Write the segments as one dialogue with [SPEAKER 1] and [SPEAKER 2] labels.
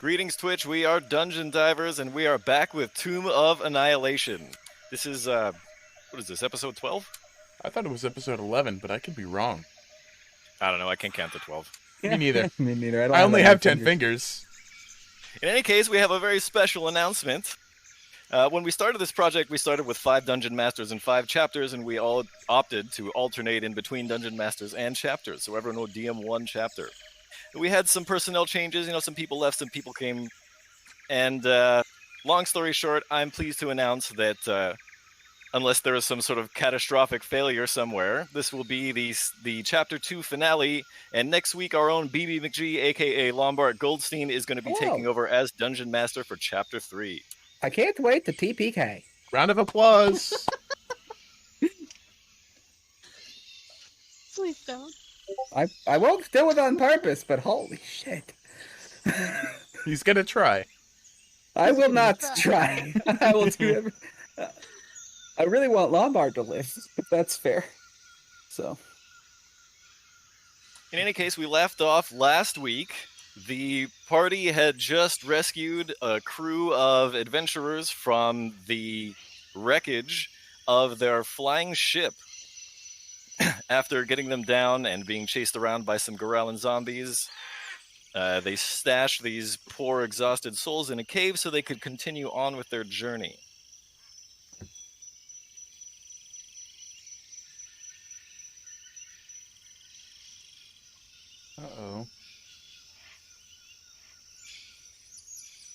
[SPEAKER 1] Greetings, Twitch. We are Dungeon Divers, and we are back with Tomb of Annihilation. This is, what is this, episode 12?
[SPEAKER 2] I thought it was episode 11, but I could be wrong.
[SPEAKER 1] I don't know, I can't count to 12.
[SPEAKER 2] Me neither.
[SPEAKER 3] Me neither.
[SPEAKER 2] I only have 10 fingers.
[SPEAKER 1] In any case, we have a very special announcement. When we started this project, we started with 5 Dungeon Masters and 5 chapters, and we all opted to alternate in between Dungeon Masters and chapters, so everyone will DM one chapter. We had some personnel changes, some people left, some people came, and long story short, I'm pleased to announce that unless there is some sort of catastrophic failure somewhere, this will be the Chapter 2 finale, and next week our own BB McGee, aka Lombard Goldstein, is going to be taking over as Dungeon Master for Chapter 3.
[SPEAKER 3] I can't wait to TPK.
[SPEAKER 2] Round of applause.
[SPEAKER 4] Please don't.
[SPEAKER 3] I won't do it on purpose, but holy shit.
[SPEAKER 2] He's gonna try.
[SPEAKER 3] I will not try. I will do everything. I really want Lombard to live, if that's fair. So.
[SPEAKER 1] In any case, we left off last week. The party had just rescued a crew of adventurers from the wreckage of their flying ship. After getting them down and being chased around by some Gorallan zombies, they stashed these poor, exhausted souls in a cave so they could continue on with their journey.
[SPEAKER 2] Uh-oh.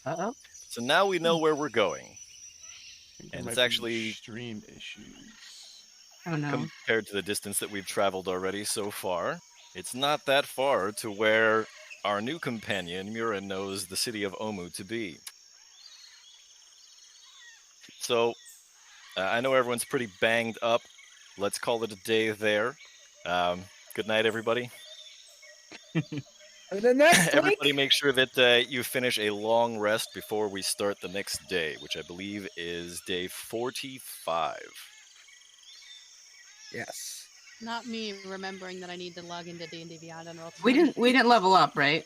[SPEAKER 4] Uh-oh.
[SPEAKER 1] So now we know where we're going.
[SPEAKER 2] And
[SPEAKER 1] it's actually
[SPEAKER 2] stream issues.
[SPEAKER 4] Oh no.
[SPEAKER 1] Compared to the distance that we've traveled already so far, it's not that far to where our new companion, Mura, knows the city of Omu to be. So, I know everyone's pretty banged up. Let's call it a day there. Good night, everybody.
[SPEAKER 3] The next
[SPEAKER 1] Everybody
[SPEAKER 3] week?
[SPEAKER 1] make sure that you finish a long rest before we start the next day, which I believe is day 45.
[SPEAKER 3] Yes.
[SPEAKER 4] Not me remembering that I need to log into D&D Beyond and roll.
[SPEAKER 5] We didn't level up, right?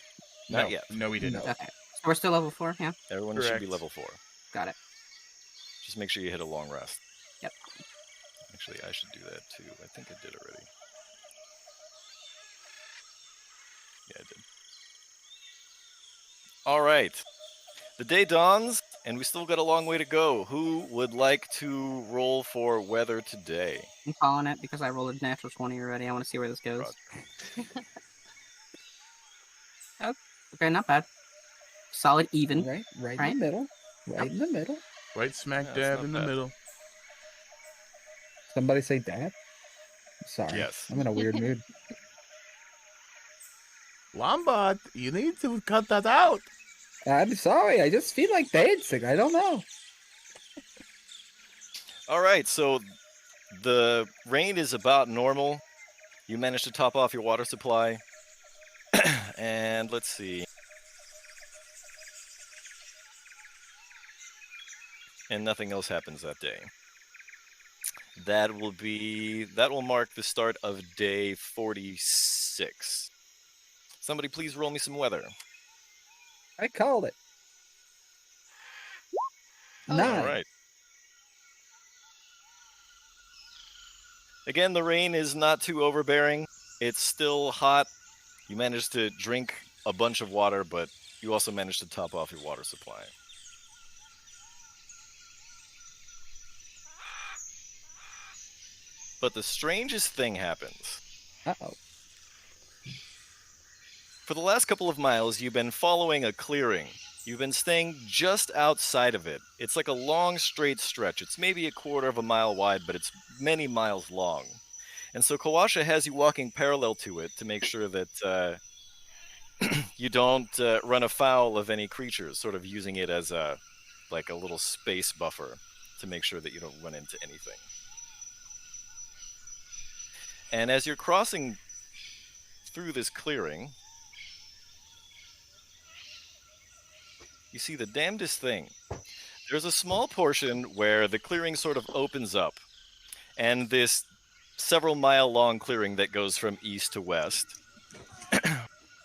[SPEAKER 1] Not yet.
[SPEAKER 2] No, we didn't.
[SPEAKER 3] No.
[SPEAKER 5] Okay. So we're still level 4, yeah?
[SPEAKER 1] Everyone should be
[SPEAKER 2] Correct.
[SPEAKER 1] level 4.
[SPEAKER 5] Got it.
[SPEAKER 1] Just make sure you hit a long rest.
[SPEAKER 5] Yep.
[SPEAKER 1] Actually, I should do that too. I think I did already. Yeah, I did. All right. The day dawns, and we still got a long way to go. Who would like to roll for weather today?
[SPEAKER 5] I'm calling it because I rolled a natural 20 already. I want to see where this goes. Oh, okay, not bad. Solid even.
[SPEAKER 3] Right
[SPEAKER 5] Right.
[SPEAKER 3] in the middle. Right in the middle.
[SPEAKER 2] Right smack
[SPEAKER 1] Yeah,
[SPEAKER 2] dab
[SPEAKER 1] that's
[SPEAKER 2] in
[SPEAKER 1] not
[SPEAKER 2] the
[SPEAKER 1] bad.
[SPEAKER 2] middle.
[SPEAKER 3] Somebody say dad? Sorry.
[SPEAKER 1] Yes.
[SPEAKER 3] I'm in a weird mood.
[SPEAKER 2] Lombard, you need to cut that out.
[SPEAKER 3] I'm sorry. I just feel like dancing. I don't know.
[SPEAKER 1] All right, so the rain is about normal. You managed to top off your water supply. And let's see. And nothing else happens that day. That will mark the start of day 46. Somebody please roll me some weather.
[SPEAKER 3] I called it.
[SPEAKER 4] Oh.
[SPEAKER 3] 9.
[SPEAKER 1] All right. Again, the rain is not too overbearing. It's still hot. You managed to drink a bunch of water, but you also managed to top off your water supply. But the strangest thing happens.
[SPEAKER 3] Uh-oh.
[SPEAKER 1] For the last couple of miles, you've been following a clearing. You've been staying just outside of it. It's like a long, straight stretch. It's maybe a quarter of a mile wide, but it's many miles long. And so Kawasha has you walking parallel to it to make sure that you don't run afoul of any creatures, sort of using it as a little space buffer to make sure that you don't run into anything. And as you're crossing through this clearing, you see the damnedest thing. There's a small portion where the clearing sort of opens up, and this several mile long clearing that goes from east to west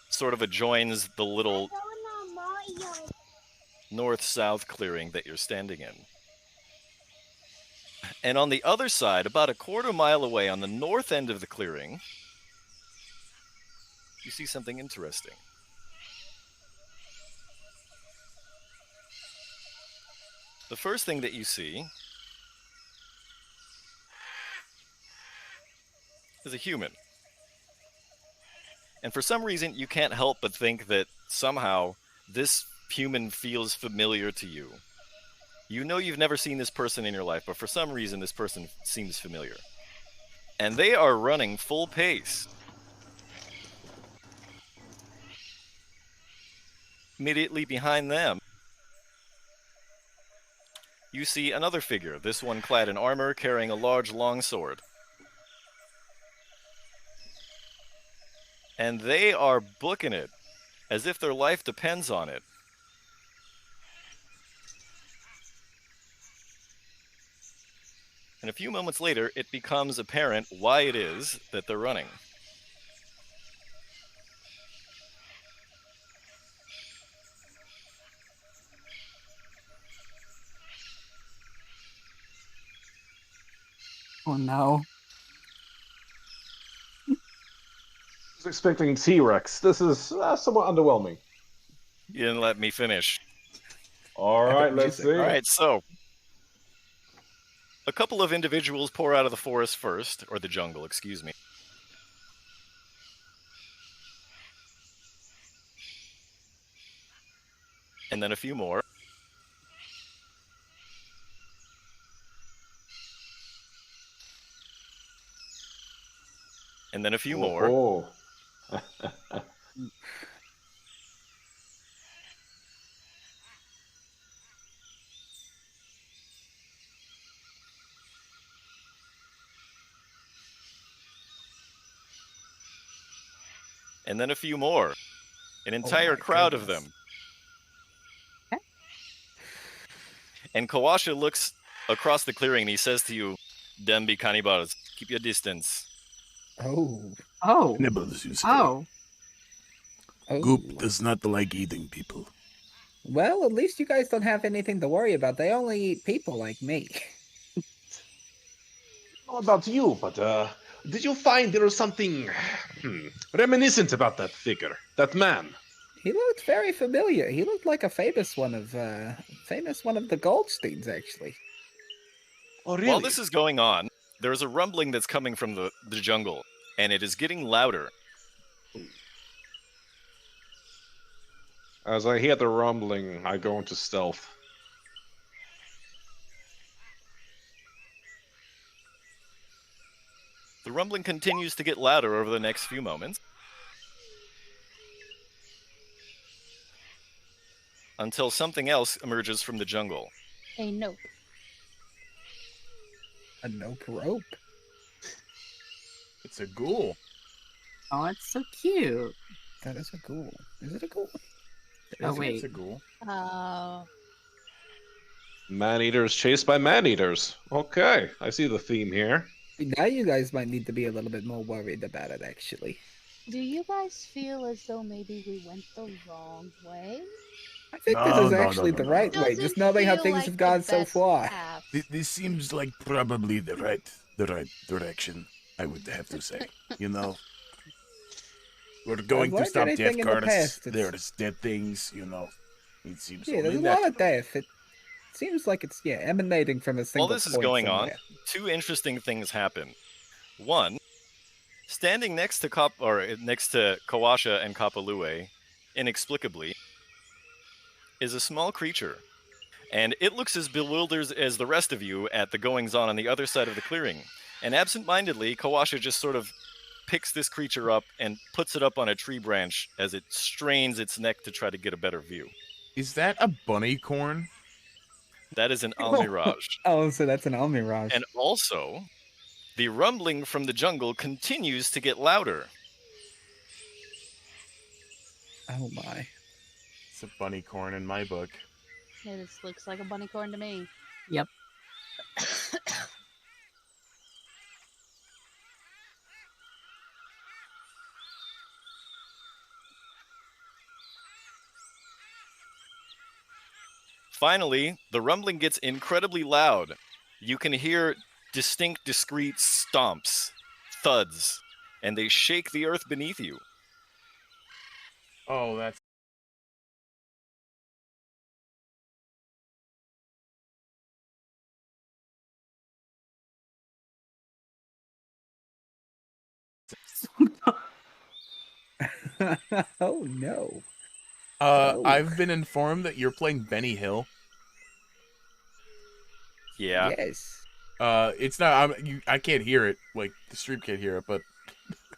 [SPEAKER 1] sort of adjoins the little north-south clearing that you're standing in. And on the other side, about a quarter mile away on the north end of the clearing, you see something interesting. The first thing that you see is a human. And for some reason, you can't help but think that somehow this human feels familiar to you. You know you've never seen this person in your life, but for some reason, this person seems familiar. And they are running full pace. Immediately behind them, you see another figure, this one clad in armor, carrying a large longsword. And they are booking it, as if their life depends on it. And a few moments later, it becomes apparent why it is that they're running.
[SPEAKER 5] Oh no.
[SPEAKER 6] I was expecting T-Rex. This is somewhat underwhelming.
[SPEAKER 1] You didn't let me finish.
[SPEAKER 6] All right, let's see.
[SPEAKER 1] All right, so a couple of individuals pour out of the forest first, or the jungle, excuse me. And then a few more. And then a few more.
[SPEAKER 6] Oh.
[SPEAKER 1] And then a few more. An entire crowd of them.
[SPEAKER 5] Okay.
[SPEAKER 1] And Kawasha looks across the clearing and he says to you, "Dem be cannibals. Keep your distance."
[SPEAKER 3] Oh.
[SPEAKER 5] Oh.
[SPEAKER 2] Nibbles, you say.
[SPEAKER 5] Oh.
[SPEAKER 3] Oh.
[SPEAKER 2] Goop does not like eating people.
[SPEAKER 3] Well, at least you guys don't have anything to worry about. They only eat people like me.
[SPEAKER 6] Not about you, but did you find there was something reminiscent about that figure, that man?
[SPEAKER 3] He looked very familiar. He looked like a famous one of the Goldsteins, actually.
[SPEAKER 6] Oh, really?
[SPEAKER 1] While this is going on, there is a rumbling that's coming from the jungle, and it is getting louder.
[SPEAKER 6] As I hear the rumbling, I go into stealth.
[SPEAKER 1] The rumbling continues to get louder over the next few moments, until something else emerges from the jungle.
[SPEAKER 4] A nope.
[SPEAKER 3] A nope rope.
[SPEAKER 2] It's a ghoul.
[SPEAKER 5] Oh, it's so cute.
[SPEAKER 3] That is a ghoul. Is it a ghoul?
[SPEAKER 5] Oh,
[SPEAKER 2] It's
[SPEAKER 5] wait.
[SPEAKER 2] a ghoul.
[SPEAKER 6] Man-eaters chased by man-eaters. Okay, I see the theme here.
[SPEAKER 3] Now you guys might need to be a little bit more worried about it, actually.
[SPEAKER 4] Do you guys feel as though maybe we went the wrong way?
[SPEAKER 3] I think this is actually the right way,
[SPEAKER 4] Doesn't
[SPEAKER 3] just knowing how
[SPEAKER 4] feel
[SPEAKER 3] things
[SPEAKER 4] like
[SPEAKER 3] have
[SPEAKER 4] the
[SPEAKER 3] gone so
[SPEAKER 4] best
[SPEAKER 3] far.
[SPEAKER 4] path.
[SPEAKER 2] This seems like probably the right direction, I would have to say. You know? We're going to
[SPEAKER 3] learned
[SPEAKER 2] stop death
[SPEAKER 3] anything in the
[SPEAKER 2] cards.
[SPEAKER 3] past, it's-
[SPEAKER 2] There's dead things, you know. It seems
[SPEAKER 3] Yeah, there's
[SPEAKER 2] only
[SPEAKER 3] a lot
[SPEAKER 2] natural.
[SPEAKER 3] of death. It seems like it's emanating from a single
[SPEAKER 1] While this is
[SPEAKER 3] point
[SPEAKER 1] going on,
[SPEAKER 3] somewhere.
[SPEAKER 1] two interesting things happen. One, standing next to next to Kawasha and Kapalue, inexplicably, is a small creature. And it looks as bewildered as the rest of you at the goings-on the other side of the clearing. And absent-mindedly, Kawasha just sort of picks this creature up and puts it up on a tree branch as it strains its neck to try to get a better view.
[SPEAKER 2] Is that a bunny corn?
[SPEAKER 1] That is an almirage.
[SPEAKER 3] Oh, so that's an almirage.
[SPEAKER 1] And also, the rumbling from the jungle continues to get louder.
[SPEAKER 3] Oh my.
[SPEAKER 2] It's a bunny corn in my book.
[SPEAKER 4] Yeah, this looks like a bunny corn to me.
[SPEAKER 5] Yep.
[SPEAKER 1] Finally, the rumbling gets incredibly loud. You can hear distinct, discrete stomps, thuds, and they shake the earth beneath you.
[SPEAKER 2] Oh, that's
[SPEAKER 3] Oh no. Oh.
[SPEAKER 2] I've been informed that you're playing Benny Hill.
[SPEAKER 1] Yeah.
[SPEAKER 3] Yes.
[SPEAKER 2] It's not. I can't hear it. Like the stream can't hear it, but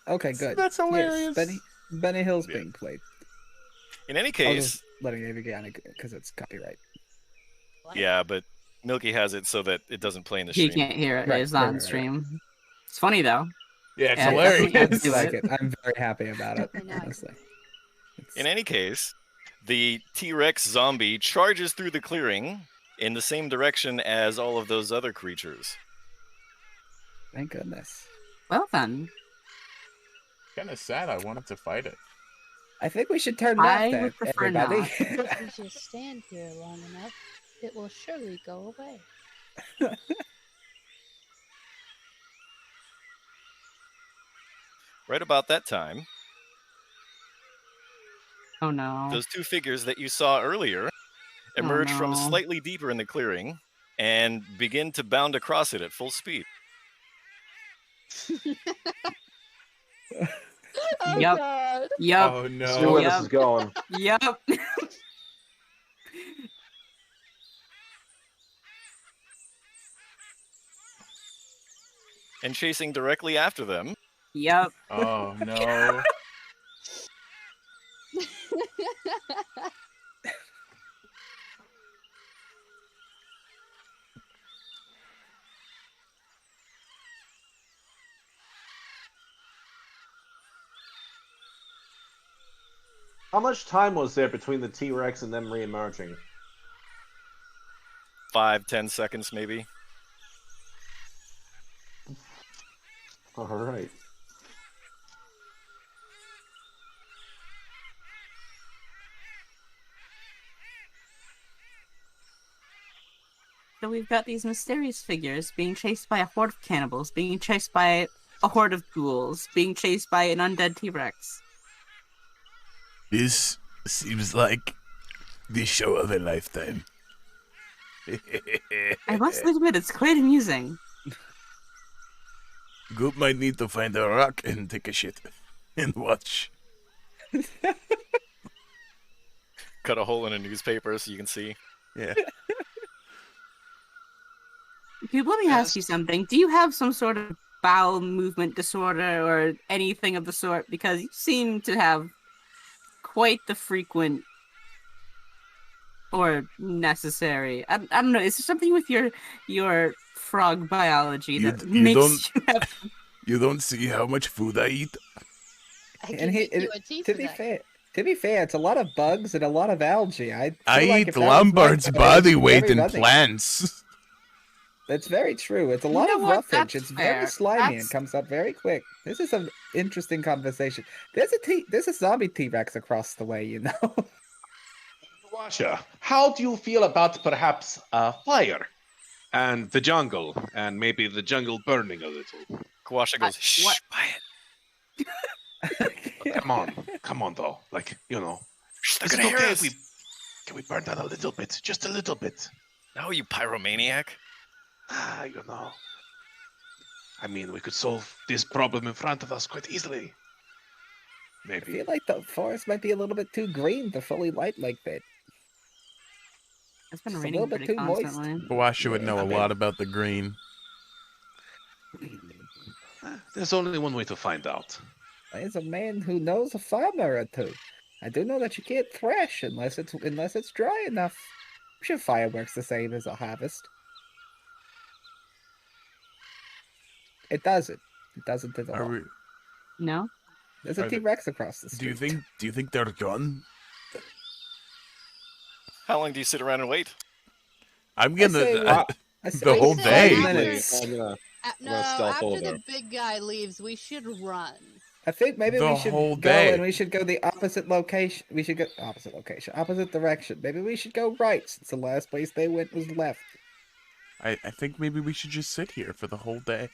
[SPEAKER 3] Okay, good.
[SPEAKER 2] that's hilarious.
[SPEAKER 3] Yes, Benny Hill's
[SPEAKER 1] Yeah.
[SPEAKER 3] being played.
[SPEAKER 1] In any
[SPEAKER 3] I was
[SPEAKER 1] case,
[SPEAKER 3] just letting Avery get on it because it's copyright.
[SPEAKER 1] yeah, but Milky has it so that it doesn't play in the
[SPEAKER 5] He
[SPEAKER 1] stream.
[SPEAKER 5] can't hear it.
[SPEAKER 3] Right,
[SPEAKER 5] It's not
[SPEAKER 3] right,
[SPEAKER 5] on
[SPEAKER 3] right.
[SPEAKER 5] stream. It's funny though.
[SPEAKER 2] Yeah, it's
[SPEAKER 5] Yeah,
[SPEAKER 2] hilarious.
[SPEAKER 5] definitely
[SPEAKER 3] I
[SPEAKER 5] adds
[SPEAKER 3] do
[SPEAKER 5] to
[SPEAKER 3] like
[SPEAKER 5] it.
[SPEAKER 3] it. I'm very happy about it.
[SPEAKER 4] Definitely nice.
[SPEAKER 3] Honestly.
[SPEAKER 1] In any case, the T-Rex zombie charges through the clearing in the same direction as all of those other creatures.
[SPEAKER 3] Thank goodness.
[SPEAKER 5] Well then,
[SPEAKER 2] Kind of sad. I wanted to fight it.
[SPEAKER 3] I think we should turn
[SPEAKER 5] I
[SPEAKER 3] left,
[SPEAKER 5] would prefer
[SPEAKER 3] everybody.
[SPEAKER 4] If we just stand here long enough, it will surely go away.
[SPEAKER 1] Right about that time,
[SPEAKER 5] oh no.
[SPEAKER 1] those two figures that you saw earlier emerge from
[SPEAKER 5] no.
[SPEAKER 1] slightly deeper in the clearing and begin to bound across it at full speed.
[SPEAKER 4] Oh
[SPEAKER 5] Yep.
[SPEAKER 4] God.
[SPEAKER 5] Yup.
[SPEAKER 2] Oh
[SPEAKER 6] See
[SPEAKER 2] no.
[SPEAKER 6] where
[SPEAKER 5] Yep.
[SPEAKER 6] this is going.
[SPEAKER 5] Yup.
[SPEAKER 1] And chasing directly after them,
[SPEAKER 5] Yup.
[SPEAKER 2] Oh no.
[SPEAKER 6] How much time was there between the T-Rex and them re-emerging?
[SPEAKER 1] 5-10 seconds maybe.
[SPEAKER 6] All right.
[SPEAKER 5] So we've got these mysterious figures being chased by a horde of cannibals, being chased by a horde of ghouls, being chased by an undead T-Rex.
[SPEAKER 2] This seems like the show of a lifetime.
[SPEAKER 5] I must admit, it's quite amusing.
[SPEAKER 2] Goop might need to find a rock and take a shit and watch.
[SPEAKER 1] Cut a hole in a newspaper so you can see.
[SPEAKER 2] Yeah.
[SPEAKER 5] Dude, let me ask you something. Do you have some sort of bowel movement disorder or anything of the sort? Because you seem to have quite the frequent or necessary. I don't know. Is there something with your frog biology
[SPEAKER 2] You
[SPEAKER 5] that
[SPEAKER 2] d- you
[SPEAKER 5] makes you have...
[SPEAKER 2] You don't see how much food I eat?
[SPEAKER 4] I can
[SPEAKER 3] And
[SPEAKER 4] make you a tea
[SPEAKER 3] to
[SPEAKER 4] for
[SPEAKER 3] be
[SPEAKER 4] that.
[SPEAKER 3] fair, it's a lot of bugs and a lot of algae. I
[SPEAKER 2] I
[SPEAKER 3] feel like
[SPEAKER 2] eat
[SPEAKER 3] if that was
[SPEAKER 2] Lombard's
[SPEAKER 3] like,
[SPEAKER 2] body
[SPEAKER 3] it's
[SPEAKER 2] weight
[SPEAKER 3] very
[SPEAKER 2] in
[SPEAKER 3] running.
[SPEAKER 2] plants.
[SPEAKER 3] That's very true. It's a
[SPEAKER 5] You
[SPEAKER 3] lot
[SPEAKER 5] know
[SPEAKER 3] of
[SPEAKER 5] what?
[SPEAKER 3] roughage.
[SPEAKER 5] That's
[SPEAKER 3] It's very
[SPEAKER 5] fair.
[SPEAKER 3] slimy
[SPEAKER 5] That's-
[SPEAKER 3] and comes up very quick. This is an interesting conversation. There's a zombie T-Rex across the way, you know.
[SPEAKER 6] Washa, how do you feel about perhaps fire and the jungle, and maybe the jungle burning a little?
[SPEAKER 1] Kawasha goes, shh,
[SPEAKER 5] what?
[SPEAKER 1] quiet.
[SPEAKER 6] Come on, though. Like, you know,
[SPEAKER 1] Shh, they're
[SPEAKER 6] is it
[SPEAKER 1] gonna hear
[SPEAKER 6] okay
[SPEAKER 1] us.
[SPEAKER 6] if can we burn down a little bit, just a little bit?
[SPEAKER 1] No, you pyromaniac.
[SPEAKER 6] You know. I mean, we could solve this problem in front of us quite easily.
[SPEAKER 3] I
[SPEAKER 6] Maybe.
[SPEAKER 3] feel like the forest might be a little bit too green to fully light like that.
[SPEAKER 5] It's been
[SPEAKER 3] It's a
[SPEAKER 5] raining
[SPEAKER 3] little bit
[SPEAKER 5] pretty
[SPEAKER 3] too moist.
[SPEAKER 5] constantly.
[SPEAKER 2] Kawasha would know
[SPEAKER 6] I
[SPEAKER 2] a
[SPEAKER 6] mean-
[SPEAKER 2] lot about the green.
[SPEAKER 6] There's only one way to find out.
[SPEAKER 3] As a man who knows a farmer or two, I do know that you can't thresh unless it's dry enough. I'm sure fire works the same as a harvest. It doesn't. It doesn't at
[SPEAKER 2] Are
[SPEAKER 3] all.
[SPEAKER 2] we,
[SPEAKER 5] No?
[SPEAKER 3] There's a
[SPEAKER 2] are they-
[SPEAKER 3] T-Rex across the street.
[SPEAKER 2] do you think they're gone?
[SPEAKER 1] How long do you sit around and wait?
[SPEAKER 2] I'm
[SPEAKER 3] I say
[SPEAKER 2] gonna
[SPEAKER 3] we- I
[SPEAKER 2] the whole
[SPEAKER 4] say
[SPEAKER 2] day.
[SPEAKER 4] after-
[SPEAKER 3] minutes.
[SPEAKER 6] I'm gonna
[SPEAKER 4] No,
[SPEAKER 6] stealth
[SPEAKER 4] after
[SPEAKER 6] over.
[SPEAKER 4] the big guy leaves, we should run.
[SPEAKER 3] I think maybe
[SPEAKER 2] The
[SPEAKER 3] we should
[SPEAKER 2] whole
[SPEAKER 3] go
[SPEAKER 2] day.
[SPEAKER 3] and we should go the opposite location. We should go opposite location, opposite direction. Maybe we should go right since the last place they went was left.
[SPEAKER 2] I think maybe we should just sit here for the whole day.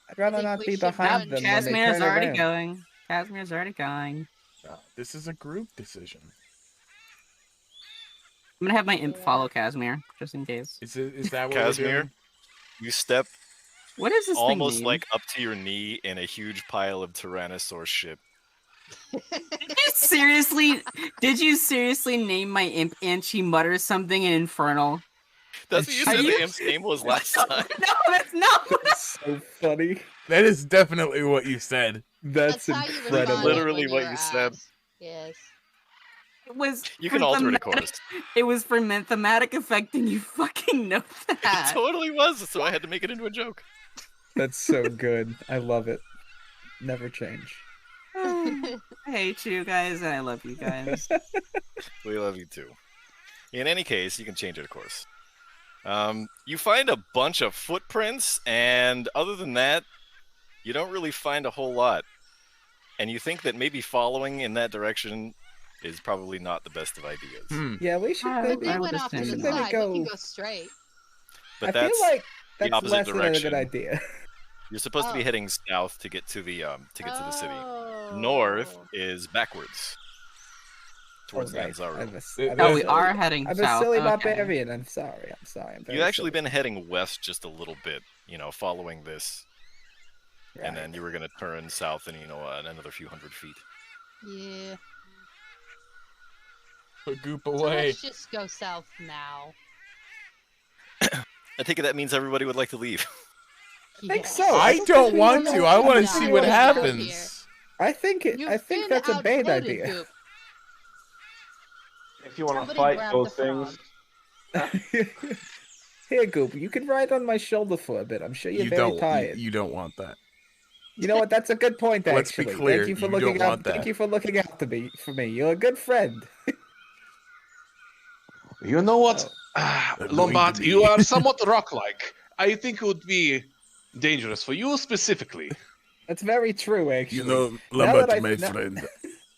[SPEAKER 3] I'd rather
[SPEAKER 4] think
[SPEAKER 3] not
[SPEAKER 4] we
[SPEAKER 3] be
[SPEAKER 4] should
[SPEAKER 3] behind
[SPEAKER 4] run.
[SPEAKER 3] them when they
[SPEAKER 5] Casimir's
[SPEAKER 3] turn
[SPEAKER 5] already
[SPEAKER 3] around.
[SPEAKER 5] going. Casimir's already going.
[SPEAKER 2] This is a group decision.
[SPEAKER 5] I'm gonna have my imp follow Casimir, just in case.
[SPEAKER 2] Is that what
[SPEAKER 1] Casimir,
[SPEAKER 2] we're doing?
[SPEAKER 1] you step
[SPEAKER 5] What is this
[SPEAKER 1] almost
[SPEAKER 5] thing
[SPEAKER 1] like up to your knee in a huge pile of Tyrannosaur shit.
[SPEAKER 5] Did you seriously name my imp and she mutters something in Infernal?
[SPEAKER 1] That's what you
[SPEAKER 5] Are
[SPEAKER 1] said
[SPEAKER 5] you-
[SPEAKER 1] the imp's name was last time.
[SPEAKER 5] No, that's not.
[SPEAKER 3] That's so funny.
[SPEAKER 2] That is definitely what you said.
[SPEAKER 3] That's
[SPEAKER 4] how you
[SPEAKER 3] incredible.
[SPEAKER 4] responded
[SPEAKER 1] Literally
[SPEAKER 4] when
[SPEAKER 1] what
[SPEAKER 4] were
[SPEAKER 1] you said.
[SPEAKER 4] asked. Yes.
[SPEAKER 5] It was.
[SPEAKER 1] You can
[SPEAKER 5] for
[SPEAKER 1] alter it, of
[SPEAKER 5] thematic-
[SPEAKER 1] course.
[SPEAKER 5] It was for thematic effect, and you fucking know
[SPEAKER 1] It
[SPEAKER 5] that.
[SPEAKER 1] totally was, so I had to make it into a joke.
[SPEAKER 3] That's so good. I love it. Never change.
[SPEAKER 5] I hate you guys, and I love you guys.
[SPEAKER 1] We love you too. In any case, you can change it, of course. You find a bunch of footprints, and other than that, you don't really find a whole lot. And you think that maybe following in that direction is probably not the best of ideas.
[SPEAKER 3] Yeah, we should
[SPEAKER 5] Alright,
[SPEAKER 4] But
[SPEAKER 3] maybe.
[SPEAKER 4] they
[SPEAKER 5] I
[SPEAKER 4] went
[SPEAKER 5] would
[SPEAKER 4] off to
[SPEAKER 5] assume
[SPEAKER 4] the
[SPEAKER 5] that.
[SPEAKER 3] Maybe
[SPEAKER 4] side.
[SPEAKER 3] go-
[SPEAKER 4] We can go straight.
[SPEAKER 1] But
[SPEAKER 3] I
[SPEAKER 1] that's
[SPEAKER 3] feel like that's
[SPEAKER 1] opposite
[SPEAKER 3] less than a
[SPEAKER 1] direction.
[SPEAKER 3] good idea.
[SPEAKER 1] you're supposed to be
[SPEAKER 4] Oh.
[SPEAKER 1] heading south to get to the city.
[SPEAKER 4] Oh.
[SPEAKER 1] North is backwards towards
[SPEAKER 3] Oh, right.
[SPEAKER 1] the Anzaru.
[SPEAKER 5] Oh, we are heading
[SPEAKER 3] I'm
[SPEAKER 5] south.
[SPEAKER 3] a silly
[SPEAKER 5] okay.
[SPEAKER 3] barbarian. I'm sorry. I'm sorry. I'm very
[SPEAKER 1] You've actually
[SPEAKER 3] silly.
[SPEAKER 1] been heading west just a little bit, following this, and
[SPEAKER 3] Right.
[SPEAKER 1] then you were going to turn south in, another few hundred feet.
[SPEAKER 4] Yeah.
[SPEAKER 2] A goop
[SPEAKER 4] So
[SPEAKER 2] away.
[SPEAKER 4] let's just go south now.
[SPEAKER 1] I take it that means everybody would like to leave.
[SPEAKER 3] I think
[SPEAKER 4] Yes.
[SPEAKER 3] so.
[SPEAKER 2] I
[SPEAKER 3] don't
[SPEAKER 2] don't
[SPEAKER 3] think we
[SPEAKER 2] want
[SPEAKER 3] wanna
[SPEAKER 2] to. I want to
[SPEAKER 3] be
[SPEAKER 2] see
[SPEAKER 3] out
[SPEAKER 2] what
[SPEAKER 3] here.
[SPEAKER 2] happens.
[SPEAKER 3] I think
[SPEAKER 4] You've
[SPEAKER 3] I think
[SPEAKER 4] been
[SPEAKER 3] that's a bad
[SPEAKER 4] outvoted,
[SPEAKER 3] idea.
[SPEAKER 4] Goop.
[SPEAKER 6] If you want to
[SPEAKER 4] Somebody
[SPEAKER 6] fight
[SPEAKER 4] grab
[SPEAKER 6] those
[SPEAKER 4] the
[SPEAKER 6] things,
[SPEAKER 3] Here, Goop, you can ride on my shoulder for a bit. I'm sure you're
[SPEAKER 2] You
[SPEAKER 3] very
[SPEAKER 2] don't.
[SPEAKER 3] tired.
[SPEAKER 2] You don't want that.
[SPEAKER 3] You know what? That's a good point, actually.
[SPEAKER 2] Let's be clear,
[SPEAKER 3] Thank you for
[SPEAKER 2] you
[SPEAKER 3] looking
[SPEAKER 2] don't
[SPEAKER 3] out.
[SPEAKER 2] want
[SPEAKER 3] Thank
[SPEAKER 2] that.
[SPEAKER 3] you for looking out for me. You're a good friend.
[SPEAKER 6] you know what,
[SPEAKER 2] I'm going
[SPEAKER 6] Lombard,
[SPEAKER 2] to be-
[SPEAKER 6] you are somewhat rock-like. I think it would be dangerous for you specifically.
[SPEAKER 3] That's very true, actually.
[SPEAKER 2] You know,
[SPEAKER 3] Now that
[SPEAKER 2] Lambert,
[SPEAKER 3] I-
[SPEAKER 2] my
[SPEAKER 3] now-
[SPEAKER 2] friend,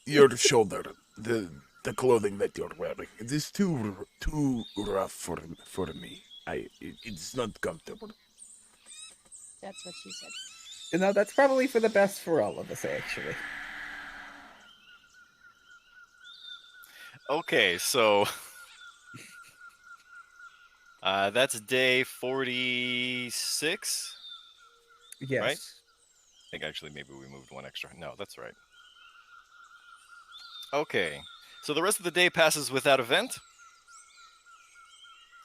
[SPEAKER 2] your shoulder, the clothing that you're wearing, it is too rough for me. It's not comfortable.
[SPEAKER 4] That's what she said.
[SPEAKER 3] You know, that's probably for the best for all of us, actually.
[SPEAKER 1] Okay, so that's day 46.
[SPEAKER 3] Yes.
[SPEAKER 1] Right? I think actually maybe we moved one extra. No, that's right. Okay, so the rest of the day passes without event.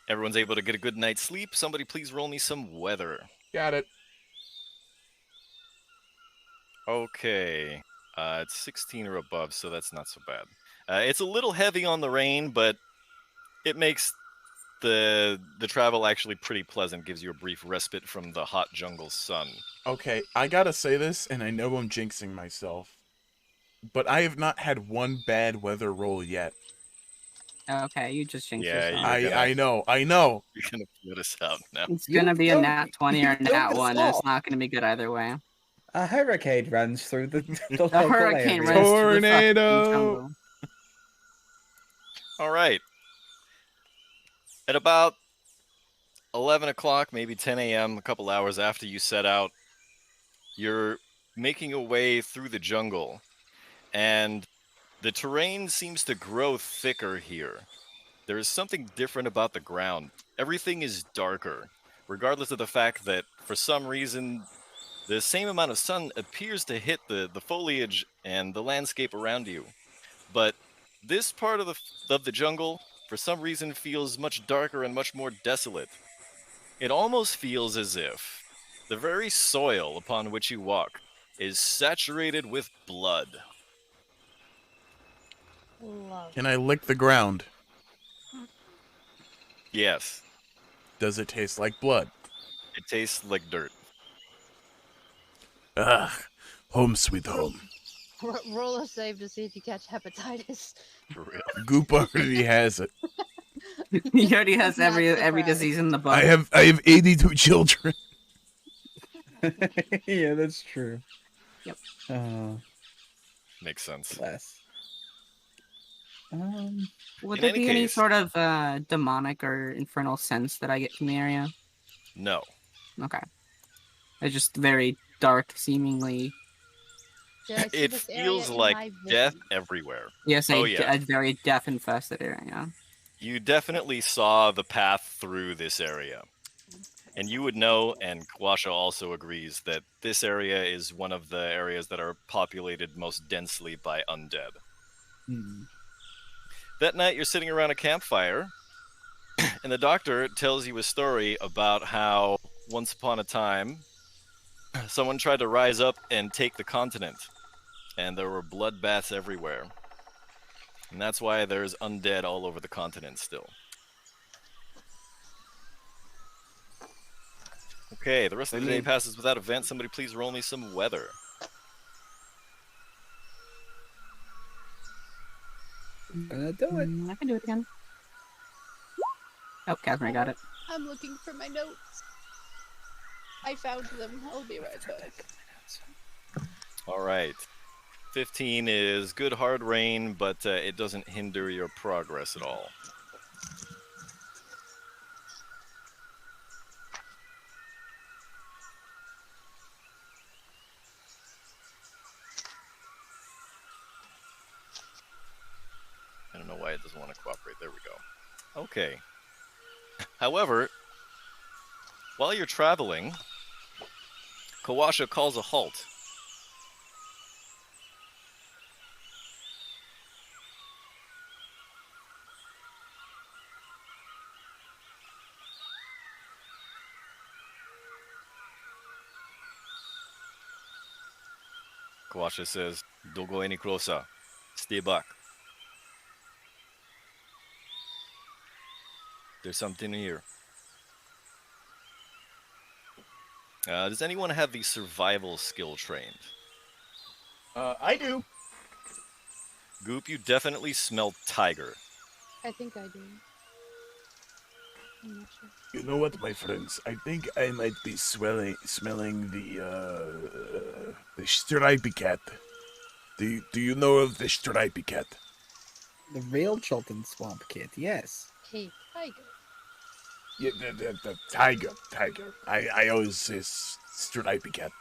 [SPEAKER 1] Everyone's able to get a good night's sleep. Somebody please roll me some weather.
[SPEAKER 2] Got it.
[SPEAKER 1] Okay, it's 16 or above, so that's not so bad. It's a little heavy on the rain, but it makes the travel actually pretty pleasant. Gives you a brief respite from the hot jungle sun.
[SPEAKER 2] Okay, I gotta say this, and I know I'm jinxing myself, but I have not had one bad weather roll yet.
[SPEAKER 5] Okay, you just jinxed
[SPEAKER 1] Yeah,
[SPEAKER 5] yourself.
[SPEAKER 1] you-
[SPEAKER 2] I know.
[SPEAKER 1] You're gonna put us out now.
[SPEAKER 5] It's gonna be a
[SPEAKER 3] don't-
[SPEAKER 5] nat 20 or a
[SPEAKER 3] you don't
[SPEAKER 5] nat 1, and it's
[SPEAKER 3] stop.
[SPEAKER 5] not gonna be good either way.
[SPEAKER 3] A hurricane runs through the
[SPEAKER 5] The
[SPEAKER 3] local
[SPEAKER 5] hurricane
[SPEAKER 3] area.
[SPEAKER 5] runs through the fucking
[SPEAKER 2] Tornado!
[SPEAKER 5] jungle.
[SPEAKER 1] All right. At about 11 o'clock, maybe 10 a.m., a couple hours after you set out, you're making your way through the jungle, and the terrain seems to grow thicker here. There is something different about the ground. Everything is darker, regardless of the fact that, for some reason, the same amount of sun appears to hit the foliage and the landscape around you. But this part of the jungle, for some reason, feels much darker and much more desolate. It almost feels as if the very soil upon which you walk is saturated with blood.
[SPEAKER 4] Love.
[SPEAKER 2] Can I lick the ground?
[SPEAKER 1] Yes,
[SPEAKER 2] Does it taste like blood?
[SPEAKER 1] it tastes like dirt.
[SPEAKER 2] Ugh, home sweet home.
[SPEAKER 4] Roll a save to see if you catch hepatitis.
[SPEAKER 1] For real.
[SPEAKER 2] Goop already has it.
[SPEAKER 5] He already has
[SPEAKER 4] Not
[SPEAKER 5] every
[SPEAKER 4] surprised.
[SPEAKER 5] disease in the book.
[SPEAKER 2] I have 82 children.
[SPEAKER 3] Yeah, that's true.
[SPEAKER 1] Makes sense.
[SPEAKER 3] Bless.
[SPEAKER 5] Would
[SPEAKER 1] In
[SPEAKER 5] there
[SPEAKER 1] any
[SPEAKER 5] be any
[SPEAKER 1] case-
[SPEAKER 5] sort of demonic or infernal sense that I get from the area?
[SPEAKER 1] No.
[SPEAKER 5] Okay. It's just very dark, seemingly.
[SPEAKER 4] Did I see
[SPEAKER 1] It
[SPEAKER 4] this area
[SPEAKER 1] feels
[SPEAKER 4] in
[SPEAKER 1] like
[SPEAKER 4] my
[SPEAKER 1] death
[SPEAKER 4] vision?
[SPEAKER 1] everywhere.
[SPEAKER 5] Yes,
[SPEAKER 1] Oh, yeah.
[SPEAKER 5] a very death-infested area.
[SPEAKER 1] You definitely saw the path through this area. And you would know, and Kwasha also agrees, that this area is one of the areas that are populated most densely by undead.
[SPEAKER 3] Hmm.
[SPEAKER 1] That night, you're sitting around a campfire, and the doctor tells you a story about how, once upon a time, someone tried to rise up and take the continent, and there were bloodbaths everywhere. And that's why there's undead all over the continent still. Okay, the rest of the day passes without event. Somebody please roll me some weather.
[SPEAKER 3] Gonna do it.
[SPEAKER 5] I can do it again. Oh, Casimir got it.
[SPEAKER 4] I'm looking for my notes. I found them. I'll be right back.
[SPEAKER 1] All right. 15 is good hard rain, but it doesn't hinder your progress at all. I don't know why it doesn't want to cooperate. There we go. Okay. However, while you're traveling, Kawasha calls a halt. Kawasha says, "Don't go any closer. Stay back. There's something here." Does anyone have the survival skill trained?
[SPEAKER 2] I do.
[SPEAKER 1] Goop, you definitely smell tiger.
[SPEAKER 4] I think I do. I'm not sure.
[SPEAKER 2] You know what, my friends? I think I might be smelling the stripy cat. Do you know of the stripy cat?
[SPEAKER 3] The real Chilton Swamp Kid, yes.
[SPEAKER 4] Hey, tiger.
[SPEAKER 2] Yeah, the tiger. I always say stripy cat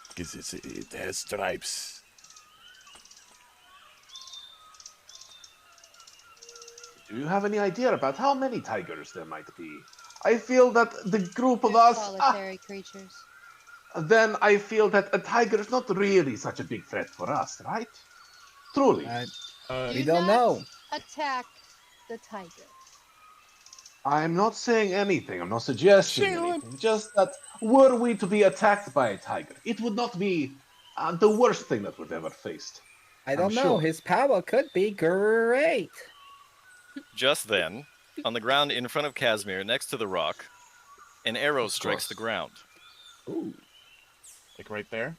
[SPEAKER 2] because it has stripes.
[SPEAKER 6] Do you have any idea about how many tigers there might be? I feel that the group of us.
[SPEAKER 4] Solitary creatures.
[SPEAKER 6] Then I feel that a tiger is not really such a big threat for us, right? Truly.
[SPEAKER 3] We don't know.
[SPEAKER 4] Attack the tiger.
[SPEAKER 6] I'm not saying anything, I'm not suggesting
[SPEAKER 4] Shoot.
[SPEAKER 6] anything. Just that were we to be attacked by a tiger, it would not be the worst thing that we've ever faced.
[SPEAKER 3] I don't
[SPEAKER 6] I'm
[SPEAKER 3] know.
[SPEAKER 6] sure.
[SPEAKER 3] His power could be great.
[SPEAKER 1] Just then, on the ground in front of Casimir, next to the rock, an arrow strikes the ground.
[SPEAKER 3] Ooh.
[SPEAKER 2] Like right there?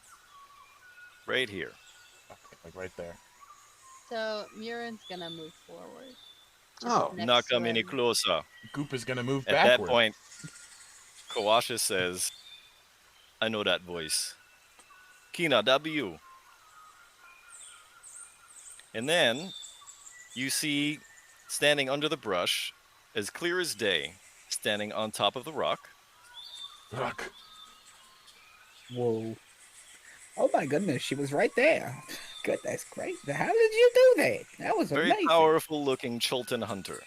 [SPEAKER 1] Right here.
[SPEAKER 2] Okay, like right there.
[SPEAKER 4] So Murin's gonna move forward.
[SPEAKER 6] Oh.
[SPEAKER 4] next
[SPEAKER 1] Not
[SPEAKER 4] to
[SPEAKER 1] come any
[SPEAKER 4] him.
[SPEAKER 1] closer.
[SPEAKER 2] Goop is gonna move
[SPEAKER 1] At
[SPEAKER 2] backward.
[SPEAKER 1] that point, Kawasha says, "I know that voice. Kina, that be you." And then you see, standing under the brush, as clear as day, standing on top of the rock,
[SPEAKER 2] Rock.
[SPEAKER 3] Whoa. Oh my goodness, she was right there. Goodness great. How did you do that? That was
[SPEAKER 1] very
[SPEAKER 3] amazing.
[SPEAKER 1] powerful looking Chilton hunter.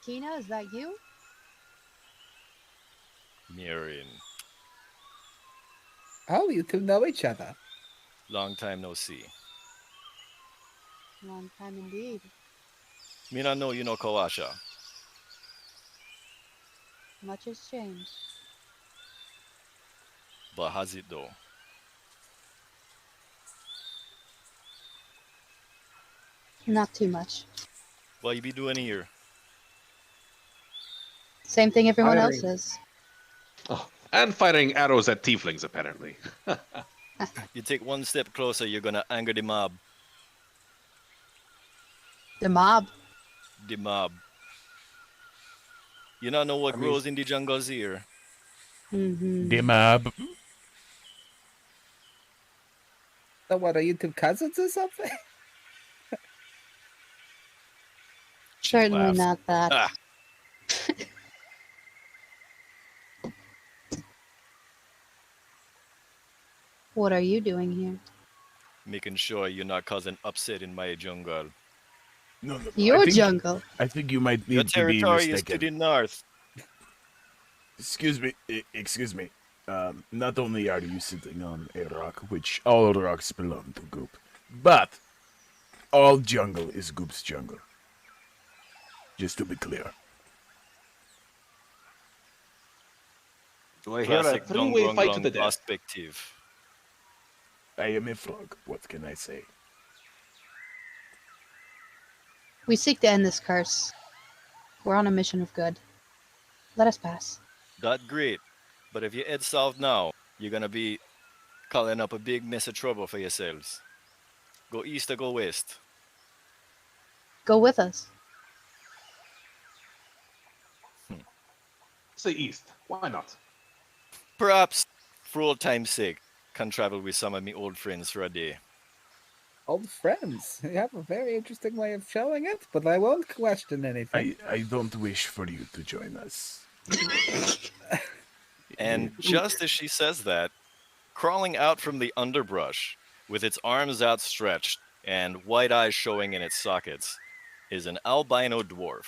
[SPEAKER 4] Kina, is that you?
[SPEAKER 1] Mirin.
[SPEAKER 3] Oh, you two know each other.
[SPEAKER 1] Long time no see.
[SPEAKER 4] Long time indeed.
[SPEAKER 1] Mina no you know Kawasha.
[SPEAKER 4] Much has changed.
[SPEAKER 1] But how's it though?
[SPEAKER 4] Not too much.
[SPEAKER 1] What you be doing here?
[SPEAKER 4] Same thing everyone else
[SPEAKER 3] Firing.
[SPEAKER 4] is.
[SPEAKER 6] Oh, and firing arrows at tieflings, apparently.
[SPEAKER 1] You take one step closer, you're gonna anger the mob.
[SPEAKER 4] The mob.
[SPEAKER 1] The mob. You don't know what
[SPEAKER 2] I mean-
[SPEAKER 1] grows in the jungles here.
[SPEAKER 4] Mm-hmm.
[SPEAKER 2] The mob.
[SPEAKER 3] So what, are you two cousins or something?
[SPEAKER 1] She
[SPEAKER 4] Certainly
[SPEAKER 1] laughs.
[SPEAKER 4] not that.
[SPEAKER 1] Ah,
[SPEAKER 4] What are you doing here?
[SPEAKER 1] making sure you're not causing upset in my jungle.
[SPEAKER 2] No.
[SPEAKER 4] Your jungle.
[SPEAKER 2] I think you might
[SPEAKER 1] Your
[SPEAKER 2] need to be
[SPEAKER 1] territory is to
[SPEAKER 2] mistaken.
[SPEAKER 1] the north.
[SPEAKER 2] Excuse me. Excuse me. Not only are you sitting on a rock, which all rocks belong to Goop, but all jungle is Goop's jungle. Just to be clear.
[SPEAKER 6] Do I hear a
[SPEAKER 1] Classic
[SPEAKER 6] three-way fight to
[SPEAKER 1] Dongrong
[SPEAKER 6] the death?
[SPEAKER 1] perspective.
[SPEAKER 2] I am a frog. What can I say?
[SPEAKER 4] We seek to end this curse. We're on a mission of good. Let us pass.
[SPEAKER 1] That great. But if you head south now, you're gonna be calling up a big mess of trouble for yourselves. Go east or go west.
[SPEAKER 4] Go with us.
[SPEAKER 6] Say east. Why not?
[SPEAKER 1] Perhaps, for old time's sake, can travel with some of me old friends for a day.
[SPEAKER 3] Old friends. You have a very interesting way of showing it, but I won't question anything.
[SPEAKER 2] I don't wish for you to join us.
[SPEAKER 1] And just as she says that, crawling out from the underbrush, with its arms outstretched and white eyes showing in its sockets, is an albino dwarf.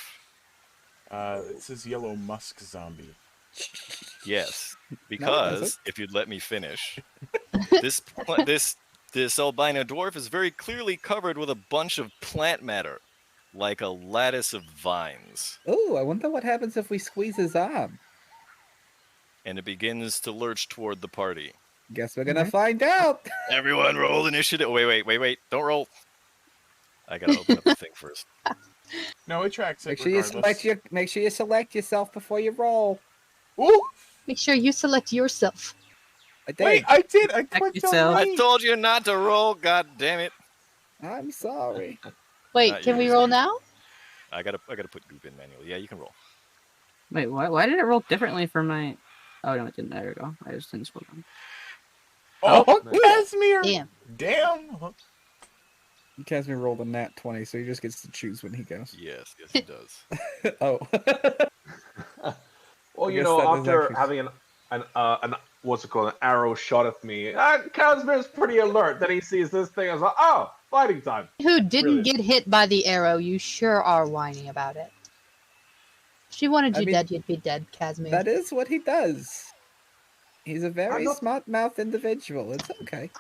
[SPEAKER 2] This is Yellow Musk Zombie.
[SPEAKER 1] Yes,
[SPEAKER 3] No, it
[SPEAKER 1] because
[SPEAKER 3] doesn't.
[SPEAKER 1] if you'd let me finish, this this albino dwarf is very clearly covered with a bunch of plant matter, like a lattice of vines,
[SPEAKER 3] Ooh, I wonder what happens if we squeeze his arm.
[SPEAKER 1] and it begins to lurch toward the party.
[SPEAKER 3] Guess we're gonna find out.
[SPEAKER 1] Everyone, roll initiative. Wait! Don't roll. I gotta open up the thing first.
[SPEAKER 2] No, it tracks it
[SPEAKER 3] Make sure you
[SPEAKER 2] regardless.
[SPEAKER 3] select yourself before you roll.
[SPEAKER 2] Ooh!
[SPEAKER 4] Make sure you select yourself.
[SPEAKER 3] I did.
[SPEAKER 2] Wait, I did! I clicked
[SPEAKER 5] yourself.
[SPEAKER 2] on
[SPEAKER 1] I
[SPEAKER 2] me!
[SPEAKER 1] told you not to roll. God damn it!
[SPEAKER 3] I'm sorry.
[SPEAKER 4] Wait,
[SPEAKER 1] Not
[SPEAKER 4] can we
[SPEAKER 1] yours,
[SPEAKER 4] roll
[SPEAKER 1] dude.
[SPEAKER 4] now?
[SPEAKER 1] I gotta put goop in manually. Yeah, you can roll.
[SPEAKER 5] Wait, why did it roll differently for my... Oh, no, it didn't. There we go. I just didn't scroll down.
[SPEAKER 2] Oh,
[SPEAKER 6] Nice.
[SPEAKER 2] Casimir!
[SPEAKER 4] Damn.
[SPEAKER 2] Damn!
[SPEAKER 3] Casimir rolled a nat 20, so he just gets to choose when he goes.
[SPEAKER 1] Yes, it does.
[SPEAKER 3] Oh.
[SPEAKER 6] Well,
[SPEAKER 3] I
[SPEAKER 6] you
[SPEAKER 3] guess
[SPEAKER 6] know,
[SPEAKER 3] that does
[SPEAKER 6] after
[SPEAKER 3] actually-
[SPEAKER 6] having an what's it called, an arrow shot at me, Casmer's pretty alert. Then he sees this thing and like, oh, fighting time.
[SPEAKER 4] Who didn't
[SPEAKER 6] Brilliant.
[SPEAKER 4] get hit by the arrow? You sure are whining about it. If she wanted
[SPEAKER 3] I
[SPEAKER 4] you
[SPEAKER 3] mean,
[SPEAKER 4] dead, you'd be dead, Casimir.
[SPEAKER 3] That is what he does. He's a very
[SPEAKER 6] not-
[SPEAKER 3] smart-mouthed individual. It's okay.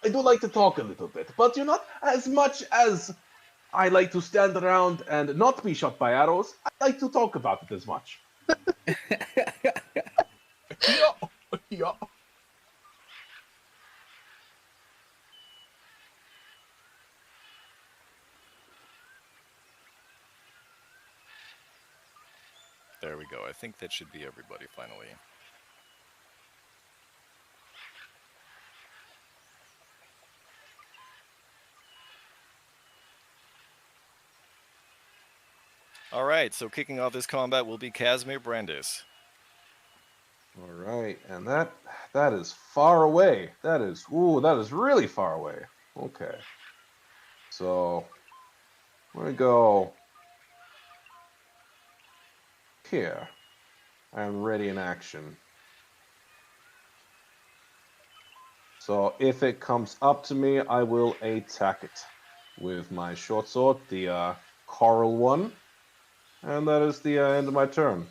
[SPEAKER 6] I do like to talk a little bit, but you're not as much as I like to stand around and not be shot by arrows. I like to talk about it as much.
[SPEAKER 2] Yo! Yo!
[SPEAKER 1] There we go. I think that should be everybody finally. All right, so kicking off this combat will be Casimir Brandis.
[SPEAKER 6] All right, and that is far away. That is really far away. Okay, so I'm gonna go here. I'm ready in action. So if it comes up to me, I will attack it with my short sword, the coral one, and that is the end of my turn.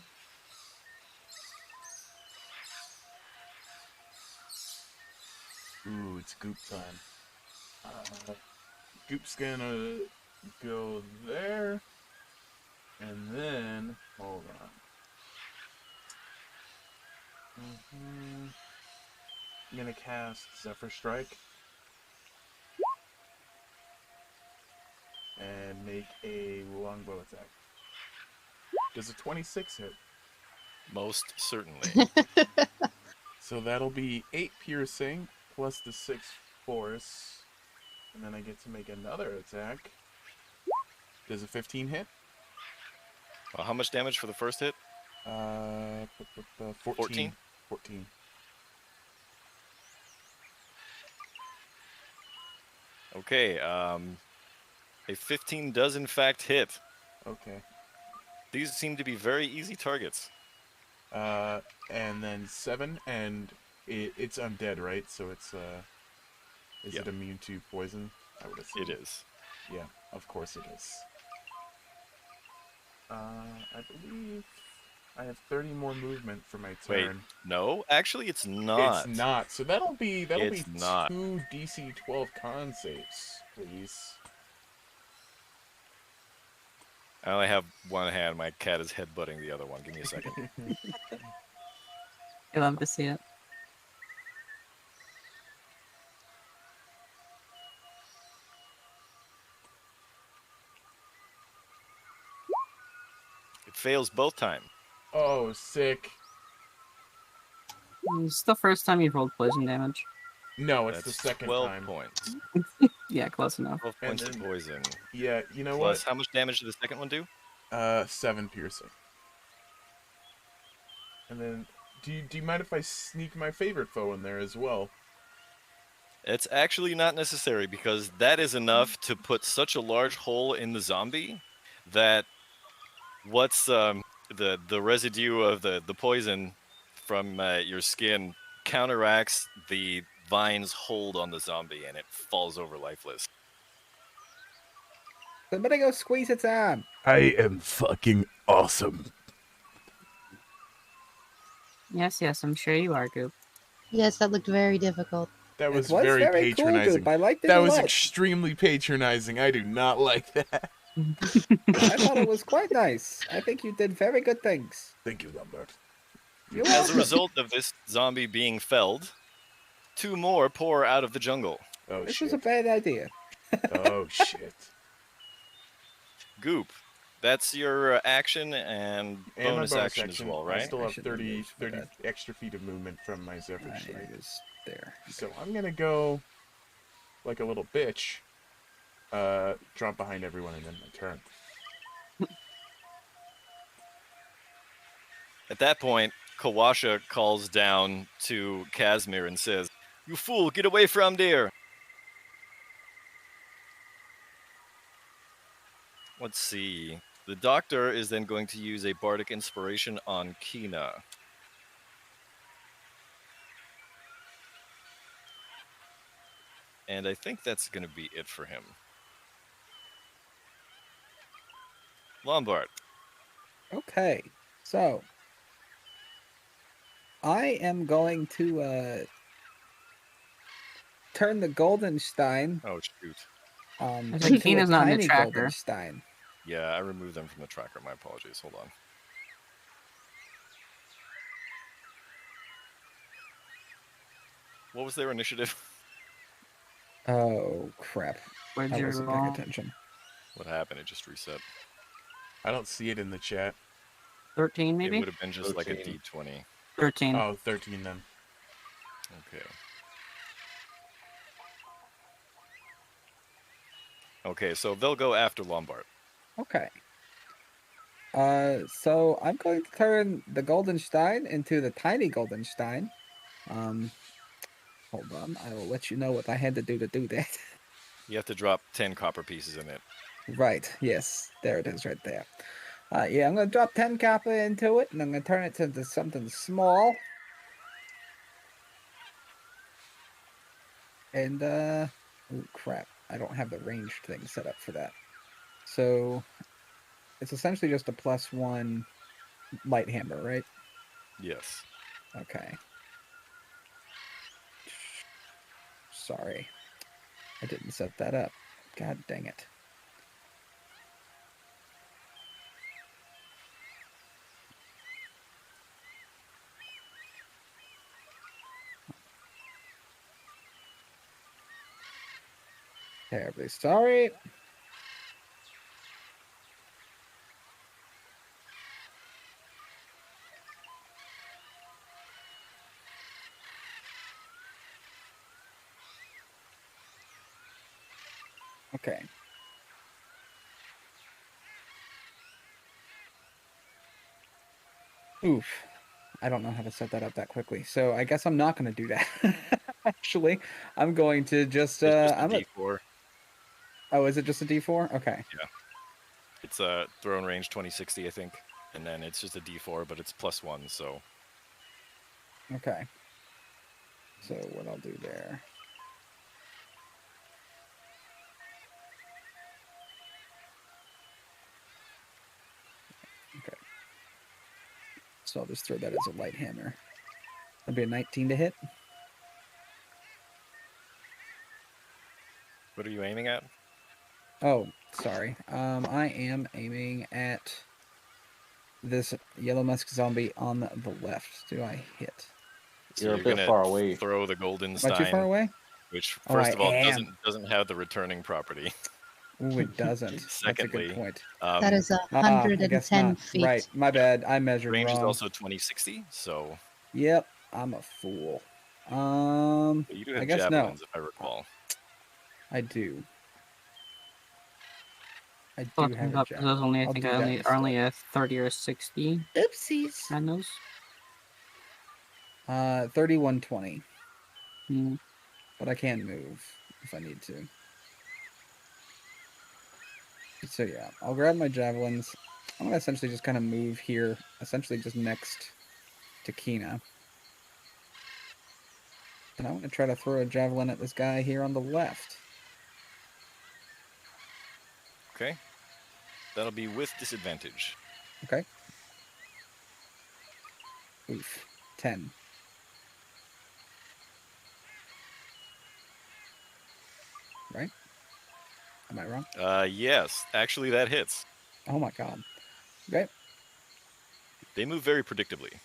[SPEAKER 2] Ooh, it's Goop time. Goop's gonna go there. And then, hold on. I'm gonna cast Zephyr Strike. And make a longbow attack. Does a 26 hit?
[SPEAKER 1] Most certainly.
[SPEAKER 2] So that'll be 8 piercing plus the 6 force. And then I get to make another attack. Does a 15 hit?
[SPEAKER 1] Well, how much damage for the first hit?
[SPEAKER 2] 14. 14.
[SPEAKER 1] Okay, a 15 does in fact hit.
[SPEAKER 2] Okay.
[SPEAKER 1] These seem to be very easy targets.
[SPEAKER 2] And then 7, and it's undead, right? So it's is
[SPEAKER 1] Yeah.
[SPEAKER 2] it immune to poison? I would assume.
[SPEAKER 1] It is.
[SPEAKER 2] Yeah, of course it is. I believe I have 30 more movement for my
[SPEAKER 1] Wait,
[SPEAKER 2] turn.
[SPEAKER 1] no, actually it's
[SPEAKER 2] It's
[SPEAKER 1] not.
[SPEAKER 2] not. So that'll be
[SPEAKER 1] It's not.
[SPEAKER 2] 2 DC 12 con saves, please.
[SPEAKER 1] I only have one hand. My cat is headbutting the other one. Give me a second.
[SPEAKER 5] I love to see it.
[SPEAKER 1] It fails both times.
[SPEAKER 2] Oh, sick.
[SPEAKER 5] It's the first time you've rolled poison damage.
[SPEAKER 2] No, it's
[SPEAKER 1] That's
[SPEAKER 2] the second
[SPEAKER 1] 12
[SPEAKER 2] time.
[SPEAKER 1] points.
[SPEAKER 5] Yeah, close enough.
[SPEAKER 1] 12
[SPEAKER 2] And
[SPEAKER 1] points of
[SPEAKER 2] then-
[SPEAKER 1] poison.
[SPEAKER 2] Yeah, you know
[SPEAKER 1] Plus, how much damage did the second one do?
[SPEAKER 2] what? 7 piercing. And then, do you mind if I sneak my favorite foe in there as well?
[SPEAKER 1] It's actually not necessary because that is enough to put such a large hole in the zombie that what's the residue of the poison from your skin counteracts the vine's hold on the zombie and it falls over lifeless.
[SPEAKER 3] Somebody go squeeze its arm.
[SPEAKER 2] I am fucking awesome.
[SPEAKER 5] Yes, I'm sure you are, Goop.
[SPEAKER 4] Yes, that looked very difficult.
[SPEAKER 2] That was,
[SPEAKER 3] It was
[SPEAKER 2] very
[SPEAKER 3] very cool,
[SPEAKER 2] patronizing.
[SPEAKER 3] Goop. I liked it
[SPEAKER 2] That
[SPEAKER 3] a
[SPEAKER 2] was
[SPEAKER 3] lot.
[SPEAKER 2] extremely patronizing. I do not like that.
[SPEAKER 3] I thought it was quite nice. I think you did very good things.
[SPEAKER 2] Thank you, Lambert.
[SPEAKER 3] You're
[SPEAKER 1] As a
[SPEAKER 3] welcome.
[SPEAKER 1] result of this zombie being felled, 2 more pour out of the jungle.
[SPEAKER 2] Oh
[SPEAKER 3] This
[SPEAKER 2] shit.
[SPEAKER 3] was a bad idea.
[SPEAKER 2] Oh shit.
[SPEAKER 1] Goop, that's your action and
[SPEAKER 2] And my
[SPEAKER 1] bonus action as well,
[SPEAKER 2] I
[SPEAKER 1] right?
[SPEAKER 2] still
[SPEAKER 3] I
[SPEAKER 2] have
[SPEAKER 3] shouldn't have
[SPEAKER 2] 30
[SPEAKER 3] used my
[SPEAKER 2] 30
[SPEAKER 3] bad.
[SPEAKER 2] extra feet of movement from my Zephyr
[SPEAKER 3] I
[SPEAKER 2] Strike.
[SPEAKER 3] was there.
[SPEAKER 2] So I'm gonna go like a little bitch. Drop behind everyone and then my turn.
[SPEAKER 1] At that point, Kawasha calls down to Casimir and says, "You fool, get away from there!" Let's see. The doctor is then going to use a bardic inspiration on Kina. And I think that's going to be it for him. Lombard.
[SPEAKER 3] Okay, so I am going to turn the Goldenstein
[SPEAKER 1] Oh, shoot.
[SPEAKER 5] I think
[SPEAKER 3] into a
[SPEAKER 5] Keena's not in the
[SPEAKER 3] tiny
[SPEAKER 5] tracker.
[SPEAKER 3] Goldenstein.
[SPEAKER 1] Yeah, I removed them from the tracker. My apologies. Hold on. What was their initiative?
[SPEAKER 3] Oh crap!
[SPEAKER 5] Where'd
[SPEAKER 3] I
[SPEAKER 5] you
[SPEAKER 3] wasn't paying
[SPEAKER 5] roll?
[SPEAKER 3] attention.
[SPEAKER 1] What happened? It just reset.
[SPEAKER 2] I don't see it in the chat.
[SPEAKER 5] 13,
[SPEAKER 1] It
[SPEAKER 5] maybe?
[SPEAKER 1] would have been just like a
[SPEAKER 6] 13.
[SPEAKER 1] D20.
[SPEAKER 5] 13.
[SPEAKER 2] Oh, 13 then.
[SPEAKER 1] Okay. Okay, so they'll go after Lombard.
[SPEAKER 3] Okay. So I'm going to turn the Goldenstein into the tiny Goldenstein. Hold on, I will let you know what I had to do that.
[SPEAKER 1] You have to drop 10 copper pieces in it.
[SPEAKER 3] Right, yes, there it is right there. Yeah, I'm going to drop 10 copper into it, and I'm going to turn it into something small. And, oh crap, I don't have the ranged thing set up for that. So, it's essentially just a +1 light hammer, right?
[SPEAKER 1] Yes.
[SPEAKER 3] Okay. Sorry. I didn't set that up. God dang it. Terribly sorry. Okay. Oof. I don't know how to set that up that quickly. So I guess I'm not going to do that. Actually, I'm going to just
[SPEAKER 1] It's just a
[SPEAKER 3] I'm gonna,
[SPEAKER 1] D4.
[SPEAKER 3] Oh, is it just a D4? Okay.
[SPEAKER 1] It's a thrown range 2060, I think, and then it's just a D4, but it's +1. So
[SPEAKER 3] Okay. So what I'll do there. Okay. So I'll just throw that as a light hammer. That'll be a 19 to hit.
[SPEAKER 1] what are you aiming at?
[SPEAKER 3] Oh, sorry. I am aiming at this yellow musk zombie on the left. Do I hit?
[SPEAKER 1] So
[SPEAKER 6] You're a
[SPEAKER 1] you're
[SPEAKER 6] bit
[SPEAKER 1] gonna
[SPEAKER 6] far away.
[SPEAKER 1] throw the golden
[SPEAKER 3] Am I too far
[SPEAKER 1] stein,
[SPEAKER 3] away?
[SPEAKER 1] which
[SPEAKER 3] Oh, I
[SPEAKER 1] first of all
[SPEAKER 3] am.
[SPEAKER 1] doesn't have the returning property.
[SPEAKER 3] Ooh, it doesn't. That's a good
[SPEAKER 1] Secondly,
[SPEAKER 3] point.
[SPEAKER 4] That is
[SPEAKER 3] I guess
[SPEAKER 4] 110
[SPEAKER 3] not.
[SPEAKER 4] feet.
[SPEAKER 3] Right. My bad. I measured
[SPEAKER 1] range is
[SPEAKER 3] wrong.
[SPEAKER 1] also 2060. So
[SPEAKER 3] Yep. I'm a fool.
[SPEAKER 1] but you do
[SPEAKER 3] I
[SPEAKER 1] have
[SPEAKER 3] guess no.
[SPEAKER 1] javelins, if I recall.
[SPEAKER 3] I do. I
[SPEAKER 5] I'll
[SPEAKER 3] do
[SPEAKER 5] look
[SPEAKER 3] have
[SPEAKER 5] it
[SPEAKER 3] a
[SPEAKER 5] up because those
[SPEAKER 3] javelin.
[SPEAKER 5] only I
[SPEAKER 3] I'll
[SPEAKER 5] think
[SPEAKER 3] do
[SPEAKER 5] I
[SPEAKER 3] that
[SPEAKER 5] only are only
[SPEAKER 3] instead.
[SPEAKER 5] a 30 or 60
[SPEAKER 3] Oopsies.
[SPEAKER 5] on those.
[SPEAKER 3] 3120.
[SPEAKER 5] Hmm.
[SPEAKER 3] But I can move if I need to. So yeah, I'll grab my javelins. I'm gonna essentially just kind of move here, essentially just next to Kina. And I'm gonna try to throw a javelin at this guy here on the left.
[SPEAKER 1] Okay, that'll be with disadvantage.
[SPEAKER 3] Okay. Oof. 10. Right? Am I wrong?
[SPEAKER 1] Yes, actually that hits.
[SPEAKER 3] Oh my god. Okay.
[SPEAKER 1] They move very predictably. So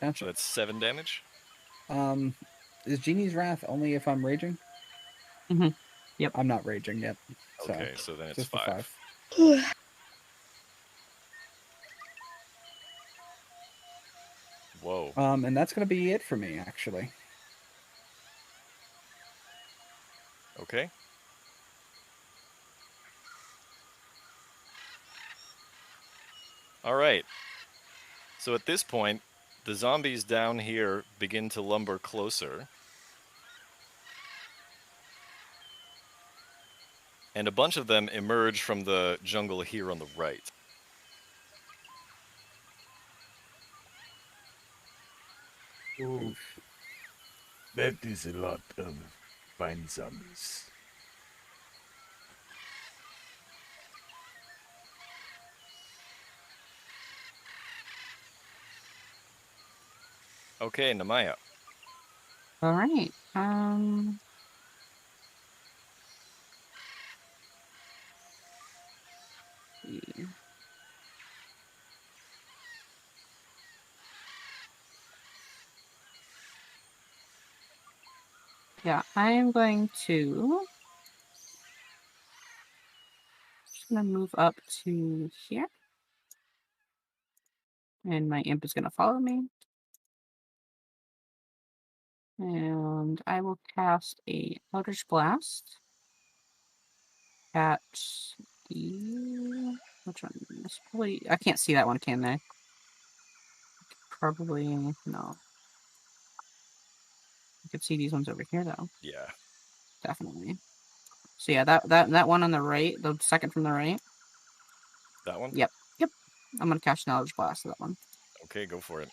[SPEAKER 3] Gotcha.
[SPEAKER 1] that's 7 damage.
[SPEAKER 3] Is Genie's Wrath only if I'm raging?
[SPEAKER 5] Mhm. Yep.
[SPEAKER 3] I'm not raging yet. So
[SPEAKER 1] Okay, so then it's
[SPEAKER 3] just the
[SPEAKER 1] 5.
[SPEAKER 3] 5.
[SPEAKER 1] Whoa.
[SPEAKER 3] And that's gonna be it for me, actually.
[SPEAKER 1] Okay. All right. So at this point, the zombies down here begin to lumber closer. And a bunch of them emerge from the jungle here on the right.
[SPEAKER 2] Oh, that is a lot of fine zombies.
[SPEAKER 1] Okay, Namaya.
[SPEAKER 5] All right. See. Yeah, I'm going to just gonna move up to here, and my imp is gonna follow me, and I will cast a Eldritch Blast at the which one? It's probably I can't see that one, can I? Probably no. I could see these ones over here though,
[SPEAKER 1] Yeah.
[SPEAKER 5] definitely. So yeah, that one on the right, the second from the right.
[SPEAKER 1] That one?
[SPEAKER 5] Yep, yep. I'm gonna cast an Eldritch Blast to that one.
[SPEAKER 1] Okay, go for it.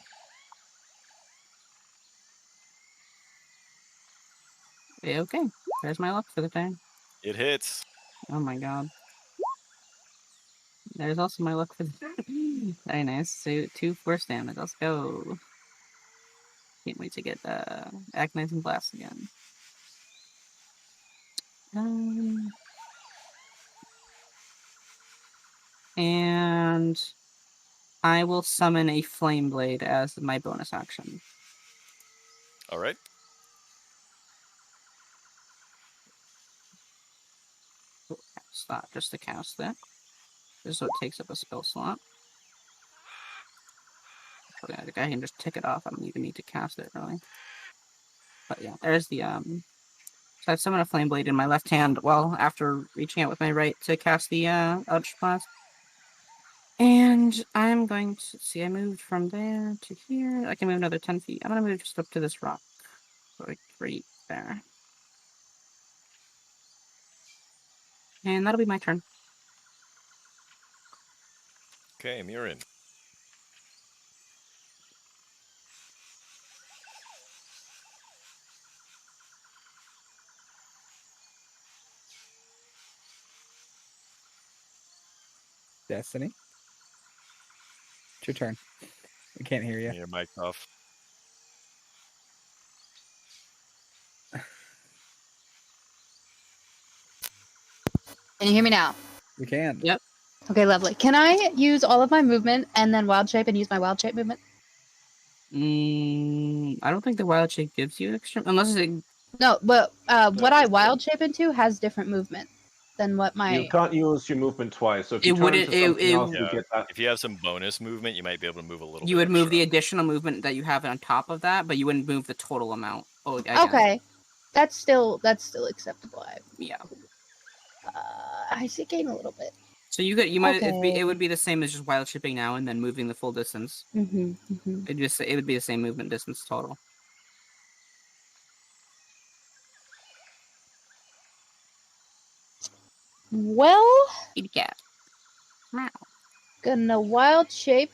[SPEAKER 5] Okay, there's my luck for the day.
[SPEAKER 1] It hits.
[SPEAKER 5] Oh my god. There's also my luck for the very nice. So 2 force damage. Let's go. Can't wait to get agonizing blast again. And I will summon a flame blade as my bonus action.
[SPEAKER 1] All right.
[SPEAKER 5] Stop just to cast that. Just so it takes up a spell slot. Okay, I can just tick it off. I don't even need to cast it really. But yeah, there's the So I've summoned a flame blade in my left hand. Well, after reaching out with my right to cast the Eldritch Blast. And I'm going to see. I moved from there to here. I can move another 10 feet. I'm gonna move just up to this rock, like right there. And that'll be my turn.
[SPEAKER 1] Okay, Murin.
[SPEAKER 3] Destiny. It's your turn. We can't hear you.
[SPEAKER 1] Your mic's off.
[SPEAKER 4] Can you hear me now?
[SPEAKER 3] We can.
[SPEAKER 5] Yep.
[SPEAKER 4] Okay, lovely. Can I use all of my movement and then wild shape and use my wild shape movement?
[SPEAKER 5] I don't think the wild shape gives you extra, unless it.
[SPEAKER 4] No, but what I
[SPEAKER 1] it's
[SPEAKER 4] wild shape into has different movement than what
[SPEAKER 6] You
[SPEAKER 4] my.
[SPEAKER 6] can't use your movement twice. So if you
[SPEAKER 5] It
[SPEAKER 6] turn
[SPEAKER 5] wouldn't-
[SPEAKER 6] into something
[SPEAKER 5] it-
[SPEAKER 6] else,
[SPEAKER 1] Yeah.
[SPEAKER 6] you get that.
[SPEAKER 1] If you have some bonus movement, you might be able to move a little
[SPEAKER 5] You
[SPEAKER 1] bit
[SPEAKER 5] would move the
[SPEAKER 1] extra.
[SPEAKER 5] additional movement that you have on top of that, but you wouldn't move the total amount. Oh, again.
[SPEAKER 4] Okay, that's still acceptable.
[SPEAKER 5] Yeah.
[SPEAKER 4] I see gain a little bit.
[SPEAKER 5] So you could, you might, it
[SPEAKER 4] Okay.
[SPEAKER 5] would be the same as just wild shipping now and then moving the full distance.
[SPEAKER 4] Mm-hmm.
[SPEAKER 5] It would be the same movement distance total.
[SPEAKER 4] Well,
[SPEAKER 5] Eat a cat. Meow.
[SPEAKER 4] gonna wild shape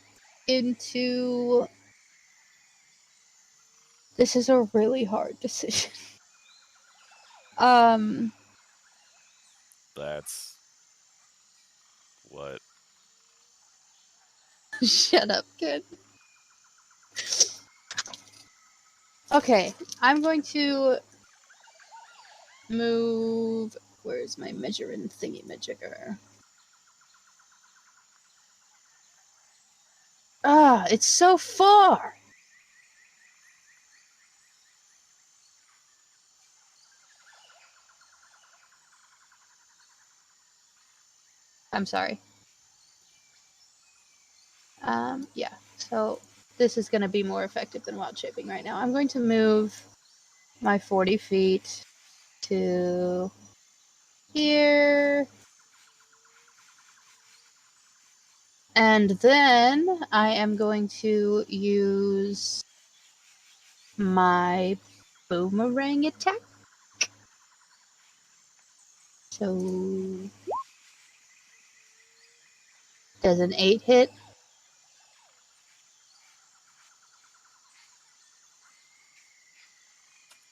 [SPEAKER 4] into. This is a really hard decision.
[SPEAKER 1] That's what.
[SPEAKER 4] Shut up, kid. Okay, I'm going to move. Where's my measuring thingy majigger? Ah, it's so far. I'm sorry. Yeah. So this is going to be more effective than wild shaping right now. I'm going to move my 40 feet to here. And then I am going to use my boomerang attack. So does an 8 hit?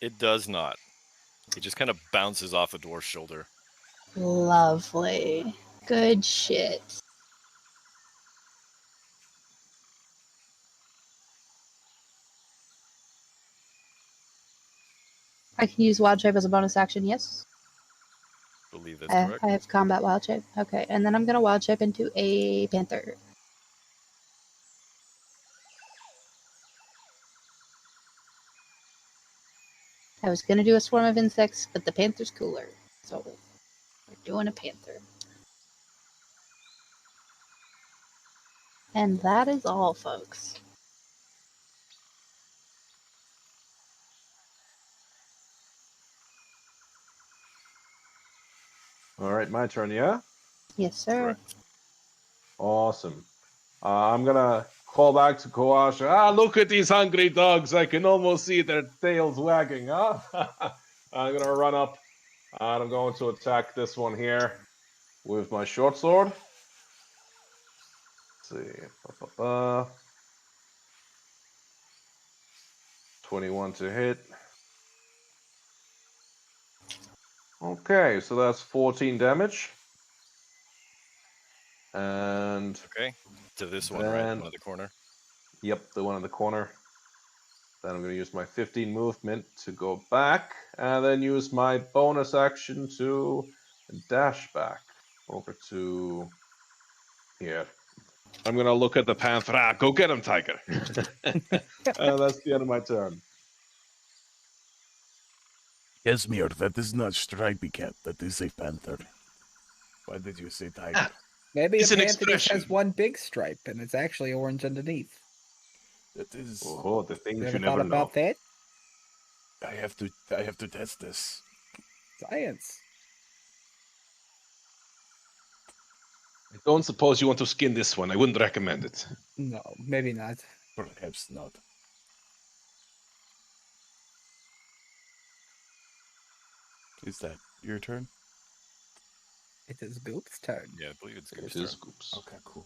[SPEAKER 1] It does not. It just kind of bounces off the dwarf's shoulder.
[SPEAKER 4] Lovely. Good shit. I can use wild shape as a bonus action, yes?
[SPEAKER 1] I believe that's correct.
[SPEAKER 4] I have combat wild shape. Okay, and then I'm gonna wild shape into a panther. I was gonna do a swarm of insects, but the panther's cooler. So we're doing a panther. And that is all, folks.
[SPEAKER 6] All right, my turn. Yeah.
[SPEAKER 4] Yes, sir.
[SPEAKER 1] Correct.
[SPEAKER 6] Awesome. I'm gonna call back to Koash. Look at these hungry dogs. I can almost see their tails wagging. Huh? I'm gonna run up and I'm going to attack this one here with my short sword. Let's see. 21 to hit. Okay, so that's 14 damage. And
[SPEAKER 1] Okay. To this one, right?
[SPEAKER 6] then,
[SPEAKER 1] One at the corner.
[SPEAKER 6] yep, the one in the corner. Then I'm going to use my 15 movement to go back, and then use my bonus action to dash back over to here. I'm going to look at the panther. Go get him, tiger. That's the end of my turn.
[SPEAKER 2] Esmir, that is not stripy cat. That is a panther. Why did you say tiger?
[SPEAKER 3] Maybe
[SPEAKER 6] It's
[SPEAKER 3] a
[SPEAKER 6] an
[SPEAKER 3] panther just has
[SPEAKER 6] expression.
[SPEAKER 3] one big stripe and it's actually orange underneath.
[SPEAKER 2] That is.
[SPEAKER 6] Oh, the things
[SPEAKER 3] You
[SPEAKER 6] you
[SPEAKER 3] ever
[SPEAKER 6] never
[SPEAKER 3] thought
[SPEAKER 6] know.
[SPEAKER 3] about that?
[SPEAKER 2] I have to test this.
[SPEAKER 3] Science.
[SPEAKER 6] I don't suppose you want to skin this one. I wouldn't recommend it.
[SPEAKER 3] No, maybe not.
[SPEAKER 2] Perhaps not. Is that your turn?
[SPEAKER 3] It is Goop's turn.
[SPEAKER 1] Yeah, I believe it's
[SPEAKER 6] It
[SPEAKER 1] Goop's
[SPEAKER 6] is
[SPEAKER 1] turn.
[SPEAKER 6] Goops.
[SPEAKER 2] Okay, cool.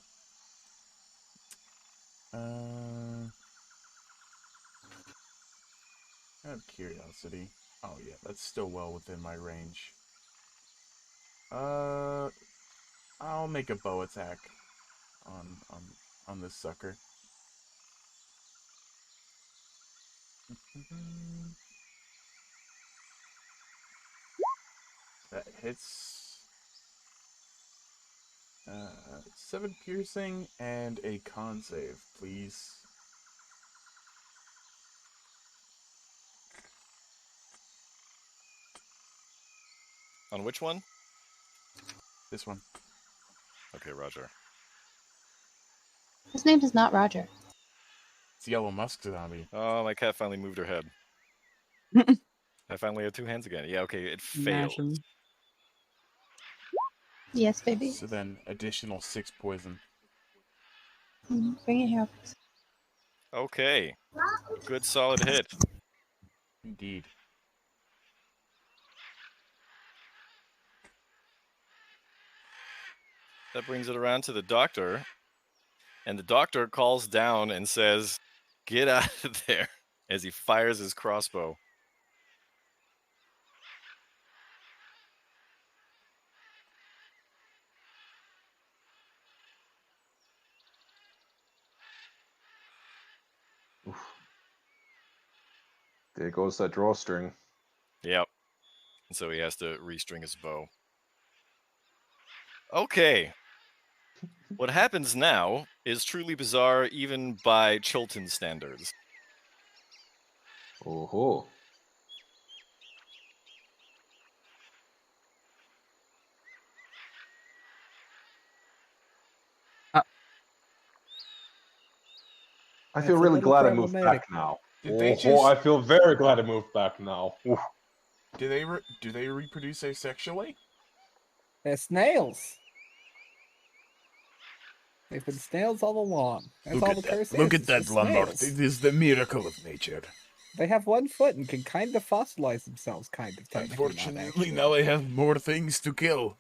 [SPEAKER 2] Out of curiosity. Oh yeah, that's still well within my range. I'll make a bow attack on this sucker. That hits 7 piercing and a con save, please.
[SPEAKER 1] On which one?
[SPEAKER 2] This one.
[SPEAKER 1] Okay, Roger.
[SPEAKER 4] His name is not Roger.
[SPEAKER 2] It's Yellow Musk Zombie.
[SPEAKER 1] Oh, my cat finally moved her head. I finally have 2 hands again. Yeah, okay, it failed.
[SPEAKER 5] Imagine.
[SPEAKER 4] Yes, baby.
[SPEAKER 2] So then, additional 6 poison.
[SPEAKER 4] Bring it here.
[SPEAKER 1] Okay. Good solid hit.
[SPEAKER 2] Indeed.
[SPEAKER 1] That brings it around to the doctor. And the doctor calls down and says, "Get out of there," as he fires his crossbow.
[SPEAKER 6] Oof. There goes that drawstring.
[SPEAKER 1] Yep. And so he has to restring his bow. Okay. What happens now is truly bizarre even by Chilton standards.
[SPEAKER 6] Oh ho. I
[SPEAKER 3] That's
[SPEAKER 6] feel
[SPEAKER 3] a
[SPEAKER 6] really
[SPEAKER 3] little
[SPEAKER 6] glad I moved
[SPEAKER 3] problematic.
[SPEAKER 6] back now.
[SPEAKER 2] Did they
[SPEAKER 6] Oh,
[SPEAKER 2] just-
[SPEAKER 6] I feel very glad I moved back now. Oof.
[SPEAKER 2] Do they reproduce asexually?
[SPEAKER 3] They're snails. They've been snails all along. That's all the curse is.
[SPEAKER 2] Look at
[SPEAKER 3] it's
[SPEAKER 2] that,
[SPEAKER 3] just
[SPEAKER 2] Lombard.
[SPEAKER 3] snails.
[SPEAKER 2] It is the miracle of nature.
[SPEAKER 3] They have 1 foot and can kind of fossilize themselves, kind of. Technically, not
[SPEAKER 2] Unfortunately,
[SPEAKER 3] actually.
[SPEAKER 2] now I have more things to kill.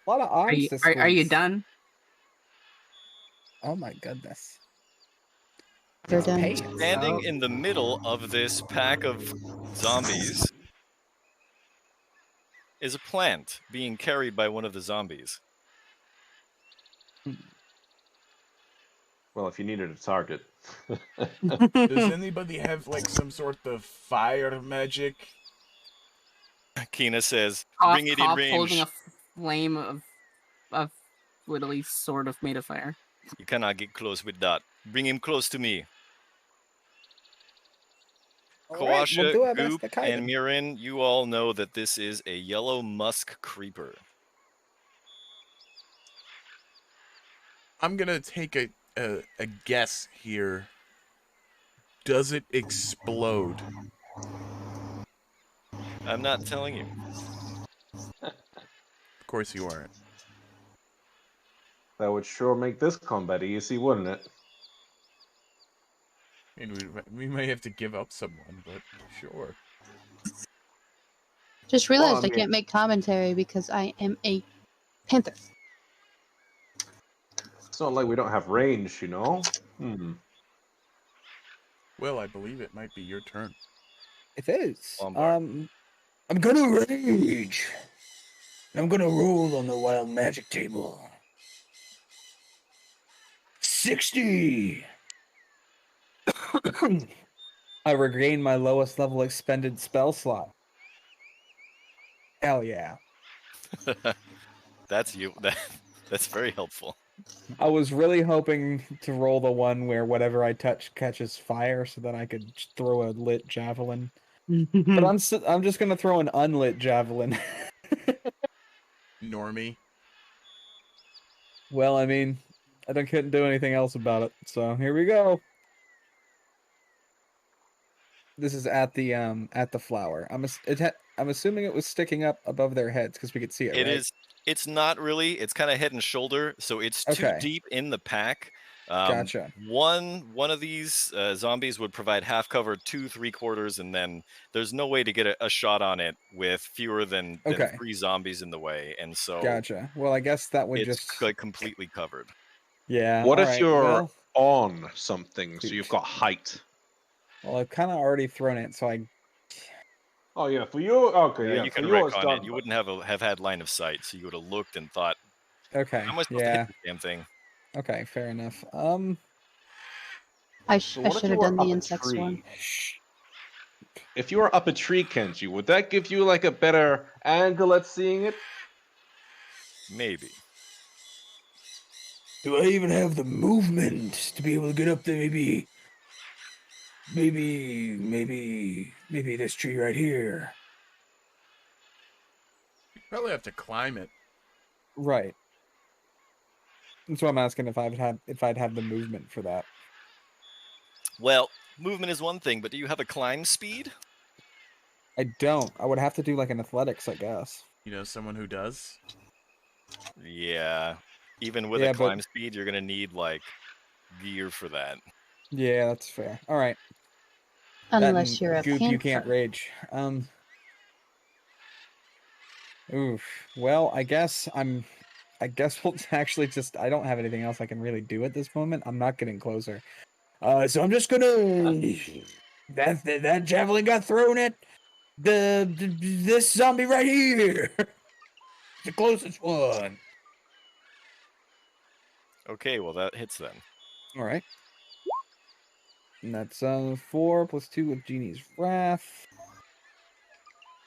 [SPEAKER 3] A lot of
[SPEAKER 5] Are
[SPEAKER 3] arms
[SPEAKER 5] you,
[SPEAKER 3] to
[SPEAKER 5] are you
[SPEAKER 3] squeeze.
[SPEAKER 5] done?
[SPEAKER 3] Oh my goodness.
[SPEAKER 4] They're
[SPEAKER 3] It's
[SPEAKER 4] done.
[SPEAKER 3] pain.
[SPEAKER 1] Standing in the middle of this pack of zombies is a plant being carried by one of the zombies.
[SPEAKER 6] Well, if you needed a target.
[SPEAKER 2] Does anybody have like some sort of fire magic?
[SPEAKER 1] Kina says,
[SPEAKER 5] Cough,
[SPEAKER 1] "Bring it in
[SPEAKER 5] cough,
[SPEAKER 1] range."
[SPEAKER 5] holding a flame of literally sword of made of fire.
[SPEAKER 1] You cannot get close with that. Bring him close to me.
[SPEAKER 3] All right,
[SPEAKER 1] Kawasha,
[SPEAKER 3] we'll do our best
[SPEAKER 1] Goop,
[SPEAKER 3] to kite
[SPEAKER 1] and
[SPEAKER 3] him.
[SPEAKER 1] Mirin, you all know that this is a yellow musk creeper.
[SPEAKER 2] I'm gonna take a guess here. Does it explode?
[SPEAKER 1] I'm not telling you.
[SPEAKER 2] Of course you aren't.
[SPEAKER 6] That would sure make this combat easy, wouldn't it?
[SPEAKER 2] I mean, we may have to give up someone, but sure.
[SPEAKER 4] Just realized
[SPEAKER 6] I
[SPEAKER 4] I
[SPEAKER 6] mean-
[SPEAKER 4] can't make commentary because I am a panther.
[SPEAKER 6] It's not like we don't have range, you know? Hmm.
[SPEAKER 2] Well, I believe it might be your turn.
[SPEAKER 3] It is.
[SPEAKER 1] Lombard.
[SPEAKER 3] I'm gonna rage. I'm gonna roll on the wild magic table. 60. I regain my lowest level expended spell slot. Hell yeah.
[SPEAKER 1] That's you. That's very helpful.
[SPEAKER 3] I was really hoping to roll the one where whatever I touch catches fire so that I could throw a lit javelin. But I'm just gonna throw an unlit javelin.
[SPEAKER 2] Normie.
[SPEAKER 3] Well, I mean, couldn't do anything else about it, so here we go. This is at the flower. I'm assuming it was sticking up above their heads because we could see it.
[SPEAKER 1] It
[SPEAKER 3] right?
[SPEAKER 1] is. It's not really. It's kind of head and shoulder, so it's too
[SPEAKER 3] Okay.
[SPEAKER 1] deep in the pack
[SPEAKER 3] Gotcha.
[SPEAKER 1] One of these zombies would provide half cover, 2 3/4, and then there's no way to get a shot on it with fewer than
[SPEAKER 3] Okay.
[SPEAKER 1] 3 zombies in the way, and so
[SPEAKER 3] Gotcha. Well, I guess that would
[SPEAKER 1] it's
[SPEAKER 3] just.
[SPEAKER 1] like completely covered.
[SPEAKER 3] Yeah.
[SPEAKER 6] What
[SPEAKER 3] all
[SPEAKER 6] if
[SPEAKER 3] right,
[SPEAKER 6] you're
[SPEAKER 3] well,
[SPEAKER 6] on something, so you've
[SPEAKER 3] shoot.
[SPEAKER 6] got height?
[SPEAKER 3] Well, I've kind of already thrown it, so I.
[SPEAKER 6] Oh yeah, for you. Okay, yeah,
[SPEAKER 1] You
[SPEAKER 6] for
[SPEAKER 1] could
[SPEAKER 6] you it's
[SPEAKER 1] retcon it.
[SPEAKER 6] done.
[SPEAKER 1] You
[SPEAKER 6] but-
[SPEAKER 1] wouldn't have had line of sight, so you would have looked and thought,
[SPEAKER 3] Okay.
[SPEAKER 1] "How am I supposed to hit
[SPEAKER 3] Yeah.
[SPEAKER 1] this damn thing?"
[SPEAKER 3] Okay. Fair enough.
[SPEAKER 4] I
[SPEAKER 6] So
[SPEAKER 4] I
[SPEAKER 6] what if
[SPEAKER 4] should
[SPEAKER 6] you
[SPEAKER 4] have
[SPEAKER 6] were
[SPEAKER 4] done the
[SPEAKER 6] up a
[SPEAKER 4] insects one.
[SPEAKER 6] tree? If you were up a tree, Kenji, would that give you like a better angle at seeing it?
[SPEAKER 1] Maybe.
[SPEAKER 2] Do I even have the movement to be able to get up there? Maybe this tree right here. You probably have to climb it.
[SPEAKER 3] Right. That's why I'm asking if I'd have the movement for that.
[SPEAKER 1] Well, movement is one thing, but do you have a climb speed?
[SPEAKER 3] I don't. I would have to do like an athletics, I guess.
[SPEAKER 2] You know, someone who does.
[SPEAKER 1] Yeah. Even with
[SPEAKER 3] Yeah,
[SPEAKER 1] a
[SPEAKER 3] but-
[SPEAKER 1] climb speed, you're gonna need like gear for that.
[SPEAKER 3] Yeah, that's fair. All right. That
[SPEAKER 4] Unless
[SPEAKER 3] and
[SPEAKER 4] you're a
[SPEAKER 3] goop,
[SPEAKER 4] panther.
[SPEAKER 3] you can't rage. Oof. Well, I guess we'll actually just. I don't have anything else I can really do at this moment. I'm not getting closer. So I'm just gonna. That javelin got thrown at this zombie right here. The closest one.
[SPEAKER 1] Okay, well that hits then.
[SPEAKER 3] All right. And that's 4 plus 2 with Genie's Wrath.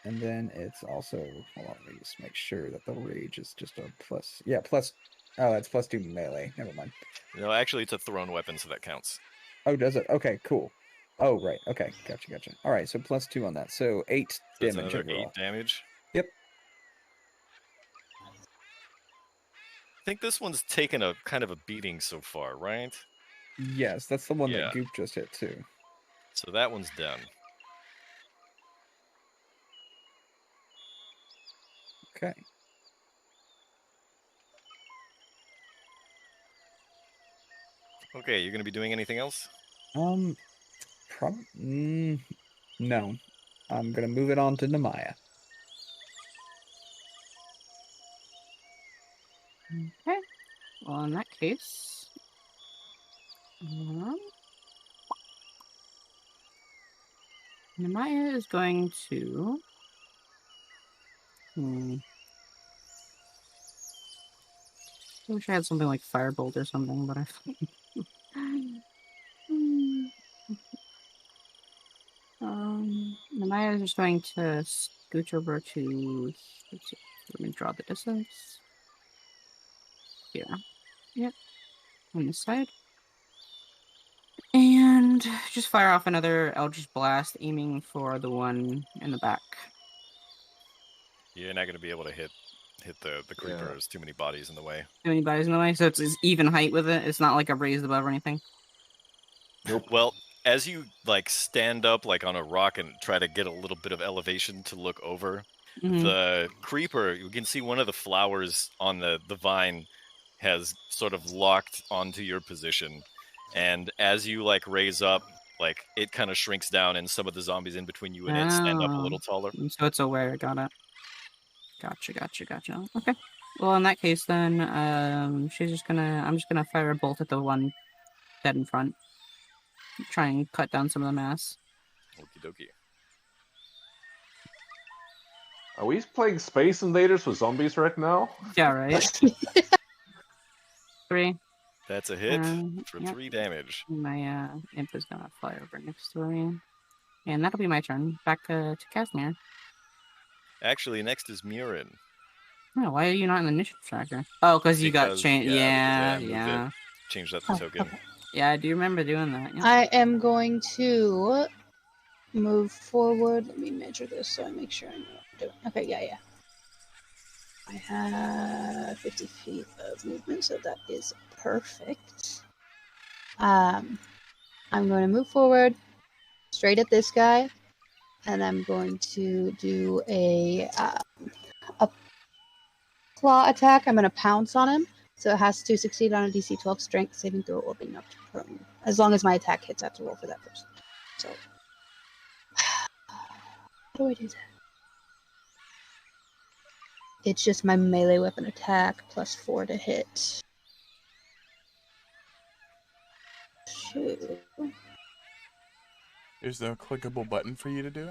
[SPEAKER 3] And then it's also, hold on, let me just make sure that the rage is just a plus. Yeah, plus. Oh, that's plus 2 melee. Never mind.
[SPEAKER 1] No, actually, it's a thrown weapon, so that counts.
[SPEAKER 3] Oh, does it? Okay, cool. Oh, right. Okay, gotcha. All right, so plus 2 on that. So 8
[SPEAKER 1] So it's
[SPEAKER 3] damage
[SPEAKER 1] another
[SPEAKER 3] overall.
[SPEAKER 1] 8 damage.
[SPEAKER 3] Yep.
[SPEAKER 1] I think this one's taken a kind of a beating so far, right?
[SPEAKER 3] Yes, that's the one
[SPEAKER 1] Yeah.
[SPEAKER 3] that Goop just hit too.
[SPEAKER 1] So that one's done.
[SPEAKER 3] Okay.
[SPEAKER 1] Okay, you're gonna be doing anything else?
[SPEAKER 3] No. I'm gonna move it on to Nemaya.
[SPEAKER 5] Okay. Well, in that case, Nemaya is going to. I wish I had something like Firebolt or something, but I. Nemaya is just going to scooch over to. Let's see. Let me draw the distance. Here. Yep. On this side. And just fire off another Eldritch Blast, aiming for the one in the back.
[SPEAKER 1] You're not gonna be able to hit the creeper.
[SPEAKER 6] Yeah.
[SPEAKER 1] There's too many bodies in the way.
[SPEAKER 5] Too many bodies in the way, so it's even height with it. It's not like a raised above or anything.
[SPEAKER 6] Nope.
[SPEAKER 1] Well, as you like stand up like on a rock and try to get a little bit of elevation to look over,
[SPEAKER 5] Mhm.
[SPEAKER 1] the creeper, you can see one of the flowers on the vine has sort of locked onto your position. And as you like raise up, like it kind of shrinks down and some of the zombies in between you and it stand up a little taller.
[SPEAKER 5] So it's aware. Got it. Gotcha. Okay. Well, in that case, then I'm just gonna fire a bolt at the one dead in front. Try and cut down some of the mass.
[SPEAKER 1] Okie dokie.
[SPEAKER 6] Are we playing Space Invaders with zombies right now?
[SPEAKER 5] Yeah, right. 3.
[SPEAKER 1] That's a hit for
[SPEAKER 5] Yep.
[SPEAKER 1] 3 damage.
[SPEAKER 5] My imp is gonna fly over next to me, and that'll be my turn. Back to Casimir.
[SPEAKER 1] Actually, next is Murin.
[SPEAKER 5] No, why are you not in the initiative tracker? Oh, because you got
[SPEAKER 1] Because-
[SPEAKER 5] changed.
[SPEAKER 1] yeah, because I moved
[SPEAKER 5] Yeah.
[SPEAKER 1] Change that to token.
[SPEAKER 5] Yeah, I do remember doing that. Yeah.
[SPEAKER 4] I am going to move forward. Let me measure this so I make sure I know what I'm doing. Okay, yeah. I have 50 feet of movement, so that is perfect. I'm going to move forward straight at this guy, and I'm going to do a claw attack. I'm going to pounce on him. So it has to succeed on a DC 12 strength saving throw or be knocked prone. As long as my attack hits, I have to roll for that first. So, how do I do that? It's just my melee weapon attack plus 4 to hit. Shoot.
[SPEAKER 2] There's no clickable button for you to do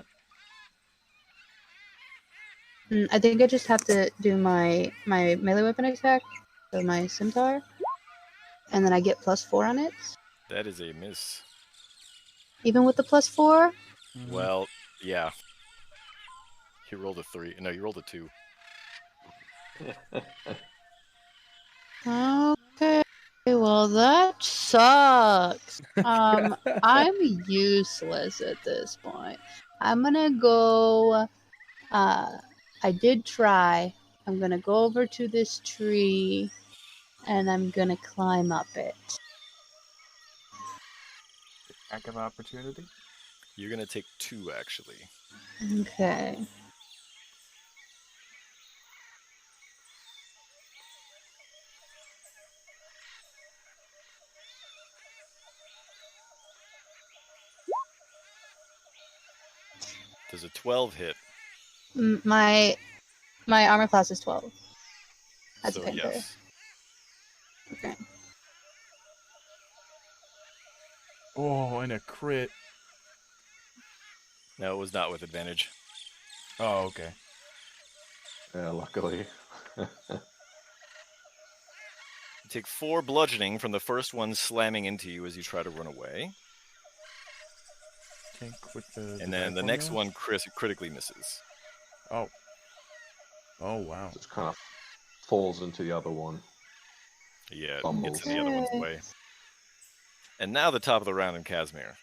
[SPEAKER 2] it?
[SPEAKER 4] I think I just have to do my melee weapon attack, so my scimitar, and then I get plus 4 on it.
[SPEAKER 1] That is a miss.
[SPEAKER 4] Even with the plus 4?
[SPEAKER 1] Well, yeah. You rolled a 3. No, you rolled a 2.
[SPEAKER 4] Okay, well that sucks. I'm useless at this point. I'm gonna go. I did try. I'm gonna go over to this tree, and I'm gonna climb up it.
[SPEAKER 2] Attack of opportunity?
[SPEAKER 1] You're going to take 2, actually.
[SPEAKER 4] Okay.
[SPEAKER 1] Does a 12 hit?
[SPEAKER 4] My armor class is 12. That's
[SPEAKER 1] So,
[SPEAKER 4] a painter.
[SPEAKER 1] yes.
[SPEAKER 4] Okay.
[SPEAKER 2] Oh, and a crit.
[SPEAKER 1] No, it was not with advantage.
[SPEAKER 2] Oh, okay.
[SPEAKER 6] Yeah, luckily.
[SPEAKER 1] You take 4 bludgeoning from the first one slamming into you as you try to run away.
[SPEAKER 2] Okay, quit the.
[SPEAKER 1] And then the next one critically misses.
[SPEAKER 2] Oh. Oh, wow.
[SPEAKER 6] Just kind of falls into the other one.
[SPEAKER 1] Yeah, it
[SPEAKER 6] Fumbles.
[SPEAKER 1] gets in the other one's way. And now the top of the round in Casimir.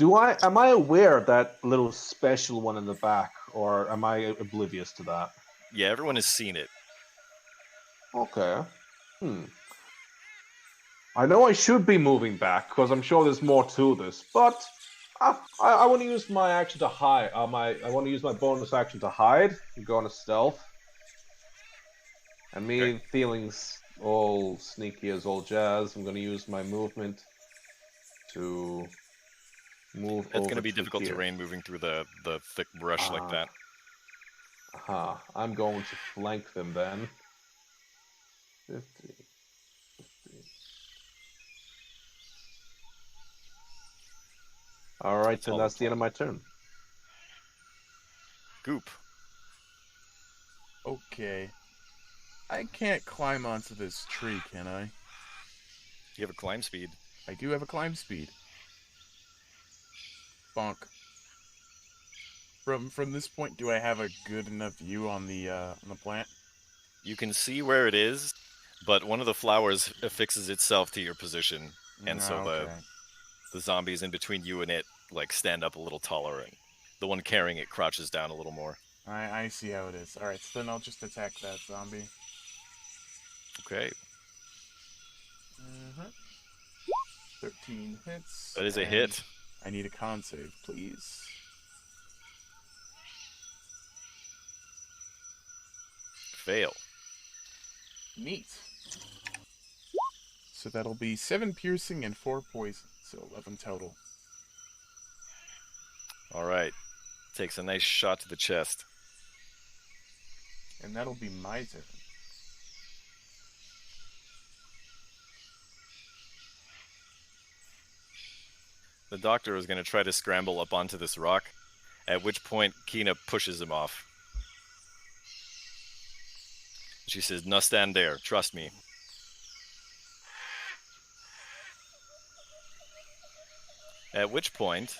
[SPEAKER 6] Am I aware of that little special one in the back, or am I oblivious to that?
[SPEAKER 1] Yeah, everyone has seen it.
[SPEAKER 6] Okay. I know I should be moving back because I'm sure there's more to this, but I want to use my action to hide. I want to use my bonus action to hide and go on a stealth. And me
[SPEAKER 1] Okay.
[SPEAKER 6] feelings all sneaky as all jazz. I'm going to use my movement to move.
[SPEAKER 1] It's going to be
[SPEAKER 6] to
[SPEAKER 1] difficult
[SPEAKER 6] here.
[SPEAKER 1] terrain moving through the thick brush like that.
[SPEAKER 6] I'm going to flank them then. 50. All right, then that's the end of my turn.
[SPEAKER 1] Goop.
[SPEAKER 2] Okay. I can't climb onto this tree, can I?
[SPEAKER 1] You have a climb speed.
[SPEAKER 2] I do have a climb speed. Bonk. From this point, do I have a good enough view on the plant?
[SPEAKER 1] You can see where it is, but one of the flowers affixes itself to your position, and so
[SPEAKER 2] Okay.
[SPEAKER 1] the zombies in between you and it like stand up a little taller, and the one carrying it crouches down a little more.
[SPEAKER 2] I see how it is. Alright, so then I'll just attack that zombie.
[SPEAKER 1] Okay,
[SPEAKER 2] 13 hits.
[SPEAKER 1] that is a
[SPEAKER 2] and
[SPEAKER 1] hit.
[SPEAKER 2] I need a con save, please.
[SPEAKER 1] Fail.
[SPEAKER 2] Neat. So that'll be 7 piercing and 4 poison, so 11 total.
[SPEAKER 1] All right. Takes a nice shot to the chest.
[SPEAKER 2] And that'll be my turn.
[SPEAKER 1] The doctor is going to try to scramble up onto this rock, at which point Kina pushes him off. She says, "No, stand there. Trust me." At which point,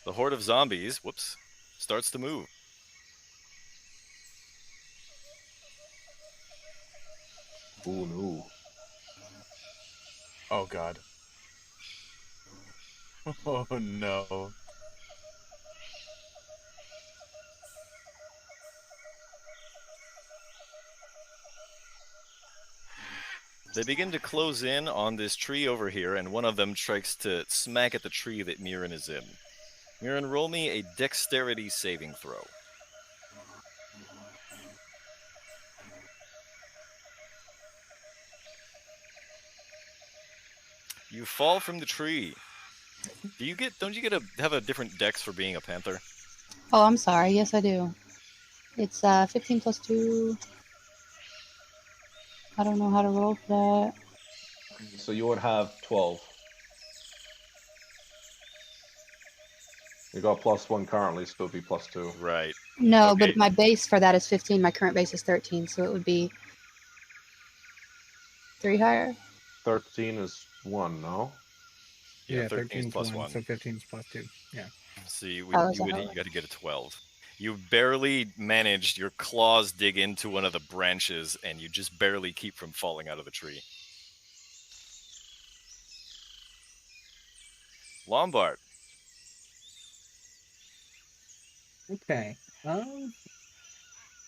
[SPEAKER 1] the horde of zombies, starts to move.
[SPEAKER 6] Oh no.
[SPEAKER 2] Oh god. Oh no.
[SPEAKER 1] They begin to close in on this tree over here, and one of them tries to smack at the tree that Mirren is in. Mirren, roll me a dexterity saving throw. You fall from the tree. Don't you have a different dex for being a panther?
[SPEAKER 4] Oh, I'm sorry. Yes, I do. It's 15 plus 2. I don't know how to roll for that.
[SPEAKER 6] So you would have 12. You got +1 currently, so it'd be +2.
[SPEAKER 1] Right.
[SPEAKER 4] No,
[SPEAKER 1] Okay.
[SPEAKER 4] but my base for that is 15. My current base is 13, so it would be 3 higher.
[SPEAKER 6] 13 is 1, no?
[SPEAKER 1] Yeah, 13 is
[SPEAKER 3] 13's
[SPEAKER 1] plus
[SPEAKER 3] 1,
[SPEAKER 1] 1.
[SPEAKER 3] so 15's plus 2. Yeah.
[SPEAKER 1] So you
[SPEAKER 4] Oh, is that how
[SPEAKER 1] you
[SPEAKER 4] it-
[SPEAKER 1] got to get a 12. You barely managed. Your claws dig into one of the branches, and you just barely keep from falling out of the tree. Lombard.
[SPEAKER 3] Okay. I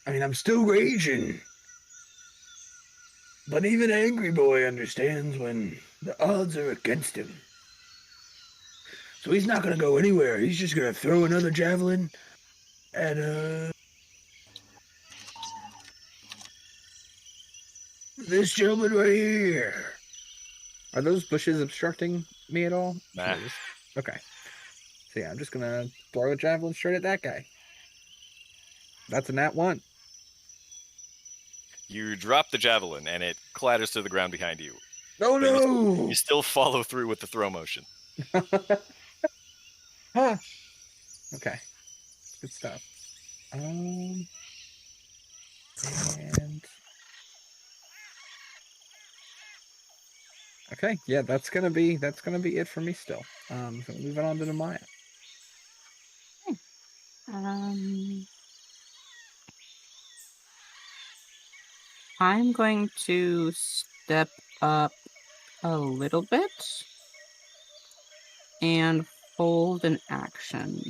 [SPEAKER 3] mean, I'm still raging. But even Angry Boy understands when the odds are against him. So he's not going to go anywhere. He's just going to throw another javelin at, this gentleman right here. Are those bushes obstructing me at all?
[SPEAKER 1] Nah.
[SPEAKER 3] Okay. So yeah, I'm just going to throw a javelin straight at that guy. That's a nat 1.
[SPEAKER 1] You drop the javelin, and it clatters to the ground behind you.
[SPEAKER 3] Oh,
[SPEAKER 1] But
[SPEAKER 3] no!
[SPEAKER 1] You still follow through with the throw motion.
[SPEAKER 3] Huh. Okay. Good stuff. And okay, yeah, that's gonna be it for me still. So moving on to the Maya.
[SPEAKER 5] I'm going to step up a little bit and hold an action.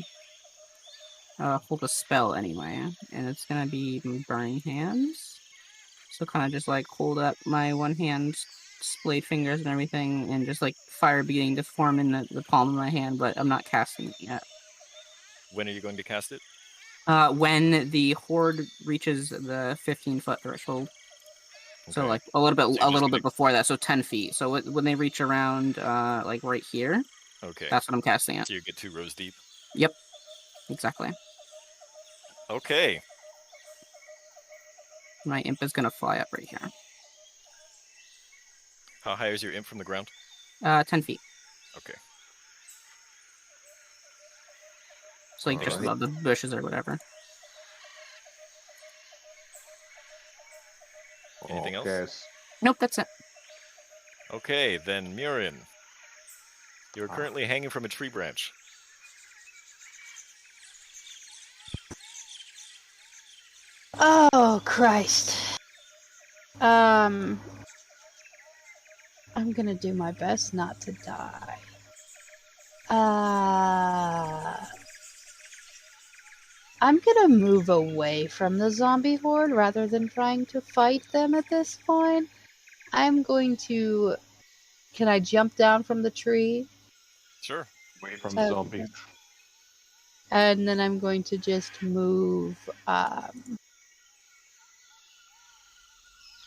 [SPEAKER 5] Hold a spell anyway, and it's gonna be Burning Hands. So kind of just like hold up my one hand, splayed fingers and everything, and just like fire beginning to form in the palm of my hand, but I'm not casting it yet.
[SPEAKER 1] When are you going to cast it?
[SPEAKER 5] When the horde reaches the 15-foot threshold. So
[SPEAKER 1] Okay.
[SPEAKER 5] like a little
[SPEAKER 1] So you're just
[SPEAKER 5] bit before that, so 10 feet. So when they reach around like right here,
[SPEAKER 1] Okay.
[SPEAKER 5] that's what I'm casting it.
[SPEAKER 1] So you get 2 rows deep.
[SPEAKER 5] Yep, exactly.
[SPEAKER 1] Okay.
[SPEAKER 5] My imp is gonna fly up right here.
[SPEAKER 1] How high is your imp from the ground?
[SPEAKER 5] 10 feet.
[SPEAKER 1] Okay.
[SPEAKER 5] It's like just above the bushes or whatever.
[SPEAKER 1] Anything else?
[SPEAKER 6] Okay.
[SPEAKER 5] Nope, that's it.
[SPEAKER 1] Okay, then Murin. You're currently hanging from a tree branch.
[SPEAKER 4] Oh, Christ. I'm gonna do my best not to die. I'm gonna move away from the zombie horde rather than trying to fight them at this point. I'm going to... Can I jump down from the tree?
[SPEAKER 1] Sure.
[SPEAKER 6] Away from
[SPEAKER 4] Okay.
[SPEAKER 6] zombies.
[SPEAKER 4] And then I'm going to just move...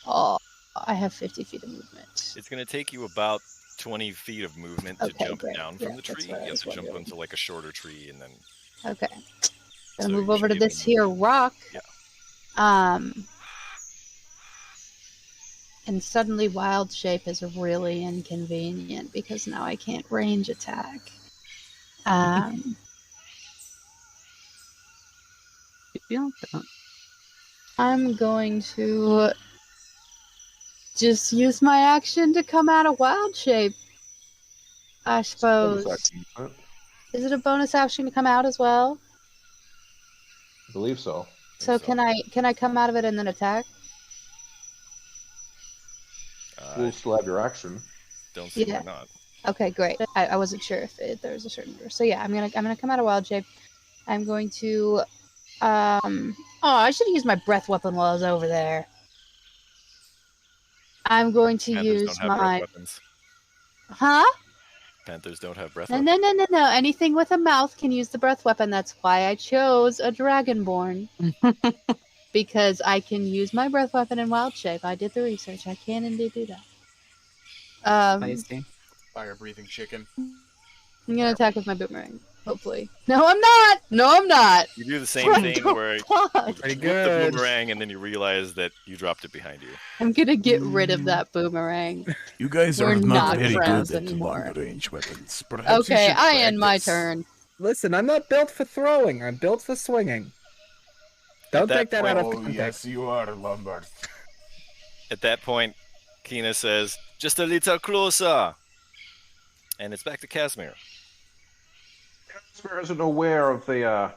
[SPEAKER 4] Oh, I have 50 feet of movement.
[SPEAKER 1] It's going to take you about 20 feet of movement to
[SPEAKER 4] Okay,
[SPEAKER 1] jump
[SPEAKER 4] great.
[SPEAKER 1] down
[SPEAKER 4] Yeah,
[SPEAKER 1] from the
[SPEAKER 4] that's
[SPEAKER 1] tree.
[SPEAKER 4] what I
[SPEAKER 1] You have
[SPEAKER 4] was
[SPEAKER 1] to jump
[SPEAKER 4] wondering.
[SPEAKER 1] onto like a shorter tree and then...
[SPEAKER 4] Okay.
[SPEAKER 1] So
[SPEAKER 4] Gonna move
[SPEAKER 1] you
[SPEAKER 4] over
[SPEAKER 1] should
[SPEAKER 4] to
[SPEAKER 1] be able
[SPEAKER 4] this
[SPEAKER 1] to move.
[SPEAKER 4] here rock.
[SPEAKER 1] Yeah.
[SPEAKER 4] And suddenly wild shape is really inconvenient because now I can't range attack.
[SPEAKER 5] Yeah.
[SPEAKER 4] I'm going to just use my action to come out of wild shape, I suppose.
[SPEAKER 6] Bonus action, isn't it?
[SPEAKER 4] Is it a bonus action to come out as well?
[SPEAKER 6] I believe so.
[SPEAKER 4] So can I come out of it and then attack?
[SPEAKER 6] You'll still have your action.
[SPEAKER 1] Don't see
[SPEAKER 4] Yeah.
[SPEAKER 1] why not.
[SPEAKER 4] Okay, great. I wasn't sure if there was a certain order. So yeah, I'm gonna come out of wild shape. I'm going to oh, I should have used my breath weapon while I was over there. I'm going to
[SPEAKER 1] Panthers
[SPEAKER 4] use
[SPEAKER 1] don't have breath
[SPEAKER 4] my
[SPEAKER 1] weapons.
[SPEAKER 4] Huh?
[SPEAKER 1] Panthers don't have breath
[SPEAKER 4] No,
[SPEAKER 1] weapons.
[SPEAKER 4] no. Anything with a mouth can use the breath weapon. That's why I chose a dragonborn. Because I can use my breath weapon in wild shape. I did the research. I can indeed do that.
[SPEAKER 5] I see.
[SPEAKER 2] Fire-breathing chicken.
[SPEAKER 4] I'm gonna attack with my boomerang. Hopefully. No, I'm not. No, I'm not.
[SPEAKER 1] You do the same
[SPEAKER 4] What
[SPEAKER 1] thing
[SPEAKER 4] the
[SPEAKER 1] where you
[SPEAKER 4] fuck?
[SPEAKER 3] Pretty
[SPEAKER 1] whip the
[SPEAKER 3] good.
[SPEAKER 1] boomerang and then you realize that you dropped it behind you.
[SPEAKER 4] I'm gonna get rid of that boomerang.
[SPEAKER 2] You guys
[SPEAKER 4] We're
[SPEAKER 2] are not
[SPEAKER 4] not
[SPEAKER 2] very
[SPEAKER 4] friends
[SPEAKER 2] good at
[SPEAKER 4] anymore.
[SPEAKER 2] long-range weapons. Perhaps you
[SPEAKER 4] Okay,
[SPEAKER 2] should
[SPEAKER 4] I end my
[SPEAKER 2] practice.
[SPEAKER 4] turn.
[SPEAKER 3] Listen, I'm not built for throwing. I'm built for swinging. Don't
[SPEAKER 1] that
[SPEAKER 3] take that out of
[SPEAKER 2] Oh,
[SPEAKER 3] context.
[SPEAKER 2] yes, you are, Lombard.
[SPEAKER 1] At that point, Kina says, "Just a little closer," and it's back to Casimir.
[SPEAKER 6] Casper isn't aware of the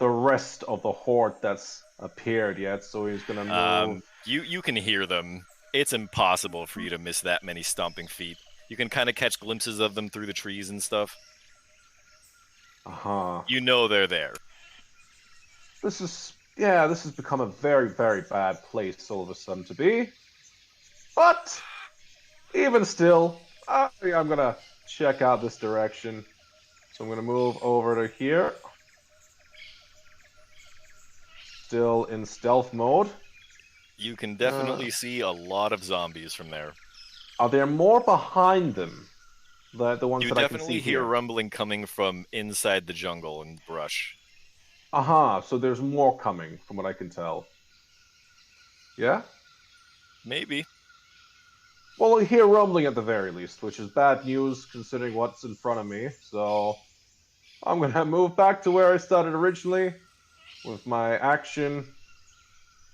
[SPEAKER 6] rest of the horde that's appeared yet, so he's gonna move.
[SPEAKER 1] You can hear them. It's impossible for you to miss that many stomping feet. You can kind of catch glimpses of them through the trees and stuff. You know they're there.
[SPEAKER 6] This has become a very, very bad place all of a sudden to be. But even still, I'm gonna check out this direction. So I'm gonna move over to here. Still in stealth mode.
[SPEAKER 1] You can definitely see a lot of zombies from there.
[SPEAKER 6] Are there more behind them? The ones
[SPEAKER 1] You
[SPEAKER 6] that I can
[SPEAKER 1] definitely
[SPEAKER 6] see
[SPEAKER 1] hear
[SPEAKER 6] here.
[SPEAKER 1] rumbling coming from inside the jungle and brush.
[SPEAKER 6] So there's more coming, from what I can tell. Yeah?
[SPEAKER 1] Maybe.
[SPEAKER 6] Well, I hear rumbling at the very least, which is bad news considering what's in front of me. So I'm gonna move back to where I started originally with my action.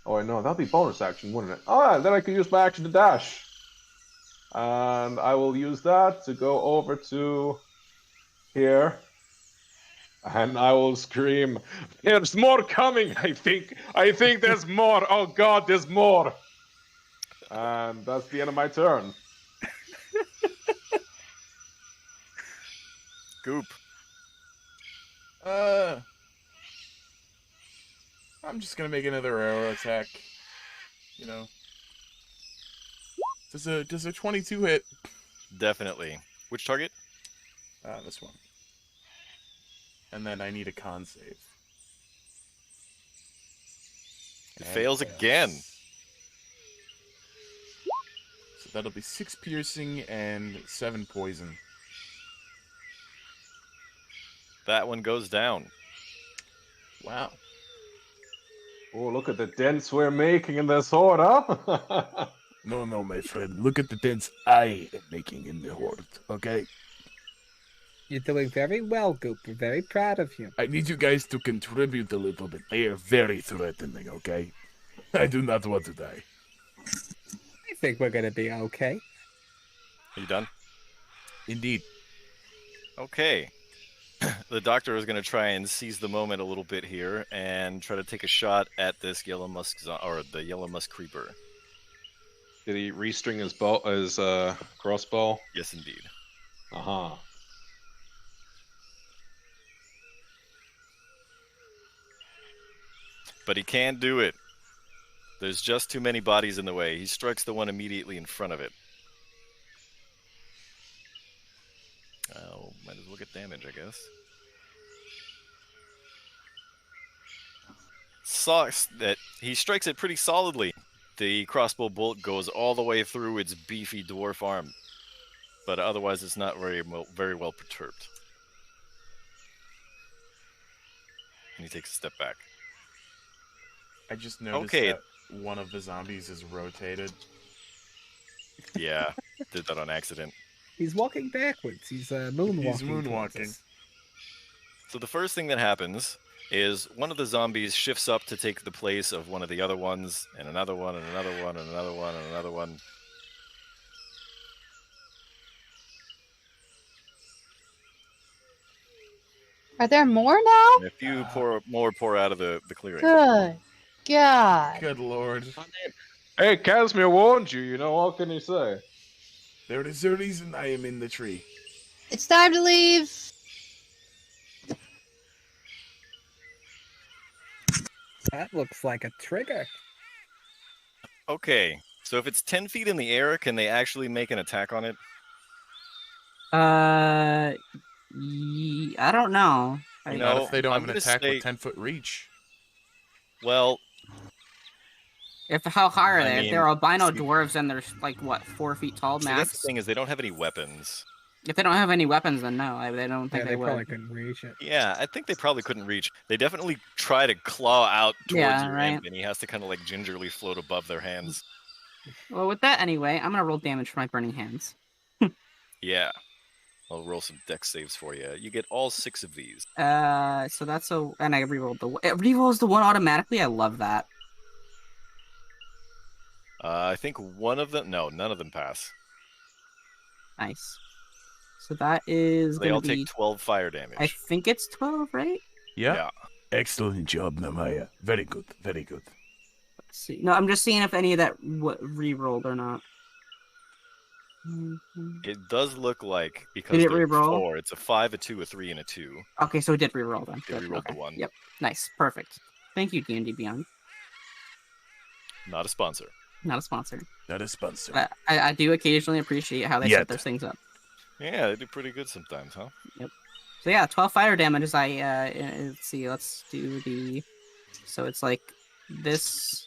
[SPEAKER 6] Oh no, that'd be bonus action, wouldn't it? Oh, then I could use my action to dash. And I will use that to go over to here. And I will scream, "There's more coming, I think. I think there's more. Oh god, there's more." And that's the end of my turn.
[SPEAKER 1] Goop.
[SPEAKER 2] I'm just gonna make another arrow attack. You know. Does a 22 hit?
[SPEAKER 1] Definitely. Which target?
[SPEAKER 2] This one. And then I need a con save.
[SPEAKER 1] It fails again.
[SPEAKER 2] So that'll be 6 piercing and 7 poison.
[SPEAKER 1] That one goes down.
[SPEAKER 2] Wow.
[SPEAKER 6] Oh, look at the dents we're making in this horde, huh?
[SPEAKER 2] No, my friend. Look at the dents I am making in the horde, okay?
[SPEAKER 3] You're doing very well, Goop. We're very proud of you.
[SPEAKER 2] I need you guys to contribute a little bit. They are very threatening, okay? I do not want to die.
[SPEAKER 3] I think we're gonna be okay.
[SPEAKER 1] Are you done?
[SPEAKER 2] Indeed.
[SPEAKER 1] Okay. The doctor is going to try and seize the moment a little bit here and try to take a shot at this yellow musk or the yellow musk creeper.
[SPEAKER 6] Did he restring his crossbow?
[SPEAKER 1] Yes, indeed. But he can't do it. There's just too many bodies in the way. He strikes the one immediately in front of it. Oh, might as well get damage, I guess. Sucks that he strikes it pretty solidly. The crossbow bolt goes all the way through its beefy dwarf arm. But otherwise it's not very well perturbed. And he takes a step back.
[SPEAKER 2] I just noticed
[SPEAKER 1] Okay.
[SPEAKER 2] that one of the zombies is rotated.
[SPEAKER 1] Yeah, did that on accident.
[SPEAKER 3] He's walking backwards. He's moonwalking.
[SPEAKER 2] He's
[SPEAKER 3] towards
[SPEAKER 2] moonwalking.
[SPEAKER 3] us.
[SPEAKER 1] So the first thing that happens is one of the zombies shifts up to take the place of one of the other ones, and another one, and another one, and another one, and another one.
[SPEAKER 4] Are there more now?
[SPEAKER 1] And a few pour out of the clearing.
[SPEAKER 4] Good God.
[SPEAKER 2] Good lord.
[SPEAKER 6] Hey, Casimir warned you, what can he say?
[SPEAKER 2] There is a reason I am in the tree.
[SPEAKER 4] It's time to leave.
[SPEAKER 3] That looks like a trigger.
[SPEAKER 1] Okay, so if it's 10 feet in the air, can they actually make an attack on it?
[SPEAKER 5] I don't know.
[SPEAKER 1] You
[SPEAKER 2] Not
[SPEAKER 1] know,
[SPEAKER 2] if they don't
[SPEAKER 1] I'm
[SPEAKER 2] have an
[SPEAKER 1] gonna
[SPEAKER 2] attack
[SPEAKER 1] say-
[SPEAKER 2] with 10-foot reach.
[SPEAKER 1] Well,
[SPEAKER 5] How high are
[SPEAKER 1] I
[SPEAKER 5] they?
[SPEAKER 1] mean,
[SPEAKER 5] If they're albino
[SPEAKER 1] see-
[SPEAKER 5] dwarves and they're like what, 4 feet tall
[SPEAKER 1] see, that's the
[SPEAKER 5] max?
[SPEAKER 1] thing is they don't have any weapons.
[SPEAKER 5] If they don't have any weapons, then no, I don't think
[SPEAKER 3] Yeah, they
[SPEAKER 5] would.
[SPEAKER 3] probably couldn't reach it.
[SPEAKER 1] Yeah, I think they probably couldn't reach. They definitely try to claw out towards
[SPEAKER 5] Yeah,
[SPEAKER 1] your
[SPEAKER 5] right.
[SPEAKER 1] imp, and he has to kind of like gingerly float above their hands.
[SPEAKER 5] Well, with that anyway, I'm gonna roll damage for my burning hands.
[SPEAKER 1] Yeah. I'll roll some dex saves for you. You get all 6 of these.
[SPEAKER 5] So that's and I rerolled it rerolls the one automatically. I love that.
[SPEAKER 1] I think one of them. No, none of them pass.
[SPEAKER 5] Nice. So that is
[SPEAKER 1] They
[SPEAKER 5] gonna
[SPEAKER 1] all
[SPEAKER 5] be.
[SPEAKER 1] take 12 fire damage.
[SPEAKER 5] I think it's 12, right?
[SPEAKER 2] Yeah. Excellent job, Namaya. Very good. Very good.
[SPEAKER 5] Let's see. No, I'm just seeing if any of that re-rolled or not. Mhm.
[SPEAKER 1] It does look like because
[SPEAKER 5] Did it
[SPEAKER 1] there's
[SPEAKER 5] re-roll?
[SPEAKER 1] 4, it's a 5, a 2, a 3, and a 2.
[SPEAKER 5] Okay, so it did re-roll then.
[SPEAKER 1] It
[SPEAKER 5] Good,
[SPEAKER 1] rerolled the
[SPEAKER 5] okay.
[SPEAKER 1] 1.
[SPEAKER 5] Yep. Nice. Perfect. Thank you, D&D Beyond.
[SPEAKER 1] Not a sponsor.
[SPEAKER 5] Not a sponsor.
[SPEAKER 2] Not a sponsor.
[SPEAKER 5] But I do occasionally appreciate how they
[SPEAKER 2] Yet.
[SPEAKER 5] set those things up.
[SPEAKER 1] Yeah, they do pretty good sometimes, huh?
[SPEAKER 5] So yeah, 12 fire damage is let's see, let's do the, so it's like this,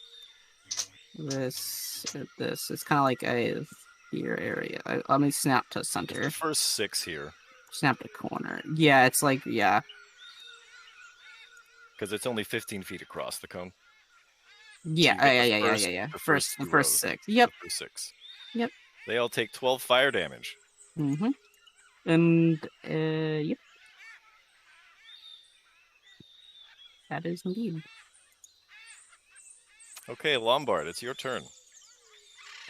[SPEAKER 5] it's kind of like a here area. Let me snap to
[SPEAKER 1] The
[SPEAKER 5] center,
[SPEAKER 1] first 6 here,
[SPEAKER 5] snap to corner. Yeah, it's like, yeah.
[SPEAKER 1] because it's only 15 feet across the cone.
[SPEAKER 5] Yeah,
[SPEAKER 1] you get the
[SPEAKER 5] yeah.
[SPEAKER 1] the
[SPEAKER 5] First, the
[SPEAKER 1] two
[SPEAKER 5] first
[SPEAKER 1] rows.
[SPEAKER 5] 6. Yep.
[SPEAKER 1] The first 6.
[SPEAKER 5] Yep.
[SPEAKER 1] They all take 12 fire damage.
[SPEAKER 5] Mm-hmm. And, yep. That is indeed.
[SPEAKER 1] Okay, Lombard, it's your turn.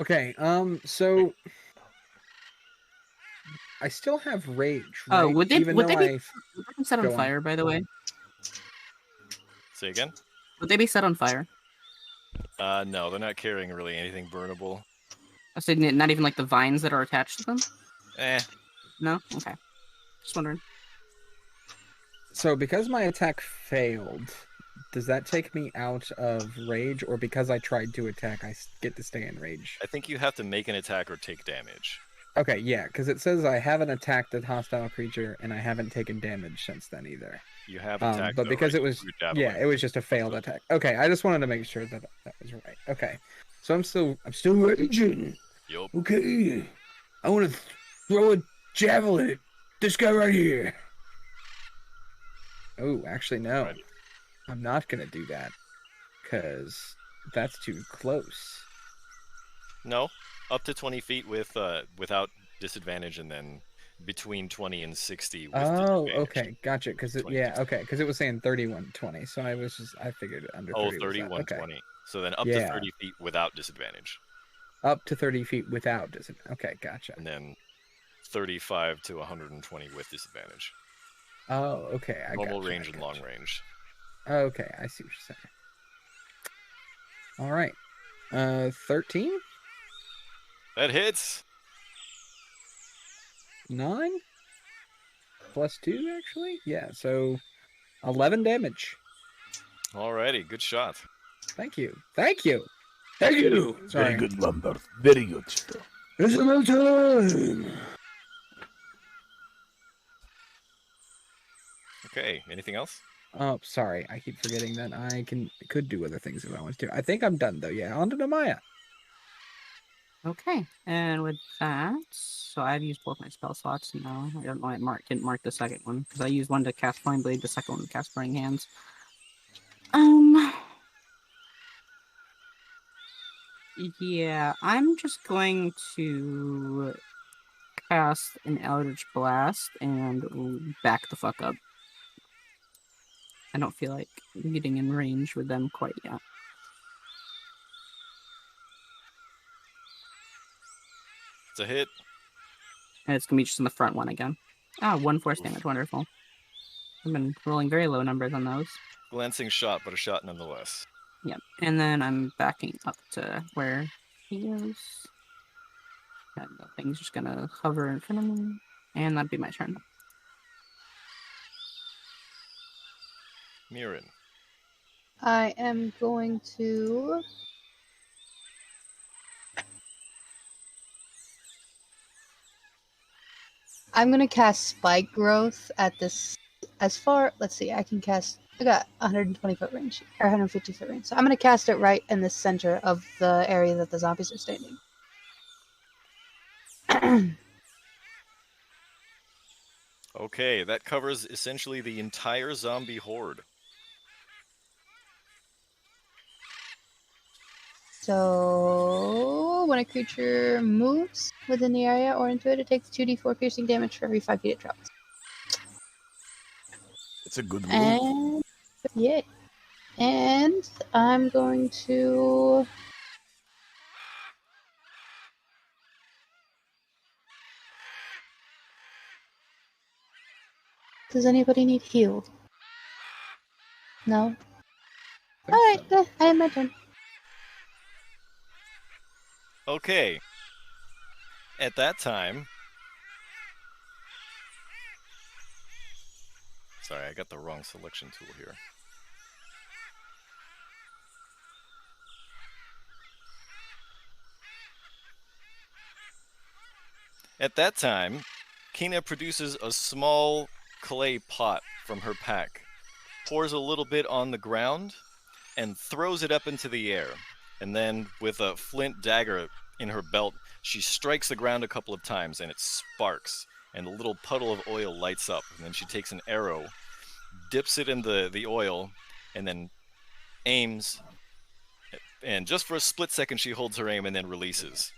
[SPEAKER 3] Okay, so I still have rage, right?
[SPEAKER 5] Oh, would they
[SPEAKER 3] Even
[SPEAKER 5] be
[SPEAKER 3] though
[SPEAKER 5] would they be set on
[SPEAKER 3] Go on.
[SPEAKER 5] fire, by the way?
[SPEAKER 1] Say again?
[SPEAKER 5] Would they be set on fire?
[SPEAKER 1] No, they're not carrying really anything burnable.
[SPEAKER 5] I said not even like the vines that are attached to them?
[SPEAKER 1] Eh,
[SPEAKER 5] No? Okay. Just wondering.
[SPEAKER 3] So because my attack failed, does that take me out of rage, or because I tried to attack, I get to stay in rage?
[SPEAKER 1] I think you have to make an attack or take damage.
[SPEAKER 3] Okay, yeah, because it says I haven't attacked a hostile creature, and I haven't taken damage since then either.
[SPEAKER 1] You have attacked,
[SPEAKER 3] But
[SPEAKER 1] though,
[SPEAKER 3] because
[SPEAKER 1] right?
[SPEAKER 3] it was,
[SPEAKER 1] Root javelin.
[SPEAKER 3] yeah, it was just a failed attack. Okay, I just wanted to make sure that that was right. Okay, so I'm still raging.
[SPEAKER 1] Yup.
[SPEAKER 3] Okay, I want to throw a javelin at this guy right here. Oh, actually, no.
[SPEAKER 1] Right.
[SPEAKER 3] I'm not going to do that, because that's too close.
[SPEAKER 1] No, up to 20 feet with without disadvantage, and then between 20 and 60 with
[SPEAKER 3] Oh,
[SPEAKER 1] disadvantage.
[SPEAKER 3] okay, gotcha, because it,
[SPEAKER 1] 20,
[SPEAKER 3] yeah, okay, because it was saying 31-20, so I figured under 30
[SPEAKER 1] Oh,
[SPEAKER 3] was that.
[SPEAKER 1] 31,
[SPEAKER 3] Okay.
[SPEAKER 1] 20. So then up
[SPEAKER 3] Yeah.
[SPEAKER 1] to 30 feet without disadvantage.
[SPEAKER 3] Up to 30 feet without disadvantage. Okay, gotcha.
[SPEAKER 1] And then 35 to 120 with disadvantage.
[SPEAKER 3] Oh, okay, I
[SPEAKER 1] Normal
[SPEAKER 3] gotcha,
[SPEAKER 1] range
[SPEAKER 3] I
[SPEAKER 1] and long
[SPEAKER 3] gotcha.
[SPEAKER 1] range.
[SPEAKER 3] Okay, I see what you're saying. All right. 13?
[SPEAKER 1] That hits.
[SPEAKER 3] 9? Plus 2, actually? Yeah, so 11 damage.
[SPEAKER 1] Alrighty, good shot.
[SPEAKER 3] Thank you. Thank you. Thank you. Sorry.
[SPEAKER 2] Very good, Lombard. Very good stuff.
[SPEAKER 3] It's about time.
[SPEAKER 1] Okay, anything else?
[SPEAKER 3] Oh, sorry. I keep forgetting that I could do other things if I want to. I think I'm done, though. Yeah, on to Namaya.
[SPEAKER 5] Okay, and with that, so I've used both my spell slots. No, I don't know why it didn't mark the second one, because I used one to cast Flame Blade, the second one to cast Burning Hands. Yeah, I'm just going to cast an Eldritch Blast and back the fuck up. I don't feel like getting in range with them quite yet.
[SPEAKER 1] It's a hit.
[SPEAKER 5] And it's going to be just in the front one again. Ah, 1 force damage, wonderful. I've been rolling very low numbers on those.
[SPEAKER 1] Glancing shot, but a shot nonetheless.
[SPEAKER 5] Yep, and then I'm backing up to where he is. And the thing's just going to hover in front of me. And that'd be my turn.
[SPEAKER 1] Mirren.
[SPEAKER 4] I am going to. I'm gonna cast Spike Growth at this. As far, let's see, I can cast. I got 120 foot range or 150 foot range, so I'm gonna cast it right in the center of the area that the zombies are standing.
[SPEAKER 1] Okay, that covers essentially the entire zombie horde.
[SPEAKER 4] So when a creature moves within the area or into it, it takes 2d4 piercing damage for every 5 feet it travels.
[SPEAKER 2] It's a good rule.
[SPEAKER 4] And yeah. And I'm going to Does anybody need healed? No? Alright, I have my turn.
[SPEAKER 1] Okay. At that time... Sorry, I got the wrong selection tool here. At that time, Kina produces a small clay pot from her pack, pours a little bit on the ground, and throws it up into the air. And then, with a flint dagger in her belt, she strikes the ground a couple of times, and it sparks, and a little puddle of oil lights up. And then she takes an arrow, dips it in the oil, and then aims. And just for a split second, she holds her aim and then releases.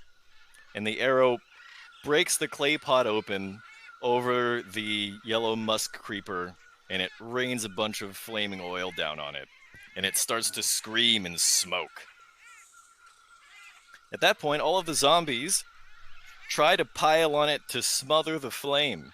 [SPEAKER 1] And the arrow breaks the clay pot open over the yellow musk creeper, and it rains a bunch of flaming oil down on it, and it starts to scream and smoke. At that point, all of the zombies try to pile on it to smother the flame.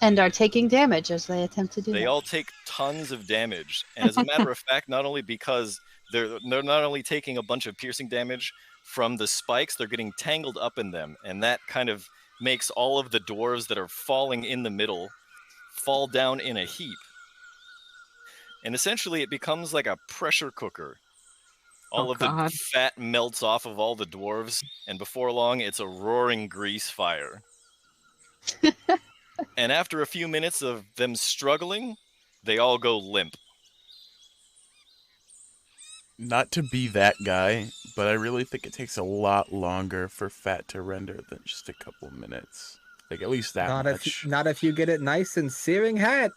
[SPEAKER 4] And are taking damage as they attempt to do
[SPEAKER 1] They
[SPEAKER 4] that.
[SPEAKER 1] all take tons of damage, and as a matter of fact, not only because they're not only taking a bunch of piercing damage from the spikes, they're getting tangled up in them, and that kind of makes all of the dwarves that are falling in the middle fall down in a heap. And essentially it becomes like a pressure cooker. All of
[SPEAKER 5] God.
[SPEAKER 1] the fat melts off of all the dwarves, and before long it's a roaring grease fire. And after a few minutes of them struggling, they all go limp.
[SPEAKER 2] Not to be that guy, but I really think it takes a lot longer for fat to render than just a couple minutes. Like at least that much.
[SPEAKER 3] Not if you get it nice and searing hot.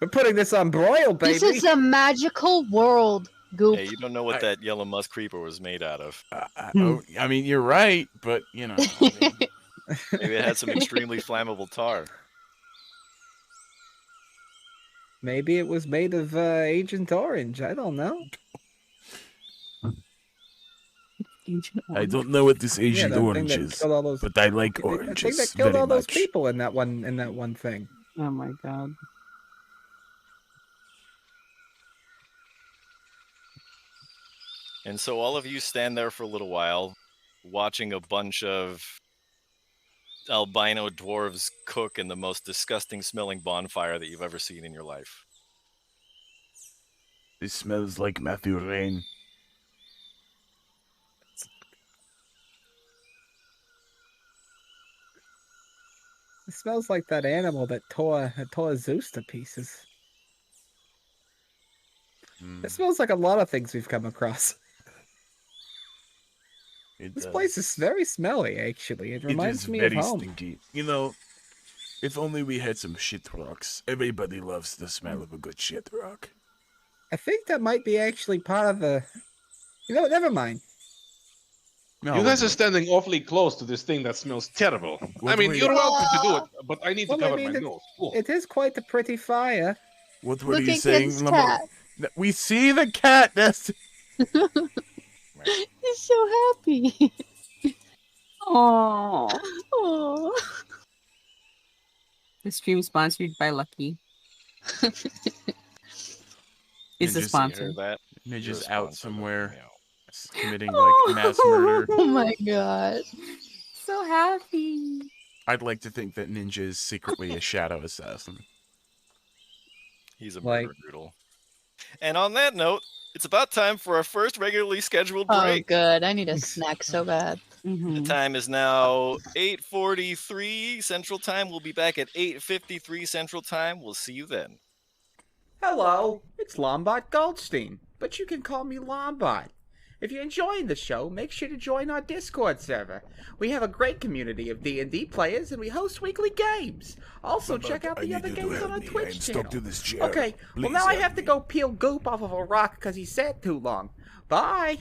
[SPEAKER 3] We're putting this on broil, baby.
[SPEAKER 4] This is a magical world, Goop.
[SPEAKER 1] Hey, you don't know what that yellow musk creeper was made out of.
[SPEAKER 2] I mean, you're right, but you know.
[SPEAKER 1] Maybe it had some extremely flammable tar.
[SPEAKER 3] Maybe it was made of Agent Orange. I don't know.
[SPEAKER 2] I don't know what this Agent
[SPEAKER 3] that
[SPEAKER 2] Orange
[SPEAKER 3] thing that
[SPEAKER 2] is,
[SPEAKER 3] killed all those,
[SPEAKER 2] but I like
[SPEAKER 3] the
[SPEAKER 2] oranges
[SPEAKER 3] thing that killed
[SPEAKER 2] very
[SPEAKER 3] all those
[SPEAKER 2] much.
[SPEAKER 3] people in that one thing.
[SPEAKER 5] Oh my god.
[SPEAKER 1] And so all of you stand there for a little while, watching a bunch of albino dwarves cook in the most disgusting smelling bonfire that you've ever seen in your life.
[SPEAKER 2] This smells like Matthew Rain.
[SPEAKER 3] It smells like that animal that tore Zeus to pieces. It smells like a lot of things we've come across. This place is very smelly, actually. It reminds me of home.
[SPEAKER 2] Stinky. You know, if only we had some shit rocks. Everybody loves the smell of a good shit rock.
[SPEAKER 3] I think that might be actually part of the... You know, never mind.
[SPEAKER 2] No,
[SPEAKER 6] You guys are standing awfully close to this thing that smells terrible.
[SPEAKER 2] What
[SPEAKER 6] I mean,
[SPEAKER 2] were
[SPEAKER 6] you're
[SPEAKER 2] you-
[SPEAKER 6] welcome to do it, but I need to
[SPEAKER 3] Well, I
[SPEAKER 6] cover
[SPEAKER 3] mean,
[SPEAKER 6] my nose. Cool.
[SPEAKER 3] It is quite the pretty fire.
[SPEAKER 2] What were
[SPEAKER 4] Look
[SPEAKER 2] you
[SPEAKER 4] at
[SPEAKER 2] saying,
[SPEAKER 4] Ken's
[SPEAKER 2] Lamar?
[SPEAKER 4] cat.
[SPEAKER 2] We see the cat. That's
[SPEAKER 4] He's so happy.
[SPEAKER 5] Oh.
[SPEAKER 4] Oh.
[SPEAKER 5] The stream sponsored by Lucky. Is the
[SPEAKER 2] Ninjas,
[SPEAKER 5] sponsor.
[SPEAKER 1] You hear that?
[SPEAKER 2] Ninja's
[SPEAKER 1] You're a
[SPEAKER 2] out
[SPEAKER 1] sponsor,
[SPEAKER 2] somewhere
[SPEAKER 1] Meow.
[SPEAKER 2] committing like mass murder.
[SPEAKER 4] Oh my god.
[SPEAKER 5] So happy.
[SPEAKER 2] I'd like to think that Ninja is secretly a shadow assassin.
[SPEAKER 1] He's a
[SPEAKER 3] Like-
[SPEAKER 1] murder noodle. And on that note, it's about time for our first regularly scheduled
[SPEAKER 4] Oh
[SPEAKER 1] break.
[SPEAKER 4] good. I need a snack so bad.
[SPEAKER 1] The
[SPEAKER 5] Mm-hmm.
[SPEAKER 1] time is now 8:43 Central Time. We'll be back at 8:53 Central Time. We'll see you then.
[SPEAKER 7] Hello, it's Lombard Goldstein, but you can call me Lombard. If you're enjoying the show, make sure to join our Discord server. We have a great community of D&D players, and we host weekly games. Also,
[SPEAKER 2] But
[SPEAKER 7] check out
[SPEAKER 2] I
[SPEAKER 7] the
[SPEAKER 2] need
[SPEAKER 7] other
[SPEAKER 2] you to
[SPEAKER 7] games on
[SPEAKER 2] help
[SPEAKER 7] our
[SPEAKER 2] me. I am
[SPEAKER 7] Twitch
[SPEAKER 2] stuck
[SPEAKER 7] channel.
[SPEAKER 2] to this chair.
[SPEAKER 7] Okay, well
[SPEAKER 2] Please
[SPEAKER 7] now I
[SPEAKER 2] help
[SPEAKER 7] have to
[SPEAKER 2] me.
[SPEAKER 7] go peel goop off of a rock because he sat too long. Bye!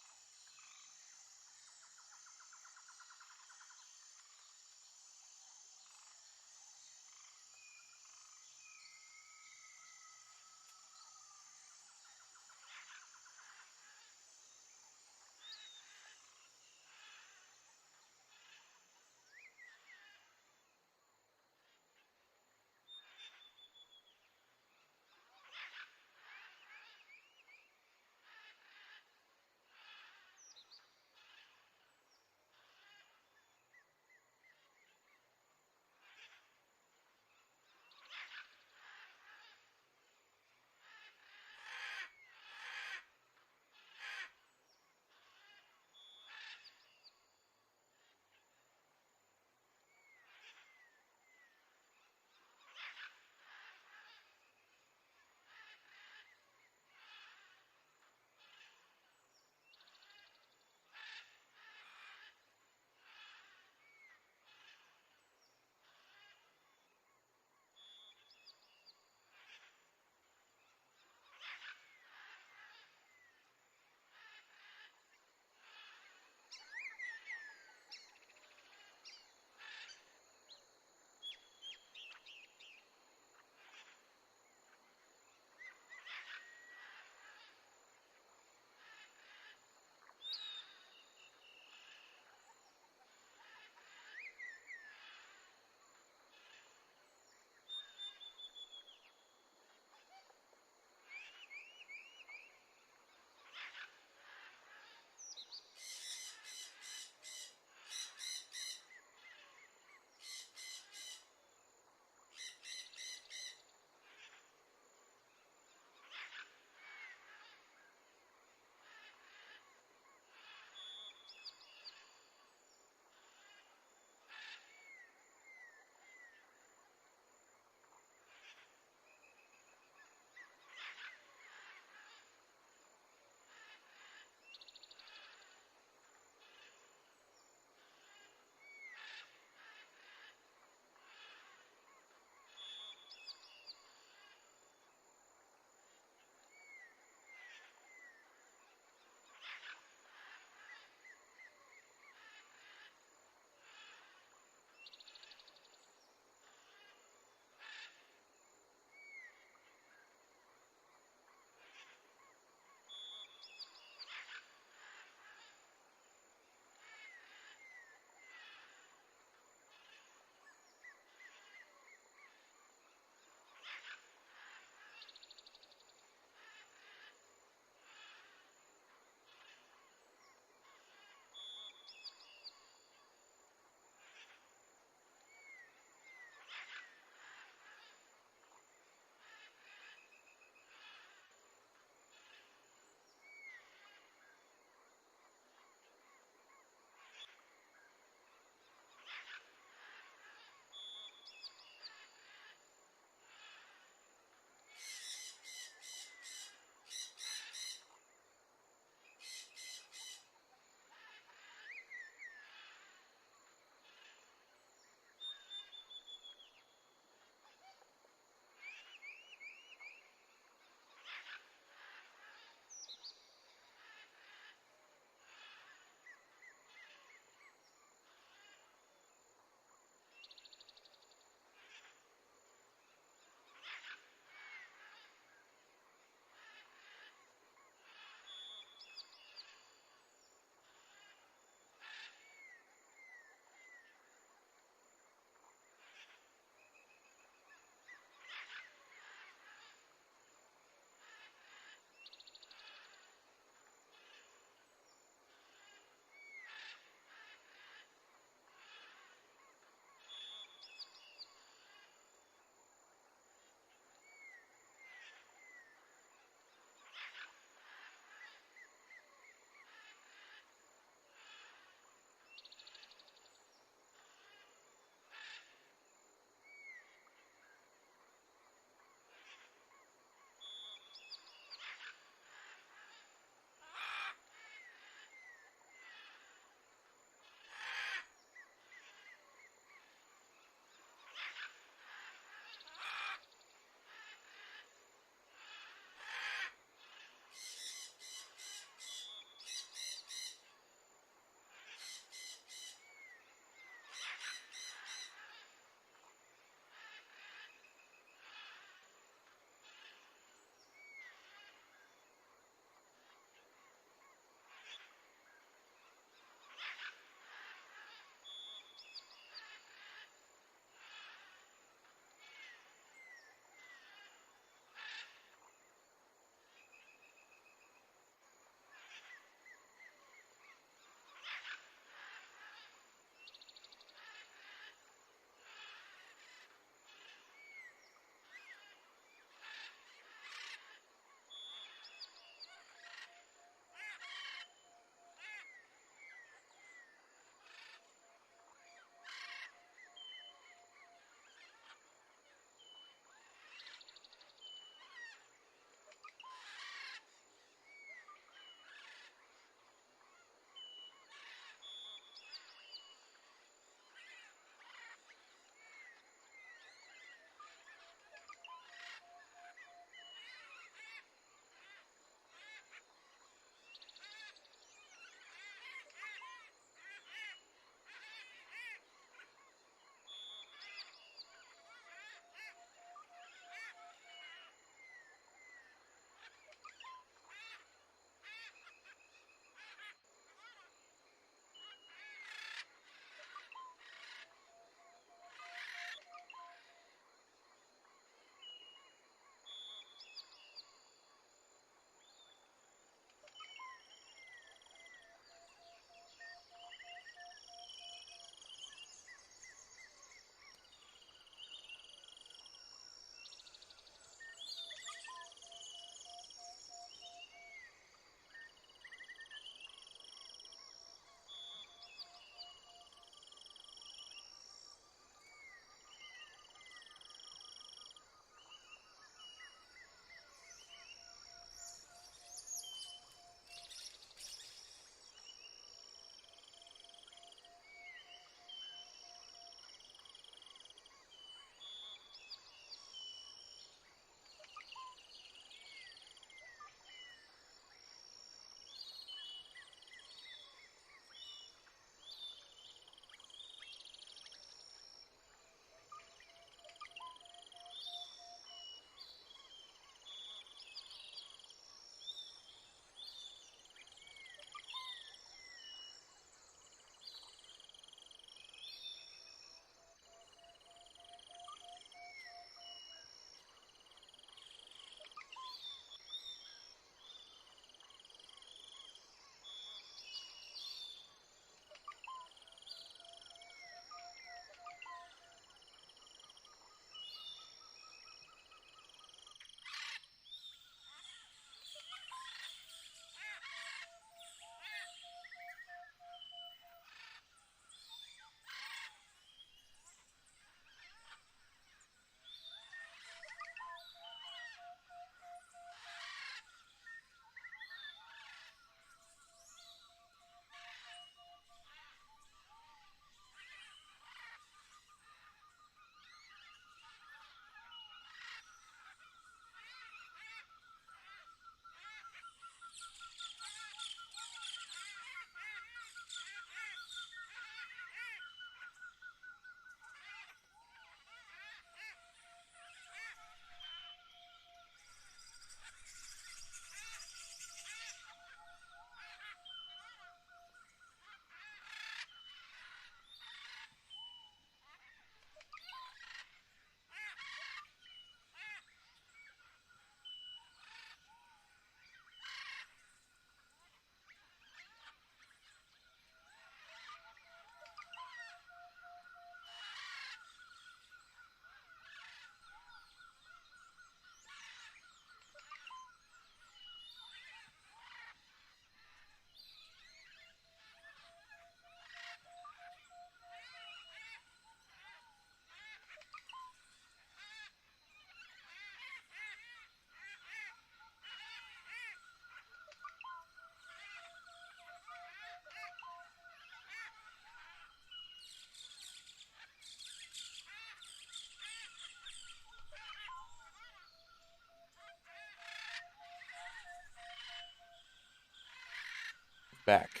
[SPEAKER 2] back.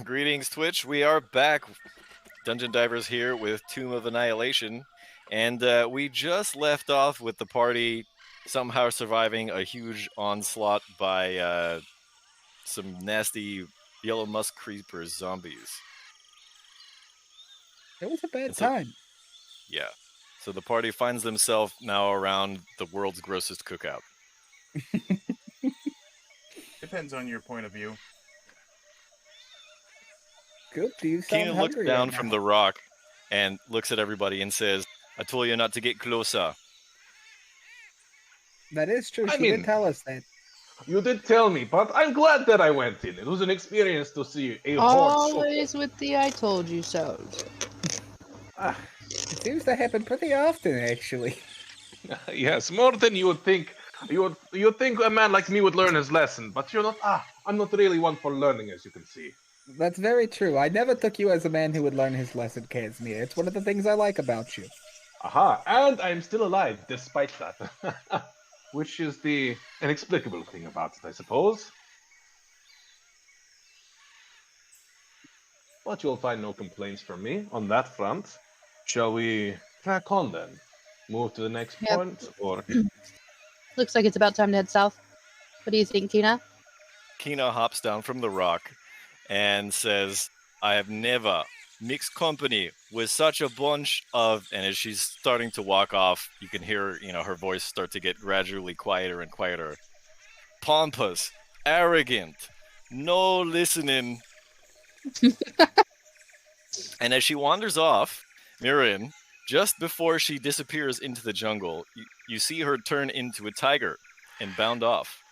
[SPEAKER 1] Greetings, Twitch. We are back. Dungeon Divers here with Tomb of Annihilation. And we just left off with the party somehow surviving a huge onslaught by some nasty yellow musk creepers zombies.
[SPEAKER 3] It was a bad
[SPEAKER 1] And so-
[SPEAKER 3] time.
[SPEAKER 1] Yeah. So the party finds themselves now around the world's grossest cookout.
[SPEAKER 2] Depends on your point of view.
[SPEAKER 3] Good. Do you sound
[SPEAKER 1] Keenan looks
[SPEAKER 3] hungry
[SPEAKER 1] down
[SPEAKER 3] right
[SPEAKER 1] from
[SPEAKER 3] now?
[SPEAKER 1] the rock and looks at everybody and says, I told you not to get closer.
[SPEAKER 3] That is true.
[SPEAKER 6] I
[SPEAKER 3] She
[SPEAKER 6] mean-
[SPEAKER 3] did tell us that.
[SPEAKER 6] You did tell me, but I'm glad that I went in. It was an experience to see a horde.
[SPEAKER 4] Always with the "I told you so."
[SPEAKER 3] It seems to happen pretty often, actually.
[SPEAKER 6] Yes, more than you would think. You would think a man like me would learn his lesson, but you're not. I'm not really one for learning, as you can see.
[SPEAKER 3] That's very true. I never took you as a man who would learn his lesson, Casimir. It's one of the things I like about you.
[SPEAKER 6] Aha, and I'm still alive despite that. Which is the inexplicable thing about it, I suppose. But you'll find no complaints from me on that front. Shall we crack on then? Move to the next
[SPEAKER 4] Yep.
[SPEAKER 6] point, or
[SPEAKER 4] Looks like it's about time to head south. What do you think, Tina?
[SPEAKER 1] Kina hops down from the rock and says, I have never mixed company with such a bunch of, and as she's starting to walk off, you can hear, her voice start to get gradually quieter and quieter. Pompous, arrogant, no listening. And as she wanders off, Mirin, just before she disappears into the jungle, you see her turn into a tiger and bound off.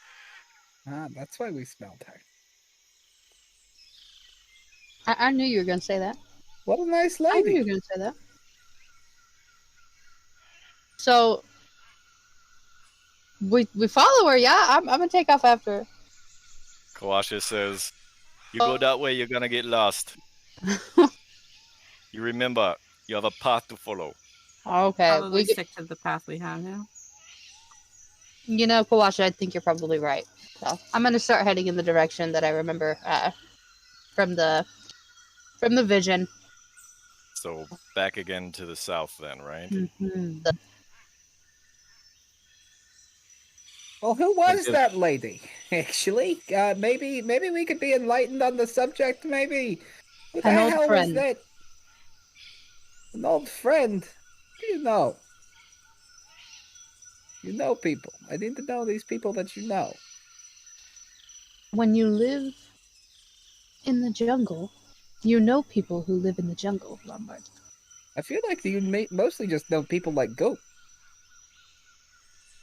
[SPEAKER 3] Ah, that's why we smelled her.
[SPEAKER 4] I knew you were going to say that.
[SPEAKER 3] What a nice
[SPEAKER 4] I knew you were
[SPEAKER 3] lady.
[SPEAKER 4] going to say that. So, we follow her, yeah? I'm going to take off after her.
[SPEAKER 1] Kawasha says, you go that way, you're gonna get lost. You remember, you have a path to follow.
[SPEAKER 4] Okay.
[SPEAKER 5] Probably stick to the path we have now.
[SPEAKER 4] Kawashi, I think you're probably right. So, I'm going to start heading in the direction that I remember from the vision.
[SPEAKER 1] So back again to the south then, right?
[SPEAKER 4] Mm-hmm.
[SPEAKER 3] Well, who was
[SPEAKER 6] guess-
[SPEAKER 3] that lady? Actually, maybe we could be enlightened on the subject. Maybe. Who the
[SPEAKER 4] An old
[SPEAKER 3] hell was
[SPEAKER 4] friend.
[SPEAKER 3] that? An old friend. Who do you know? You know people. I need to know these people that you know.
[SPEAKER 4] When you live in the jungle, you know people who live in the jungle, Lombard.
[SPEAKER 3] I feel like you mostly just know people like Goat.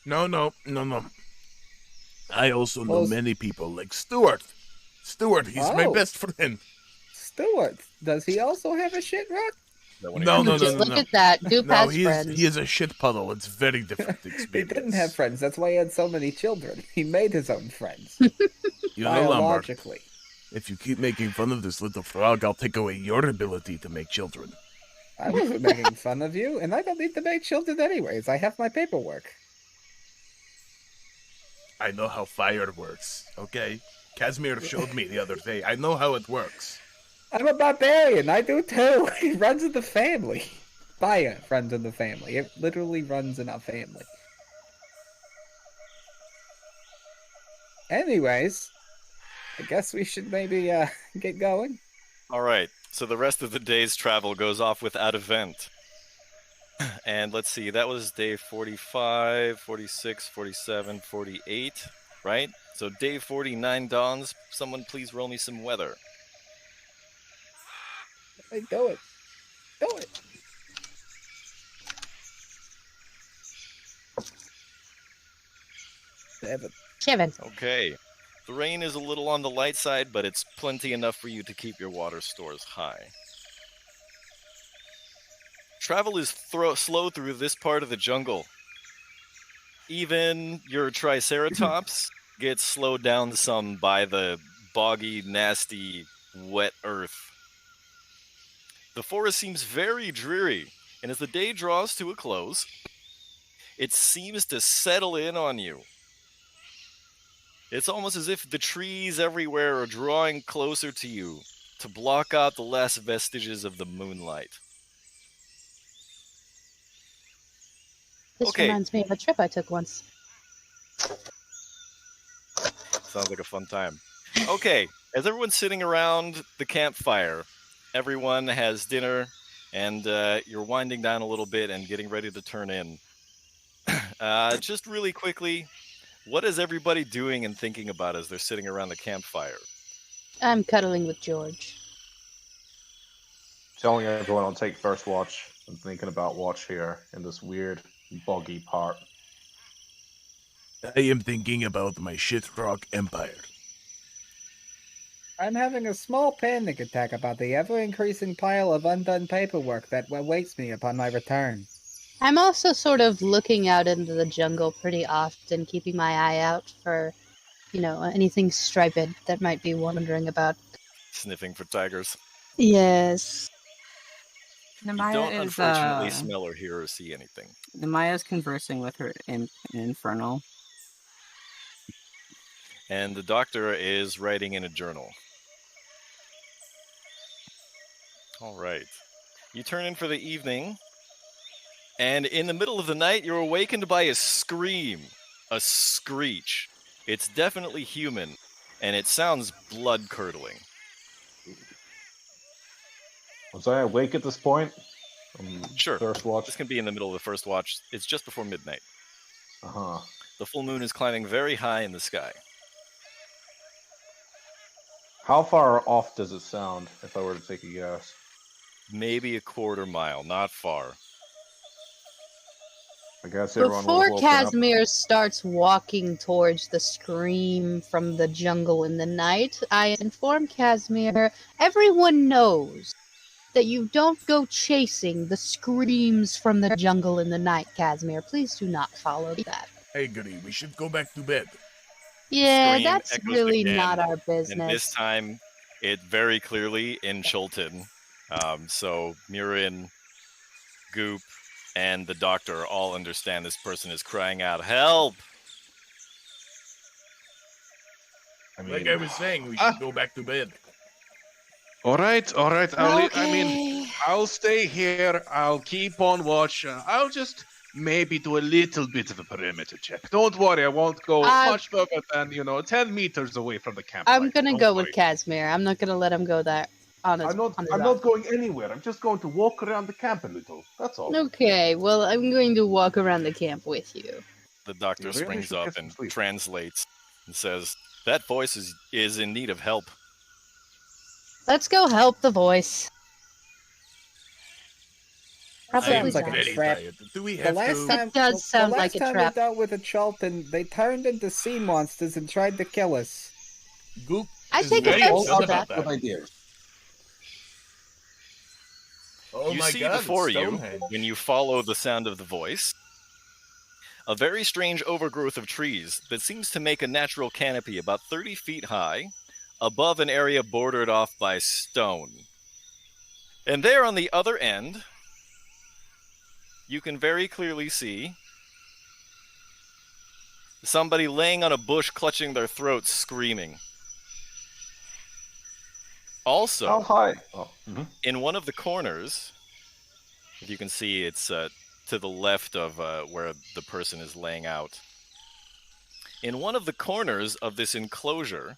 [SPEAKER 2] No. I also know
[SPEAKER 3] Well,
[SPEAKER 2] many people like Stuart. Stuart, he's my
[SPEAKER 3] Oh.
[SPEAKER 2] best friend.
[SPEAKER 3] Stuart, does he also have a shit rock?
[SPEAKER 2] No.
[SPEAKER 4] Look at that. Goop
[SPEAKER 2] No,
[SPEAKER 4] has
[SPEAKER 2] he
[SPEAKER 4] friends.
[SPEAKER 2] is a shit puddle. It's very different experience.
[SPEAKER 3] He didn't have friends. That's why he had so many children. He made his own friends.
[SPEAKER 2] You know, Lombard,
[SPEAKER 3] biologically.
[SPEAKER 2] if you keep making fun of this little frog, I'll take away your ability to make children.
[SPEAKER 3] I wasn't making fun of you, and I don't need to make children anyways. I have my paperwork.
[SPEAKER 2] I know how fire works, okay? Casimir showed me the other day. I know how it works.
[SPEAKER 3] I'm a barbarian. I do too. It runs in the family. Fire runs in the family. It literally runs in our family. Anyways, I guess we should maybe get going.
[SPEAKER 1] All right. So the rest of the day's travel goes off without event. And let's see, that was day 45, 46, 47, 48, right? So day 49 dawns. Someone please roll me some weather.
[SPEAKER 3] Hey, do it. Do it. Seven.
[SPEAKER 4] Kevin.
[SPEAKER 1] Okay. The rain is a little on the light side, but it's plenty enough for you to keep your water stores high. Travel is slow through this part of the jungle. Even your Triceratops gets slowed down some by the boggy, nasty, wet earth. The forest seems very dreary, and as the day draws to a close, it seems to settle in on you. It's almost as if the trees everywhere are drawing closer to you to block out the last vestiges of the moonlight.
[SPEAKER 4] This
[SPEAKER 1] Okay,
[SPEAKER 4] reminds me of a trip I took once.
[SPEAKER 1] sounds like a fun time. Okay, as everyone's sitting around the campfire, everyone has dinner, and you're winding down a little bit and getting ready to turn in. Just really quickly, what is everybody doing and thinking about as they're sitting around the campfire?
[SPEAKER 4] I'm cuddling with George.
[SPEAKER 6] Telling everyone I'll take first watch. I'm thinking about watch here in this weird, boggy part.
[SPEAKER 2] I am thinking about my shitrock empire.
[SPEAKER 3] I'm having a small panic attack about the ever-increasing pile of undone paperwork that awaits me upon my return.
[SPEAKER 4] I'm also sort of looking out into the jungle pretty often, keeping my eye out for, anything striped that might be wandering about.
[SPEAKER 1] Sniffing for tigers.
[SPEAKER 4] Yes.
[SPEAKER 1] You
[SPEAKER 5] Namaya
[SPEAKER 1] don't
[SPEAKER 5] is
[SPEAKER 1] unfortunately smell or hear or see anything.
[SPEAKER 5] Namaya's conversing with her in Infernal.
[SPEAKER 1] And the doctor is writing in a journal. All right. You turn in for the evening, and in the middle of the night, you're awakened by a scream, a screech. It's definitely human, and it sounds blood-curdling.
[SPEAKER 6] Was I awake at this point?
[SPEAKER 1] Sure.
[SPEAKER 6] First watch.
[SPEAKER 1] This can be in the middle of the first watch. It's just before midnight.
[SPEAKER 6] Uh-huh.
[SPEAKER 1] The full moon is climbing very high in the sky.
[SPEAKER 6] How far off does it sound, if I were to take a guess?
[SPEAKER 1] Maybe a quarter mile, not far.
[SPEAKER 6] I guess everyone
[SPEAKER 4] Before
[SPEAKER 6] would have woken up.
[SPEAKER 4] Casimir starts walking towards the scream from the jungle in the night, I inform Casimir, everyone knows that you don't go chasing the screams from the jungle in the night, Casimir. Please do not follow that.
[SPEAKER 2] I agree. We should go back to bed.
[SPEAKER 4] Yeah,
[SPEAKER 1] Scream
[SPEAKER 4] that's
[SPEAKER 1] echoes
[SPEAKER 4] really
[SPEAKER 1] again,
[SPEAKER 4] not our
[SPEAKER 1] And this
[SPEAKER 4] business.
[SPEAKER 1] time, it very clearly in Chultan. So Murin, Goop, and the doctor all understand this person is crying out, "Help!"
[SPEAKER 6] I mean,
[SPEAKER 2] Like I was saying, we should go back to bed.
[SPEAKER 8] All right.
[SPEAKER 4] Okay.
[SPEAKER 8] I'll stay here. I'll keep on watch. I'll just maybe do a little bit of a perimeter check. Don't worry, I won't go much further than 10 meters away from the campsite.
[SPEAKER 4] I'm gonna
[SPEAKER 8] Don't
[SPEAKER 4] go
[SPEAKER 8] worry.
[SPEAKER 4] with Casimir. I'm not gonna let him go there on his
[SPEAKER 6] I'm not.
[SPEAKER 4] on his
[SPEAKER 6] I'm
[SPEAKER 4] own.
[SPEAKER 6] not going anywhere. I'm just going to walk around the camp a little. That's all.
[SPEAKER 4] Okay, well, I'm going to walk around the camp with you.
[SPEAKER 1] The doctor
[SPEAKER 6] You really
[SPEAKER 1] springs
[SPEAKER 6] should
[SPEAKER 1] up
[SPEAKER 6] get some
[SPEAKER 1] and
[SPEAKER 6] sleep.
[SPEAKER 1] translates and says, "That voice is in need of help."
[SPEAKER 4] Let's go help the voice. Probably
[SPEAKER 3] Sounds like a
[SPEAKER 4] not.
[SPEAKER 2] very
[SPEAKER 3] trap.
[SPEAKER 2] tired. Do we
[SPEAKER 3] The
[SPEAKER 2] have
[SPEAKER 3] last
[SPEAKER 2] to?
[SPEAKER 3] time,
[SPEAKER 4] does
[SPEAKER 3] the
[SPEAKER 4] sound
[SPEAKER 3] last
[SPEAKER 4] like a
[SPEAKER 3] time
[SPEAKER 4] trap.
[SPEAKER 3] we dealt with a Chultan, they turned into sea monsters and tried to kill us.
[SPEAKER 2] Goop
[SPEAKER 4] I
[SPEAKER 2] is
[SPEAKER 4] take
[SPEAKER 2] very
[SPEAKER 4] offense
[SPEAKER 2] upset
[SPEAKER 4] to
[SPEAKER 2] about
[SPEAKER 4] that.
[SPEAKER 2] that.
[SPEAKER 9] ideas.
[SPEAKER 2] Oh
[SPEAKER 1] You
[SPEAKER 2] my
[SPEAKER 1] see
[SPEAKER 2] God!
[SPEAKER 1] before
[SPEAKER 2] it's
[SPEAKER 1] you,
[SPEAKER 2] Stonehenge.
[SPEAKER 1] when you follow the sound of the voice, a very strange overgrowth of trees that seems to make a natural canopy about 30 feet high above an area bordered off by stone. And there on the other end, you can very clearly see somebody laying on a bush, clutching their throats, screaming.
[SPEAKER 6] How
[SPEAKER 1] Also,
[SPEAKER 6] high? Oh,
[SPEAKER 1] in one of the corners, if you can see, it's to the left of where the person is laying out. In one of the corners of this enclosure,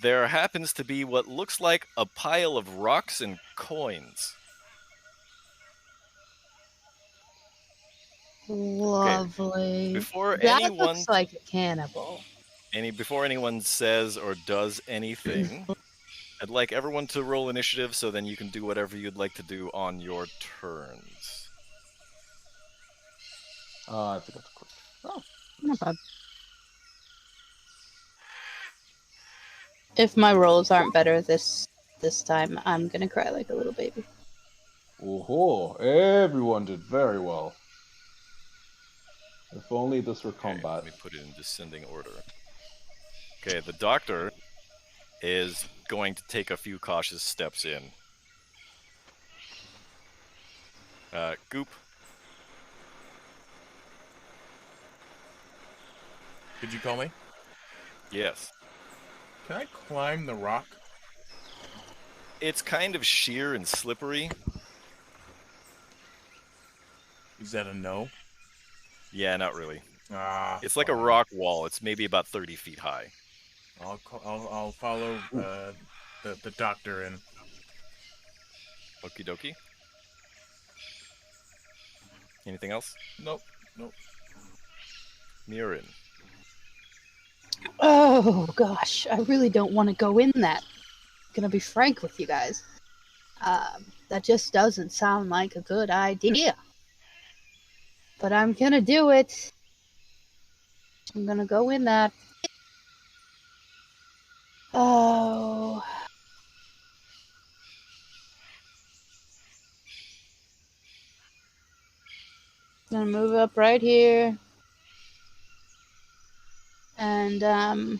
[SPEAKER 1] there happens to be what looks like a pile of rocks and coins.
[SPEAKER 4] Lovely.
[SPEAKER 1] Before
[SPEAKER 4] That
[SPEAKER 1] anyone
[SPEAKER 4] looks like a cannibal.
[SPEAKER 1] before anyone says or does anything, I'd like everyone to roll initiative so then you can do whatever you'd like to do on your turns.
[SPEAKER 6] I think that's quick.
[SPEAKER 5] Not bad.
[SPEAKER 4] If my rolls aren't better this time, I'm gonna cry like a little baby.
[SPEAKER 6] Oh, everyone did very well. If only this were
[SPEAKER 1] Okay,
[SPEAKER 6] combat.
[SPEAKER 1] let me put it in descending order. Okay, the doctor is going to take a few cautious steps in. Goop,
[SPEAKER 2] Did you call me?
[SPEAKER 1] Yes.
[SPEAKER 2] Can I climb the rock?
[SPEAKER 1] It's kind of sheer and slippery.
[SPEAKER 2] Is that a no?
[SPEAKER 1] Yeah, not really.
[SPEAKER 2] Ah,
[SPEAKER 1] It's like a
[SPEAKER 2] fine.
[SPEAKER 1] rock wall. It's maybe about 30 feet high.
[SPEAKER 2] I'll follow the doctor in.
[SPEAKER 1] Okie dokie. Anything else?
[SPEAKER 2] Nope.
[SPEAKER 1] Murin.
[SPEAKER 4] Oh gosh, I really don't want to go in that. I'm gonna be frank with you guys. That just doesn't sound like a good idea. But I'm gonna do it. I'm gonna go in that. Oh. Gonna move up right here. And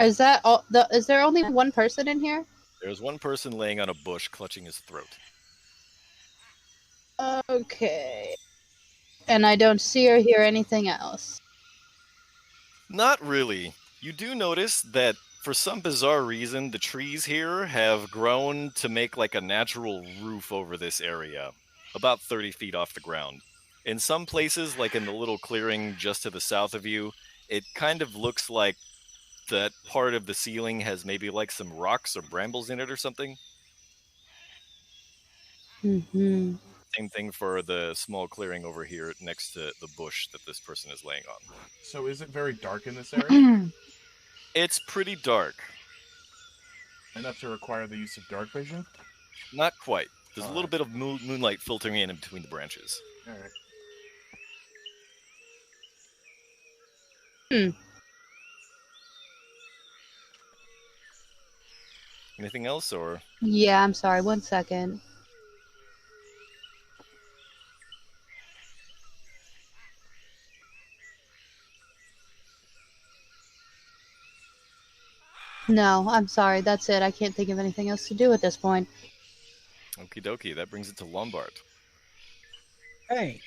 [SPEAKER 4] is that all is there only one person in here?
[SPEAKER 1] There's one person laying on a bush clutching his throat.
[SPEAKER 4] Okay. And I don't see or hear anything else.
[SPEAKER 1] Not really. You do notice that for some bizarre reason, the trees here have grown to make like a natural roof over this area, about 30 feet off the ground. In some places, like in the little clearing just to the south of you, it kind of looks like that part of the ceiling has maybe like some rocks or brambles in it or something.
[SPEAKER 4] Mm-hmm.
[SPEAKER 1] Same thing for the small clearing over here next to the bush that this person is laying on.
[SPEAKER 2] So is it very dark in this area?
[SPEAKER 1] It's pretty dark.
[SPEAKER 2] Enough to require the use of dark vision?
[SPEAKER 1] Not quite. There's a little
[SPEAKER 2] Alright.
[SPEAKER 1] bit of moonlight filtering in between the branches.
[SPEAKER 2] Alright.
[SPEAKER 1] Anything else, or
[SPEAKER 4] Yeah, I'm sorry. 1 second. No, I'm sorry. That's it. I can't think of anything else to do at this point.
[SPEAKER 1] okie dokie? That brings it to Lombard.
[SPEAKER 3] Hey.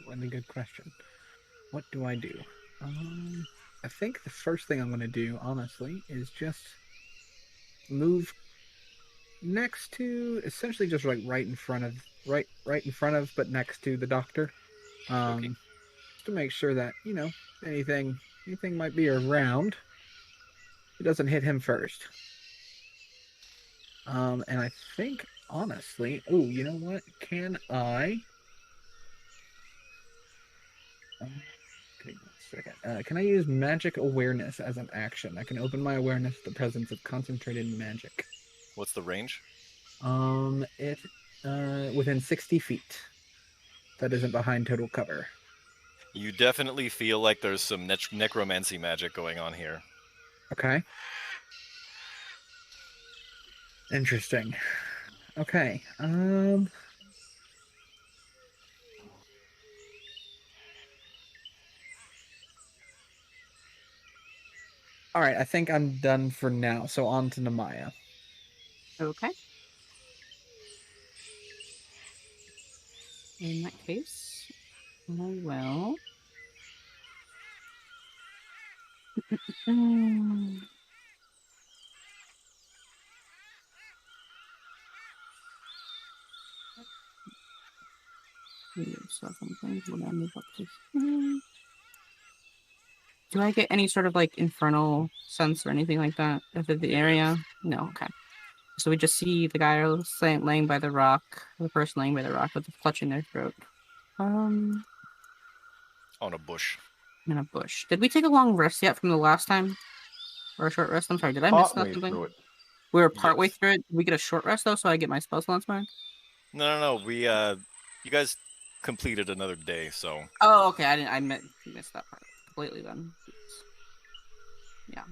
[SPEAKER 3] Really good question. What do I do? I think the first thing I'm going to do, honestly, is just move next to, essentially just like right in front of, but next to the doctor,
[SPEAKER 1] Okay.
[SPEAKER 3] just to make sure that anything might be around, it doesn't hit him first. And I think honestly, oh, you know what? Can I? Okay, 1 second. Can I use magic awareness as an action? I can open my awareness to the presence of concentrated magic.
[SPEAKER 1] What's the range?
[SPEAKER 3] It within 60 feet. That isn't behind total cover.
[SPEAKER 1] You definitely feel like there's some necromancy magic going on here.
[SPEAKER 3] Okay. Interesting. Okay. All right. I think I'm done for now. So on to Namaya.
[SPEAKER 5] Okay. In that case, I will. When I move up to here. Do I get any sort of like infernal sense or anything like that of the area? No, okay. So we just see the guy laying by the rock, the person laying by the rock with the clutching their throat.
[SPEAKER 1] On a bush.
[SPEAKER 5] In a bush. Did we take a long rest yet from the last time? Or a short rest? I'm sorry, did I miss
[SPEAKER 6] Partway
[SPEAKER 5] something?
[SPEAKER 6] through it.
[SPEAKER 5] We were partway
[SPEAKER 1] Yes.
[SPEAKER 5] through it. Did we get a short rest though, so I get my spell slots back?
[SPEAKER 1] No. We you guys completed another day, so
[SPEAKER 5] Oh, okay. I missed that part completely then. Yeah.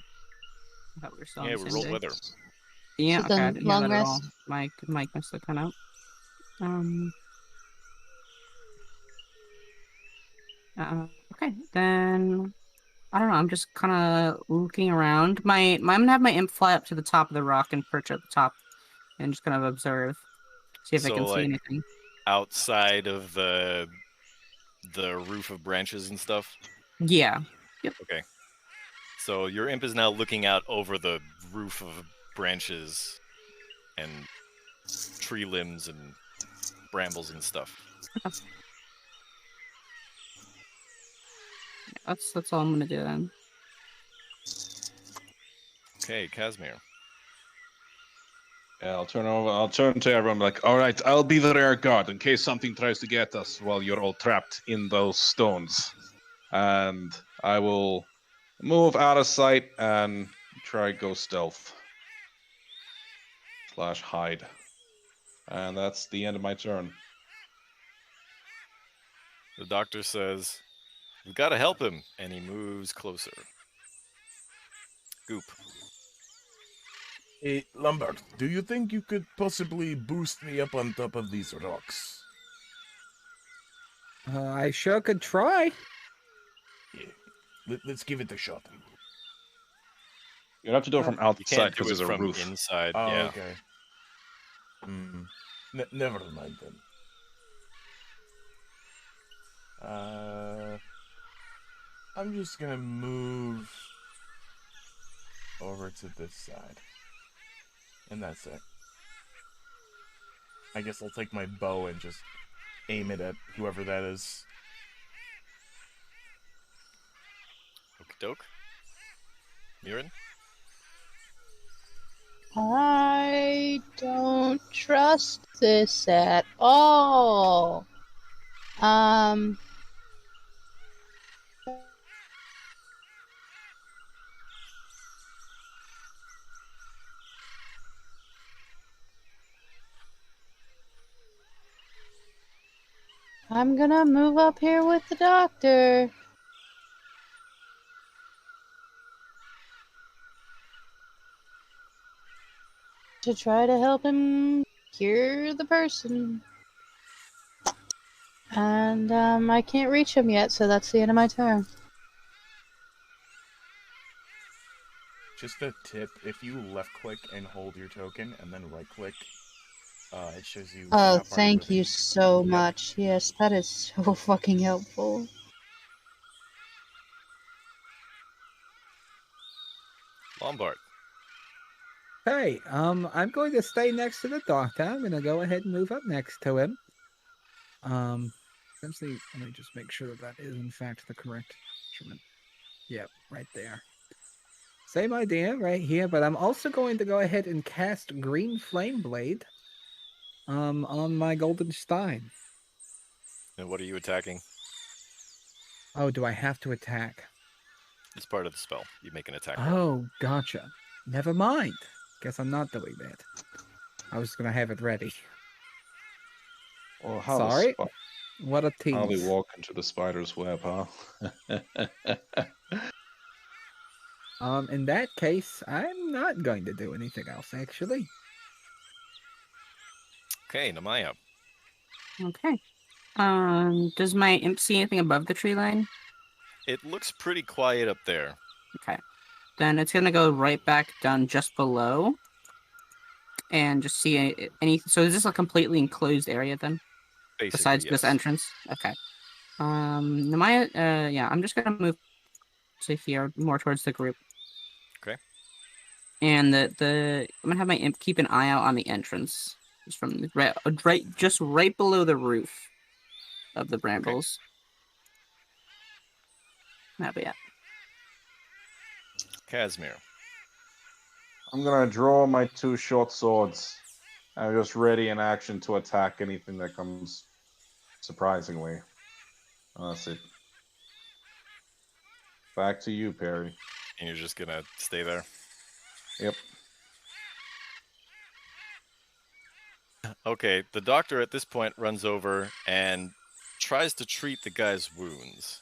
[SPEAKER 5] I thought we were still on
[SPEAKER 1] yeah,
[SPEAKER 5] the
[SPEAKER 1] we
[SPEAKER 5] same
[SPEAKER 1] rolled
[SPEAKER 5] day.
[SPEAKER 1] weather.
[SPEAKER 5] Yeah,
[SPEAKER 4] So
[SPEAKER 5] okay. I
[SPEAKER 4] then,
[SPEAKER 5] didn't hear
[SPEAKER 4] long
[SPEAKER 5] that at all.
[SPEAKER 4] rest.
[SPEAKER 5] Mike must have come out. Okay, then I don't know. I'm just kind of looking around. I'm gonna have my imp fly up to the top of the rock and perch at the top, and just kind of observe, see if I
[SPEAKER 1] So,
[SPEAKER 5] can see
[SPEAKER 1] like,
[SPEAKER 5] anything.
[SPEAKER 1] outside of the roof of branches and stuff.
[SPEAKER 5] Yeah.
[SPEAKER 1] Okay. So your imp is now looking out over the roof of branches and tree limbs and brambles and stuff.
[SPEAKER 5] That's all I'm gonna do then.
[SPEAKER 1] Okay, Casimir.
[SPEAKER 8] Yeah, I'll turn to everyone like, all right, I'll be the rear guard in case something tries to get us while you're all trapped in those stones. And I will move out of sight and try go stealth. / hide. And that's the end of my turn.
[SPEAKER 1] The doctor says, "We've got to help him," and he moves closer. Goop.
[SPEAKER 2] Hey, Lombard, do you think you could possibly boost me up on top of these rocks?
[SPEAKER 3] I sure could try.
[SPEAKER 2] Yeah. Let's give it a shot.
[SPEAKER 8] You have to do it from
[SPEAKER 1] You
[SPEAKER 8] outside
[SPEAKER 1] can't
[SPEAKER 8] because
[SPEAKER 1] do it
[SPEAKER 8] there's a
[SPEAKER 1] from
[SPEAKER 8] roof.
[SPEAKER 1] inside.
[SPEAKER 2] Oh,
[SPEAKER 1] yeah.
[SPEAKER 2] okay. Never mind then. I'm just gonna move over to this side. And that's it. I guess I'll take my bow and just aim it at whoever that is.
[SPEAKER 1] Okie doke. Mirren?
[SPEAKER 4] I don't trust this at all. I'm gonna move up here with the doctor. To try to help him cure the person. And I can't reach him yet, so that's the end of my turn.
[SPEAKER 2] Just a tip, if you left click and hold your token and then right click, it shows you
[SPEAKER 4] Oh,
[SPEAKER 2] how far
[SPEAKER 4] thank you
[SPEAKER 2] moving.
[SPEAKER 4] so
[SPEAKER 2] Yep.
[SPEAKER 4] much. Yes, that is so fucking helpful.
[SPEAKER 1] Lombard.
[SPEAKER 3] Hey, I'm going to stay next to the doctor. I'm gonna go ahead and move up next to him. Essentially, let me just make sure that is in fact the correct instrument. Yep, right there. Same idea right here, but I'm also going to go ahead and cast Green Flame Blade on my Golden Stein.
[SPEAKER 1] And what are you attacking?
[SPEAKER 3] Oh, do I have to attack?
[SPEAKER 1] It's part of the spell. You make an attack roll.
[SPEAKER 3] Oh, gotcha. Never mind. Guess I'm not doing that. I was gonna have it ready.
[SPEAKER 8] Well, how
[SPEAKER 3] Sorry. What a
[SPEAKER 8] how they
[SPEAKER 3] tease.
[SPEAKER 8] walk into the spider's web, huh?
[SPEAKER 3] In that case, I'm not going to do anything else, actually.
[SPEAKER 1] Okay, Namaya.
[SPEAKER 5] Okay. Does my imp see anything above the tree line?
[SPEAKER 1] It looks pretty quiet up there.
[SPEAKER 5] Okay. Then it's gonna go right back down just below, and just see any. So is this a completely enclosed area then?
[SPEAKER 1] Basically,
[SPEAKER 5] Besides
[SPEAKER 1] yes.
[SPEAKER 5] this entrance? Okay. Namaya, yeah, I'm just gonna move to here, more towards the group.
[SPEAKER 1] Okay.
[SPEAKER 5] And I'm gonna have my imp keep an eye out on the entrance, just from the right below the roof of the brambles. That'll be it.
[SPEAKER 1] Casimir.
[SPEAKER 6] I'm gonna draw my 2 short swords. I'm just ready in action to attack anything that comes surprisingly. That's it. Back to you, Perry.
[SPEAKER 1] And you're just gonna stay there?
[SPEAKER 6] Yep.
[SPEAKER 1] Okay, the doctor at this point runs over and tries to treat the guy's wounds.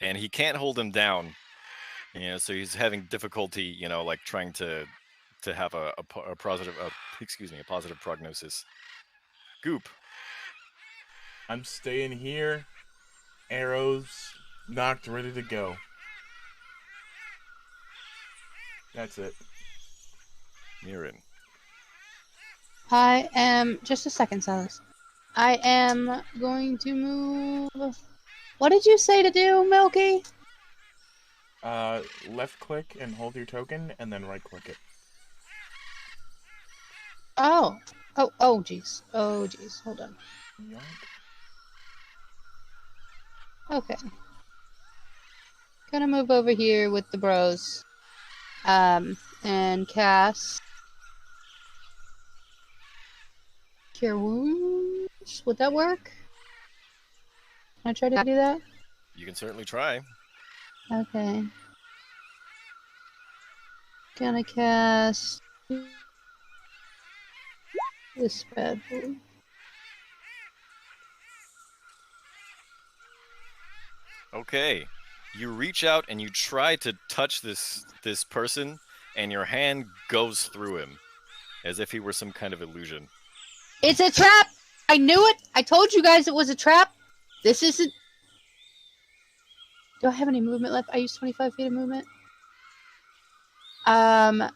[SPEAKER 1] And he can't hold him down, so he's having difficulty, like trying to have a positive, a positive prognosis. Goop.
[SPEAKER 2] I'm staying here. Arrows knocked, ready to go. That's it.
[SPEAKER 1] Mirren.
[SPEAKER 4] I am just a second, Silas. I am going to move. What did you say to do, Milky?
[SPEAKER 2] Left click and hold your token, and then right click it.
[SPEAKER 4] Oh, jeez. Oh, jeez. Hold on.
[SPEAKER 2] Yoink.
[SPEAKER 4] Okay. Gonna move over here with the bros. And cast Cure Wounds. Would that work? Can I try to do that?
[SPEAKER 1] You can certainly try.
[SPEAKER 4] Okay. Gonna cast this bad boy.
[SPEAKER 1] Okay. You reach out and you try to touch this person, and your hand goes through him, as if he were some kind of illusion.
[SPEAKER 4] It's a trap! I knew it! I told you guys it was a trap! This isn't... Do I have any movement left? I used 25 feet of movement. I'm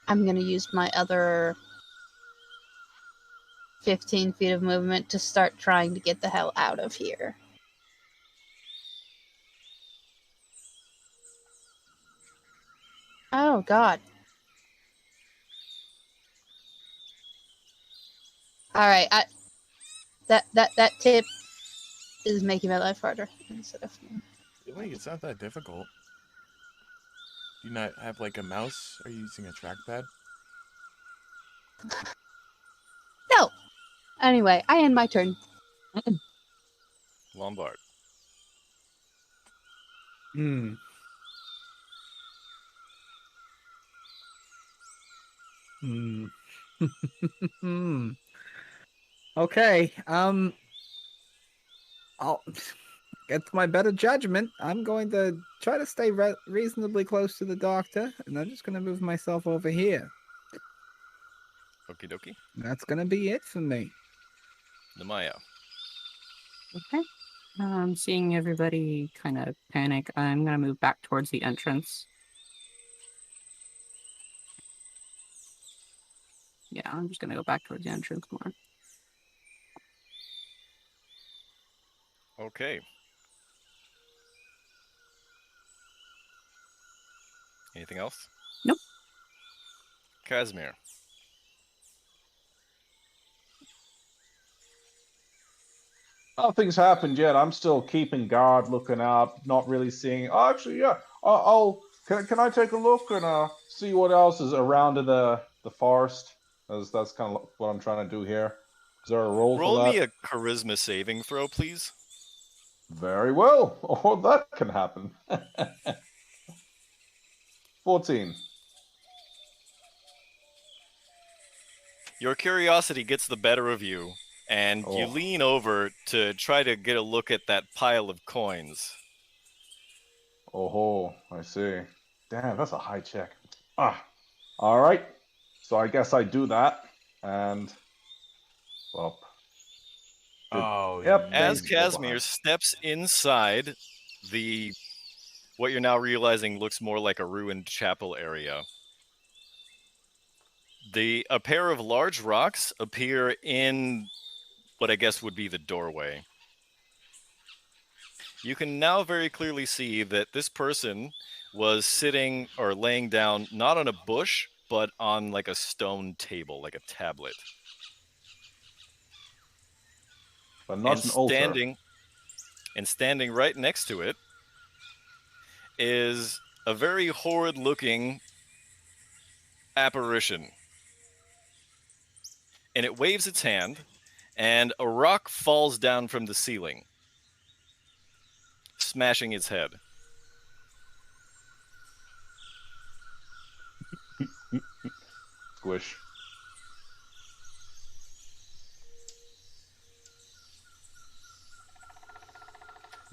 [SPEAKER 4] gonna use my other 15 feet of movement to start trying to get the hell out of here. Oh, God. Alright, that tip is making my life harder instead of...
[SPEAKER 2] Really? It's not that difficult. Do you not have, like, a mouse? Are you using a trackpad?
[SPEAKER 4] No! Anyway, I end my turn.
[SPEAKER 1] Lombard.
[SPEAKER 3] Hmm. Hmm. Hmm. Okay. I'll against my better judgment, I'm going to try to stay reasonably close to the doctor, and I'm just going to move myself over here.
[SPEAKER 1] Okie dokie.
[SPEAKER 3] That's going to be it for me.
[SPEAKER 1] Namaya.
[SPEAKER 5] Okay. Seeing everybody kind of panic, I'm gonna move back towards the entrance. Yeah, I'm just gonna go back towards the entrance more.
[SPEAKER 1] Okay. Anything else?
[SPEAKER 5] Nope.
[SPEAKER 1] Casimir.
[SPEAKER 6] Nothing's happened yet. I'm still keeping guard, looking up, not really seeing. Oh, actually, yeah. Can I take a look and see what else is around in the forest? That's kind of what I'm trying to do here. Is there a role
[SPEAKER 1] Roll
[SPEAKER 6] for
[SPEAKER 1] me
[SPEAKER 6] that?
[SPEAKER 1] a charisma saving throw, please.
[SPEAKER 6] Very well. Oh, that can happen. 14.
[SPEAKER 1] Your curiosity gets the better of you, and you
[SPEAKER 6] Oh.
[SPEAKER 1] lean over to try to get a look at that pile of coins.
[SPEAKER 6] Oh, I see. Damn, that's a high check. All right. So I guess I do that, and well.
[SPEAKER 2] Oh,
[SPEAKER 6] Yep.
[SPEAKER 1] As
[SPEAKER 6] they go
[SPEAKER 1] Casimir
[SPEAKER 6] behind.
[SPEAKER 1] steps inside what you're now realizing looks more like a ruined chapel area, a pair of large rocks appear in what I guess would be the doorway. You can now very clearly see that this person was sitting or laying down not on a bush, but on like a stone table, like a tablet.
[SPEAKER 6] But not an altar.
[SPEAKER 1] Standing right next to it is a very horrid-looking apparition. And it waves its hand, and a rock falls down from the ceiling, smashing its head.
[SPEAKER 6] Squish.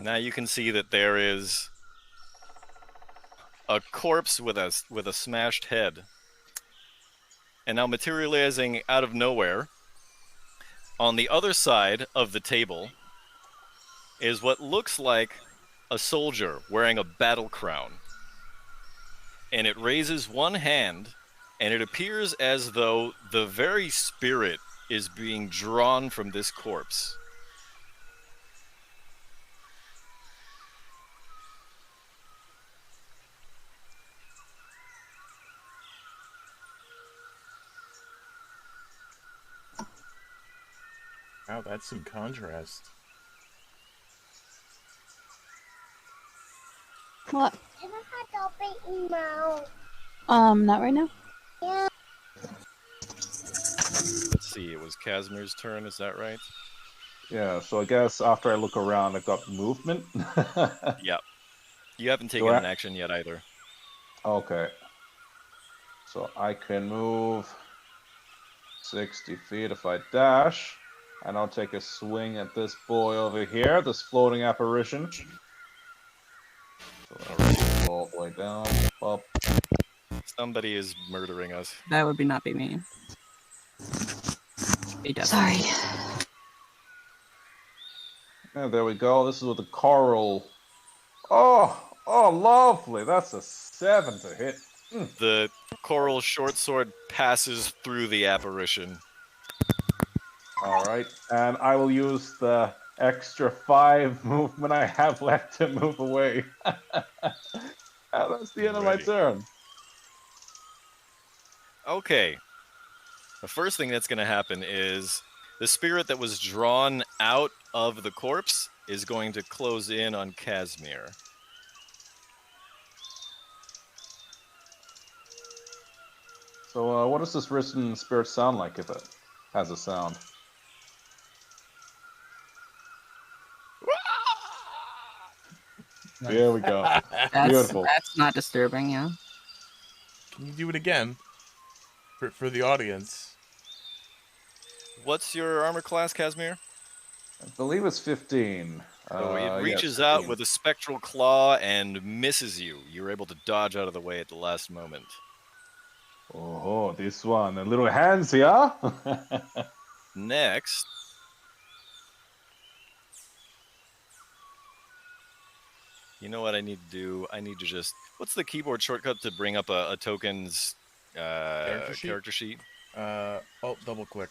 [SPEAKER 1] Now you can see that there is a corpse with a smashed head. And now materializing out of nowhere, on the other side of the table is what looks like a soldier wearing a battle crown. And it raises one hand, and it appears as though the very spirit is being drawn from this corpse.
[SPEAKER 2] Wow, that's some contrast.
[SPEAKER 4] What? Not right now.
[SPEAKER 1] Let's see, it was Casimir's turn, is that right?
[SPEAKER 6] Yeah, so I guess after I look around, I've got movement.
[SPEAKER 1] Yep. You haven't taken an action yet either.
[SPEAKER 6] Okay. So I can move 60 feet if I dash, and I'll take a swing at this boy over here, this floating apparition. So I'll roll all the way down, up.
[SPEAKER 1] Somebody is murdering us.
[SPEAKER 5] That would not be me. Be
[SPEAKER 4] Sorry.
[SPEAKER 6] And there we go. This is with the coral. Oh, lovely. That's a 7 to hit.
[SPEAKER 1] The coral short sword passes through the apparition.
[SPEAKER 6] All right, and I will use the extra 5 movement I have left to move away. That's the end of my turn.
[SPEAKER 1] Okay. The first thing that's going to happen is the spirit that was drawn out of the corpse is going to close in on Casimir.
[SPEAKER 6] So what does this risen spirit sound like if it has a sound?
[SPEAKER 3] Nice.
[SPEAKER 6] There we go. Beautiful.
[SPEAKER 5] That's not disturbing, yeah.
[SPEAKER 2] Can you do it again? For the audience.
[SPEAKER 1] What's your armor class, Casimir?
[SPEAKER 6] I believe it's 15.
[SPEAKER 1] So it reaches
[SPEAKER 6] yeah,
[SPEAKER 1] out
[SPEAKER 6] 15.
[SPEAKER 1] with a spectral claw and misses you. You're able to dodge out of the way at the last moment.
[SPEAKER 6] Oh, this one. A little hands here.
[SPEAKER 1] Next, you know what I need to do? I need to just... What's the keyboard shortcut to bring up a token's character sheet?
[SPEAKER 2] Alt double click.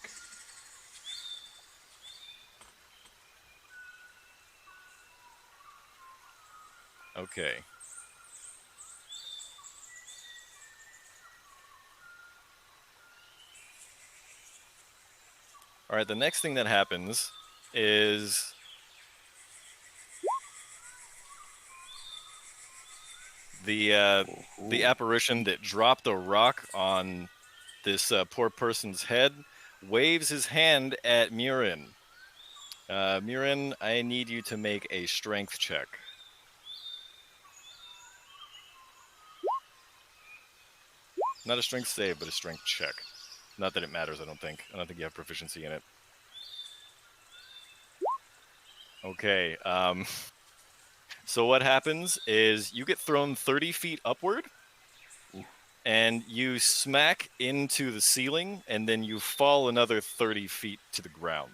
[SPEAKER 1] Okay. All right, the next thing that happens is the apparition that dropped a rock on this poor person's head waves his hand at Murin. Murin, I need you to make a strength check. Not a strength save, but a strength check. Not that it matters, I don't think. I don't think you have proficiency in it. Okay, so what happens is you get thrown 30 feet upward, and you smack into the ceiling, and then you fall another 30 feet to the ground.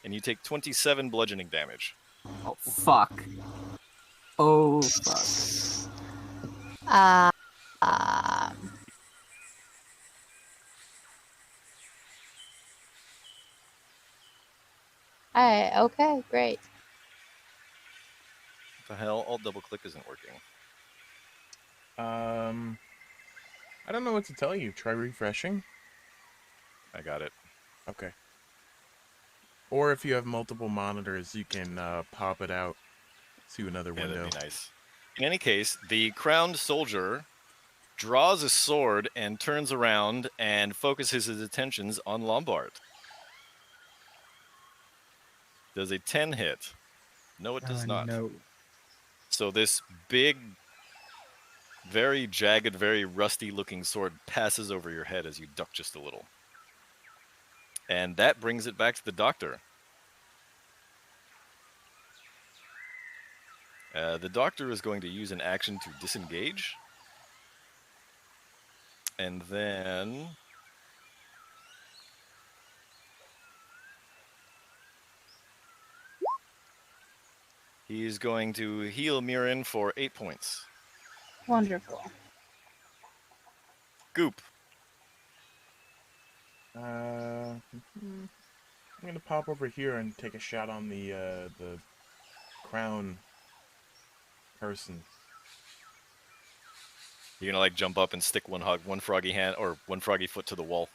[SPEAKER 1] And you take 27 bludgeoning damage.
[SPEAKER 5] Oh, fuck. Oh, fuck.
[SPEAKER 4] Alright, okay, great.
[SPEAKER 1] What the hell? Alt double click isn't working.
[SPEAKER 2] I don't know what to tell you. Try refreshing.
[SPEAKER 1] I got it.
[SPEAKER 2] Okay. Or if you have multiple monitors, you can pop it out to another
[SPEAKER 1] Yeah,
[SPEAKER 2] window.
[SPEAKER 1] that'd be nice. In any case, the crowned soldier draws a sword and turns around and focuses his attentions on Lombard. Does a 10 hit? No, it does not.
[SPEAKER 3] No.
[SPEAKER 1] So this big, very jagged, very rusty-looking sword passes over your head as you duck just a little. And that brings it back to the doctor. The doctor is going to use an action to disengage And then he's going to heal Mirren for 8 points.
[SPEAKER 4] Wonderful.
[SPEAKER 1] Goop.
[SPEAKER 2] I'm gonna pop over here and take a shot on the crown person.
[SPEAKER 1] You're gonna like jump up and stick one froggy hand or one froggy foot to the wall.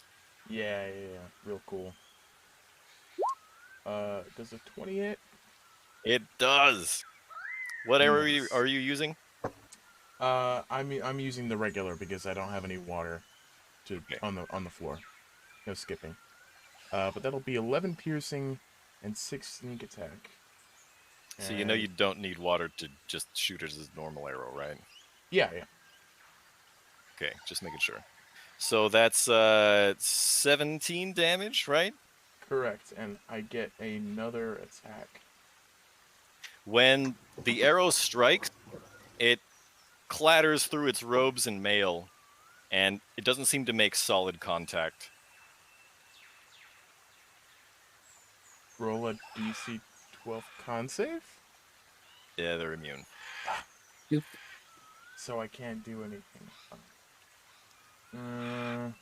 [SPEAKER 2] Yeah, real cool. Does a 20 hit?
[SPEAKER 1] It does. What area
[SPEAKER 2] Nice.
[SPEAKER 1] are you using?
[SPEAKER 2] I'm using the regular because I don't have any water to
[SPEAKER 1] Okay.
[SPEAKER 2] on the floor. No skipping. But that'll be 11 piercing and 6 sneak attack.
[SPEAKER 1] So you know you don't need water to just shoot it as a normal arrow, right?
[SPEAKER 2] Yeah.
[SPEAKER 1] Okay, just making sure. So that's 17 damage, right?
[SPEAKER 2] Correct. And I get another attack.
[SPEAKER 1] When the arrow strikes, it clatters through its robes and mail, and it doesn't seem to make solid contact.
[SPEAKER 2] Roll a DC 12 con save?
[SPEAKER 1] Yeah, they're immune.
[SPEAKER 2] So I can't do anything. Can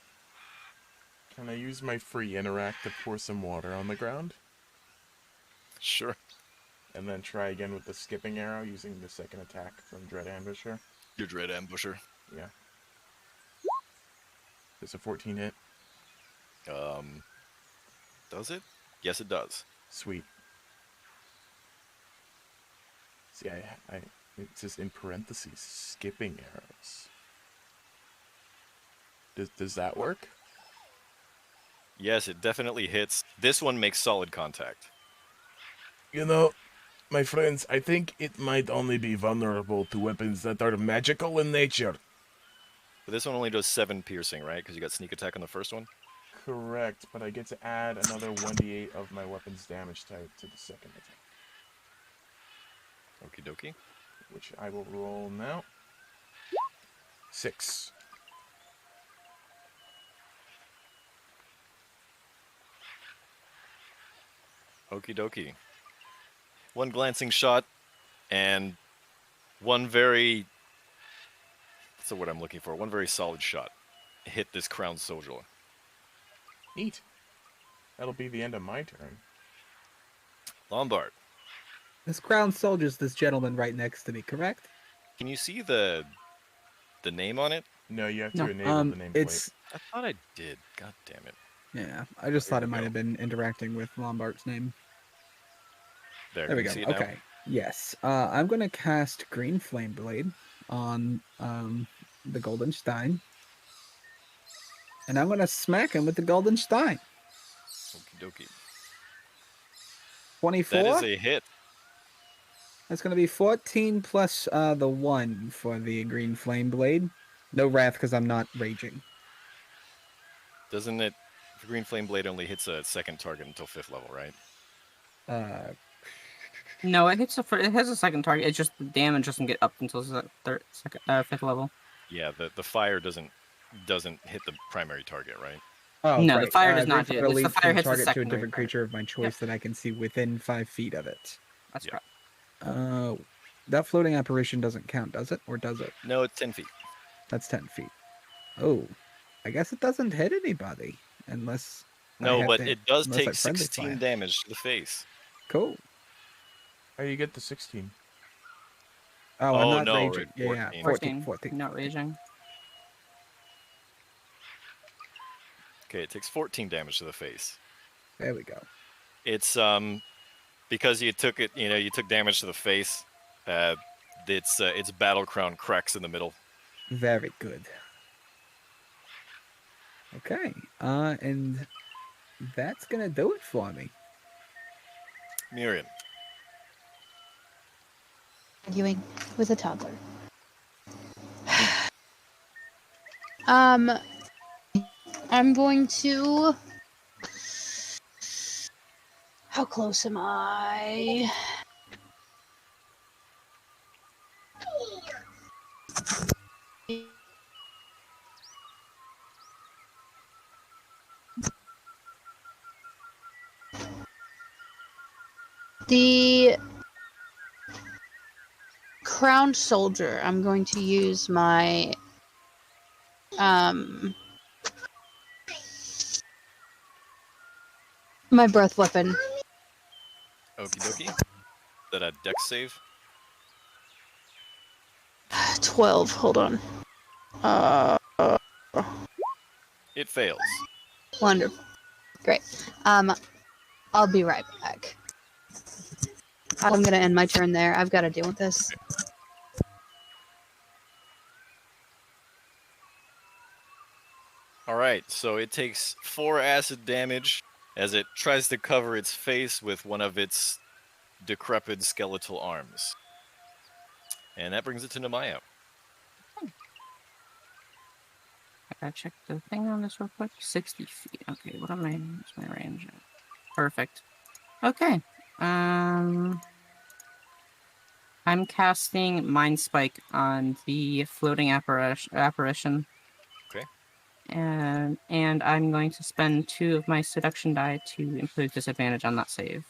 [SPEAKER 2] I use my free interact to pour some water on the ground?
[SPEAKER 1] Sure.
[SPEAKER 2] And then try again with the skipping arrow using the second attack from Dread Ambusher?
[SPEAKER 1] Your Dread Ambusher.
[SPEAKER 2] Yeah. Does a 14 hit?
[SPEAKER 1] Does it? Yes, it does.
[SPEAKER 2] Sweet. See, it says in parentheses, skipping arrows. Does that work?
[SPEAKER 1] Yes, it definitely hits. This one makes solid contact.
[SPEAKER 2] You know, my friends, I think it might only be vulnerable to weapons that are magical in nature.
[SPEAKER 1] But this one only does 7 piercing, right? Because you got sneak attack on the first one?
[SPEAKER 2] Correct, but I get to add another 1d8 of my weapon's damage type to the second attack.
[SPEAKER 1] Okie dokie.
[SPEAKER 2] Which I will roll now. 6.
[SPEAKER 1] Okie dokie. One glancing shot and one very... What's the word I'm looking for? One very solid shot. Hit this crown soldier.
[SPEAKER 2] Neat. That'll be the end of my turn.
[SPEAKER 1] Lombard.
[SPEAKER 3] This crown soldier's this gentleman right next to me, correct?
[SPEAKER 1] Can you see the name on it?
[SPEAKER 2] No, you have to
[SPEAKER 5] No,
[SPEAKER 2] enable the nameplate.
[SPEAKER 3] It's
[SPEAKER 1] I thought I did. God damn it.
[SPEAKER 3] yeah. I just
[SPEAKER 1] There
[SPEAKER 3] thought it
[SPEAKER 1] we
[SPEAKER 3] might
[SPEAKER 1] go.
[SPEAKER 3] have been interacting with Lombard's name.
[SPEAKER 1] There
[SPEAKER 3] There we
[SPEAKER 1] can you
[SPEAKER 3] go.
[SPEAKER 1] see it now?
[SPEAKER 3] Okay. Yes. I'm gonna cast Green Flame Blade on the Golden Stein, and I'm gonna smack him with the Golden Stein.
[SPEAKER 1] Okie dokie.
[SPEAKER 3] 24.
[SPEAKER 1] That is a hit.
[SPEAKER 3] That's gonna be 14 plus the 1 for the Green Flame Blade. No wrath because I'm not raging.
[SPEAKER 1] Doesn't it? The Green Flame Blade only hits a second target until 5th level, right?
[SPEAKER 5] No, it hits it has a second target. It's just the damage doesn't get up until the fifth level.
[SPEAKER 1] Yeah, the fire doesn't hit the primary target, right?
[SPEAKER 3] Oh,
[SPEAKER 5] No, the
[SPEAKER 3] right.
[SPEAKER 5] fire does not
[SPEAKER 3] Green
[SPEAKER 5] do it.
[SPEAKER 3] Flame
[SPEAKER 5] It's the
[SPEAKER 3] leads
[SPEAKER 5] fire
[SPEAKER 3] from
[SPEAKER 5] hits the
[SPEAKER 3] target to a
[SPEAKER 5] secondary
[SPEAKER 3] different
[SPEAKER 5] target.
[SPEAKER 3] creature of my choice that I can see within 5 feet of it.
[SPEAKER 5] That's
[SPEAKER 1] Yeah.
[SPEAKER 5] correct.
[SPEAKER 3] That floating apparition doesn't count, does it? Or does it?
[SPEAKER 1] No, it's 10 feet.
[SPEAKER 3] That's 10 feet. Oh, I guess it doesn't hit anybody unless. I
[SPEAKER 1] No,
[SPEAKER 3] have
[SPEAKER 1] but
[SPEAKER 3] to-
[SPEAKER 1] it does
[SPEAKER 3] unless I
[SPEAKER 1] take
[SPEAKER 3] friendly
[SPEAKER 1] 16
[SPEAKER 3] fire.
[SPEAKER 1] damage to the face.
[SPEAKER 3] Cool.
[SPEAKER 2] How do you get the 16?
[SPEAKER 3] Oh, I'm
[SPEAKER 1] Oh,
[SPEAKER 3] not
[SPEAKER 1] no,
[SPEAKER 3] raging.
[SPEAKER 1] right,
[SPEAKER 3] Yeah,
[SPEAKER 1] 14.
[SPEAKER 3] 14.
[SPEAKER 5] Not raging.
[SPEAKER 1] Okay, it takes 14 damage to the face.
[SPEAKER 3] There we go.
[SPEAKER 1] It's because you took damage to the face. Its battle crown cracks in the middle.
[SPEAKER 3] Very good. Okay. And that's gonna do it for me.
[SPEAKER 1] Miriam.
[SPEAKER 4] Arguing with a toddler. I'm going to. How close am I? The crowned soldier, I'm going to use my my breath weapon.
[SPEAKER 1] Okie dokie. Is that a dex save?
[SPEAKER 4] 12. Hold on.
[SPEAKER 1] It fails.
[SPEAKER 4] Wonderful. Great. I'll be right back. I'm gonna end my turn there. I've got to deal with this.
[SPEAKER 1] All right, so it takes 4 acid damage as it tries to cover its face with one of its decrepit skeletal arms. And that brings it to Namaya.
[SPEAKER 5] I gotta check the thing on this real quick. 60 feet. Okay, what's my range at? Perfect. Okay. I'm casting Mind Spike on the floating apparition.
[SPEAKER 1] Okay.
[SPEAKER 5] And I'm going to spend 2 of my seduction die to impose disadvantage on that save.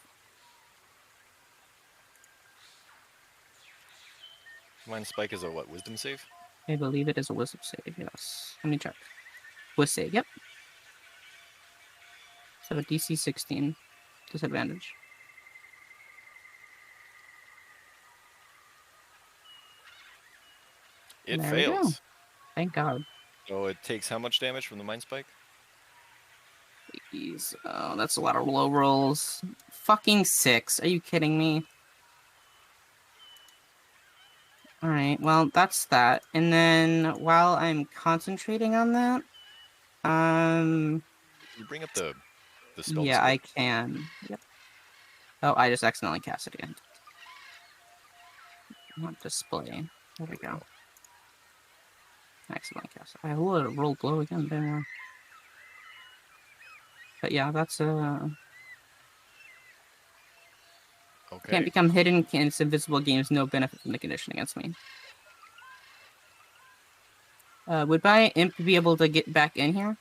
[SPEAKER 1] Mind Spike is a what? Wisdom save?
[SPEAKER 5] I believe it is a wisdom save, yes. Let me check. Wisdom save, yep. So a DC 16 disadvantage.
[SPEAKER 1] It
[SPEAKER 5] There we go.
[SPEAKER 1] fails.
[SPEAKER 5] Thank God.
[SPEAKER 1] So it takes how much damage from the Mind Spike?
[SPEAKER 5] Jeez. Oh, that's a lot of low rolls. Fucking 6. Are you kidding me? Alright, well, that's that. And then, while I'm concentrating on that,
[SPEAKER 1] You bring up the spell
[SPEAKER 5] yeah, I
[SPEAKER 1] description.
[SPEAKER 5] can. Yep. Oh, I just accidentally cast it again. Not display. There we go. Accidentally cast it. I would have rolled low again there. But yeah, that's
[SPEAKER 1] Okay.
[SPEAKER 5] can't become hidden, it's invisible games, no benefit from the condition against me. Would my imp be able to get back in here?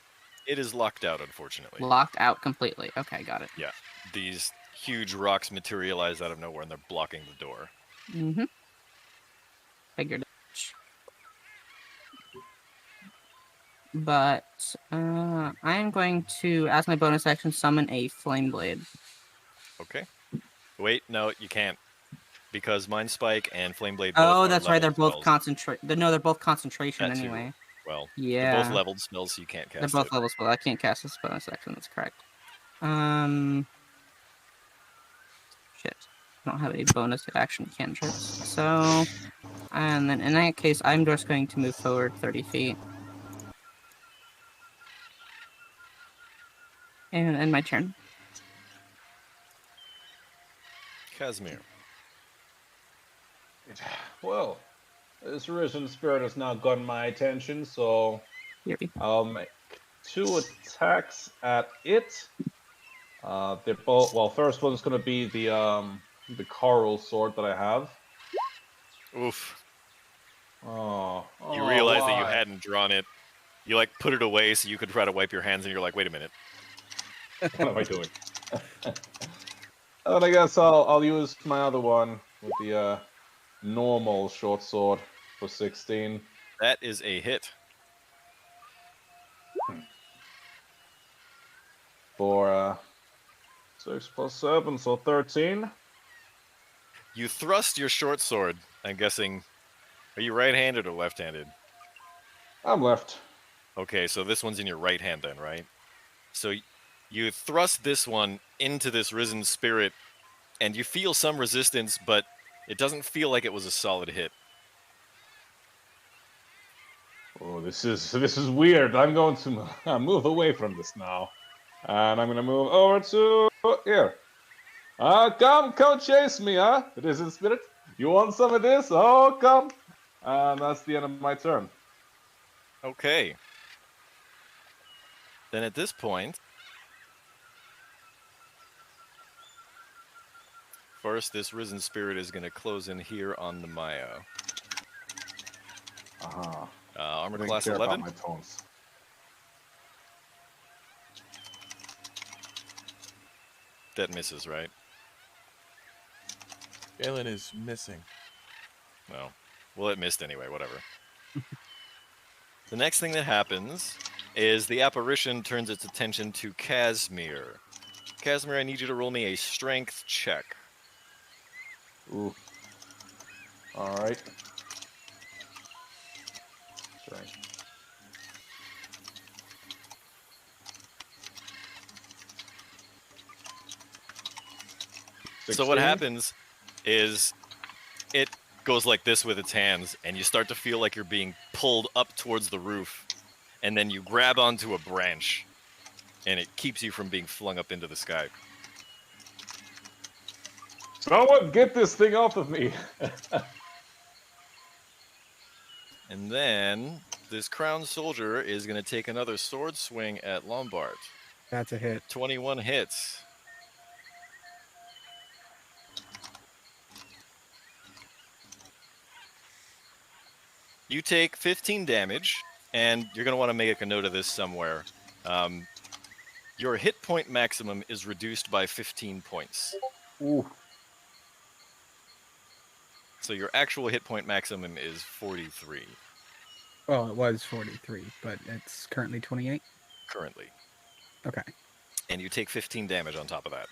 [SPEAKER 1] It is locked out, unfortunately.
[SPEAKER 5] Locked out completely. Okay, got it.
[SPEAKER 1] Yeah. These huge rocks materialize out of nowhere and they're blocking the door.
[SPEAKER 5] Mm-hmm. Figured it. But I am going to, as my bonus action, summon a flame blade.
[SPEAKER 1] Okay. Wait, no, you can't. Because Mind Spike and Flame Blade both
[SPEAKER 5] Oh,
[SPEAKER 1] are
[SPEAKER 5] that's right. They're
[SPEAKER 1] leveled
[SPEAKER 5] both
[SPEAKER 1] spells.
[SPEAKER 5] concentration. No, they're both concentration
[SPEAKER 1] That too.
[SPEAKER 5] anyway.
[SPEAKER 1] Well,
[SPEAKER 5] Yeah.
[SPEAKER 1] they're both leveled spells, so you can't
[SPEAKER 5] They're
[SPEAKER 1] cast
[SPEAKER 5] both
[SPEAKER 1] it.
[SPEAKER 5] level spells. I can't cast this bonus action. That's correct. Shit. I don't have any bonus action cantrips. So, and then in that case, I'm just going to move forward 30 feet. And end my turn.
[SPEAKER 1] Casimir.
[SPEAKER 6] Well, this risen spirit has now gotten my attention, so
[SPEAKER 5] Yuri.
[SPEAKER 6] I'll make 2 attacks at it. They're both. Well, first one's gonna be the coral sword that I have.
[SPEAKER 1] Oof.
[SPEAKER 6] Oh,
[SPEAKER 1] You realize that you
[SPEAKER 6] why?
[SPEAKER 1] hadn't drawn it. You like put it away so you could try to wipe your hands, and you're like, wait a minute.
[SPEAKER 6] What am I doing? And I guess I'll use my other one with the normal short sword for 16.
[SPEAKER 1] That is a hit.
[SPEAKER 6] For 6 plus 7, so 13.
[SPEAKER 1] You thrust your short sword. I'm guessing. Are you right-handed or left-handed?
[SPEAKER 6] I'm left.
[SPEAKER 1] Okay, so this one's in your right hand then, right? So you thrust this one into this risen spirit, and you feel some resistance, but it doesn't feel like it was a solid hit.
[SPEAKER 6] Oh, this is weird. I'm going to move away from this now, and I'm gonna move over to here. Come chase me, huh? It is in spirit. You want some of this? Oh, come. And that's the end of my turn.
[SPEAKER 1] Okay. Then at this point, first this risen spirit is going to close in here on the Maya. Armor
[SPEAKER 6] Didn't
[SPEAKER 1] class
[SPEAKER 6] care
[SPEAKER 1] 11.
[SPEAKER 6] about my tones.
[SPEAKER 1] That misses, right?
[SPEAKER 2] Galen is missing.
[SPEAKER 1] No. Well, it missed anyway, whatever. The next thing that happens is the apparition turns its attention to Casimir. Casimir, I need you to roll me a strength check.
[SPEAKER 6] Ooh. All right. Sorry.
[SPEAKER 1] So what
[SPEAKER 6] 16?
[SPEAKER 1] happens is it goes like this with its hands, and you start to feel like you're being pulled up towards the roof, and then you grab onto a branch, and it keeps you from being flung up into the sky.
[SPEAKER 6] Someone get this thing off of me!
[SPEAKER 1] And then this crowned soldier is going to take another sword swing at Lombard.
[SPEAKER 3] That's a hit.
[SPEAKER 1] 21 hits. You take 15 damage, and you're going to want to make a note of this somewhere. Your hit point maximum is reduced by 15 points.
[SPEAKER 6] Ooh.
[SPEAKER 1] So your actual hit point maximum is 43
[SPEAKER 3] Well, it was 43, but it's currently 28.
[SPEAKER 1] currently.
[SPEAKER 3] Okay.
[SPEAKER 1] And you take 15 damage on top of that.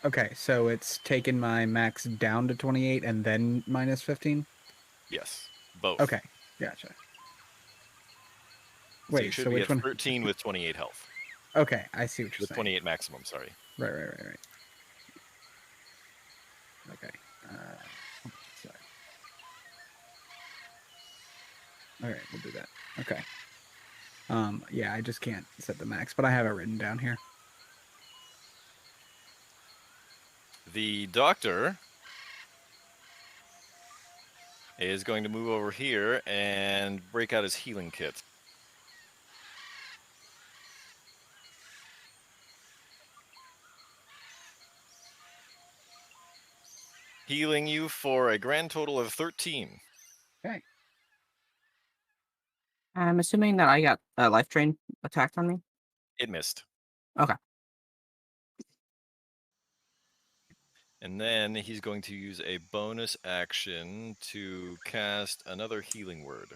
[SPEAKER 3] Okay, so it's taken my max down to 28 and then minus 15?
[SPEAKER 1] Yes, both.
[SPEAKER 3] Okay, gotcha.
[SPEAKER 1] So
[SPEAKER 3] Wait,
[SPEAKER 1] you should
[SPEAKER 3] so
[SPEAKER 1] be
[SPEAKER 3] which
[SPEAKER 1] at
[SPEAKER 3] one?
[SPEAKER 1] 13 with 28 health.
[SPEAKER 3] Okay, I see what you're
[SPEAKER 1] With
[SPEAKER 3] saying.
[SPEAKER 1] 28 maximum, sorry.
[SPEAKER 3] Right. Okay. Sorry. All right, we'll do that. Okay. Yeah, I just can't set the max, but I have it written down here.
[SPEAKER 1] The doctor is going to move over here and break out his healing kit. Healing you for a grand total of 13.
[SPEAKER 3] Okay.
[SPEAKER 5] I'm assuming that I got life drain attacked on me.
[SPEAKER 1] It missed.
[SPEAKER 5] Okay.
[SPEAKER 1] And then he's going to use a bonus action to cast another healing word.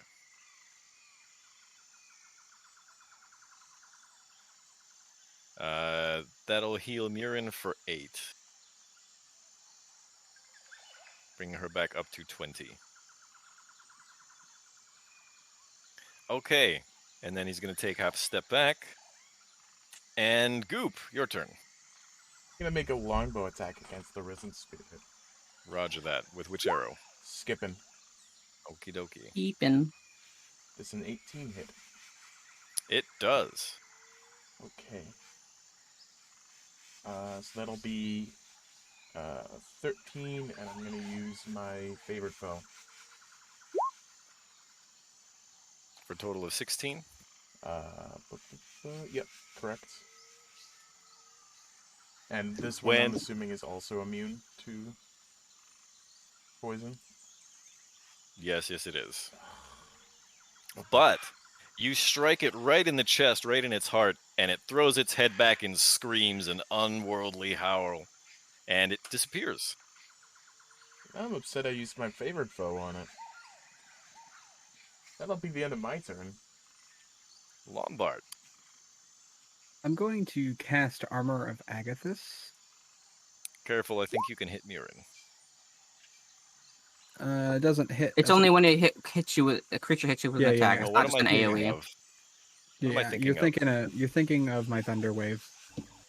[SPEAKER 1] That'll heal Murin for 8. Bringing her back up to 20. Okay. And then he's going to take half a step back. And Goop, your turn.
[SPEAKER 2] I'm gonna make a longbow attack against the risen spirit.
[SPEAKER 1] Roger that. With which arrow?
[SPEAKER 2] Skipping.
[SPEAKER 1] Okie dokie.
[SPEAKER 5] Keeping.
[SPEAKER 2] It's an 18 hit.
[SPEAKER 1] It does.
[SPEAKER 2] Okay. So that'll be 13, and I'm gonna use my favorite foe.
[SPEAKER 1] For a total of 16.
[SPEAKER 2] Yep, correct. And this one, I'm
[SPEAKER 1] When-
[SPEAKER 2] assuming, is also immune to poison.
[SPEAKER 1] Yes, it is. But you strike it right in the chest, right in its heart, and it throws its head back and screams an unworldly howl, and it disappears.
[SPEAKER 2] I'm upset I used my favorite foe on it. That'll be the end of my turn.
[SPEAKER 1] Lombard.
[SPEAKER 3] I'm going to cast Armor of Agathis.
[SPEAKER 1] Careful, I think you can hit Murin.
[SPEAKER 3] It doesn't hit.
[SPEAKER 5] It's only when it hits you with a creature hits you with
[SPEAKER 3] Yeah,
[SPEAKER 5] an
[SPEAKER 3] yeah,
[SPEAKER 5] attack.
[SPEAKER 3] yeah.
[SPEAKER 5] It's
[SPEAKER 1] What
[SPEAKER 5] not just
[SPEAKER 1] am
[SPEAKER 5] an
[SPEAKER 1] I thinking
[SPEAKER 5] AoE.
[SPEAKER 1] of? What am I
[SPEAKER 3] Yeah,
[SPEAKER 1] thinking
[SPEAKER 3] you're thinking of my Thunder Wave.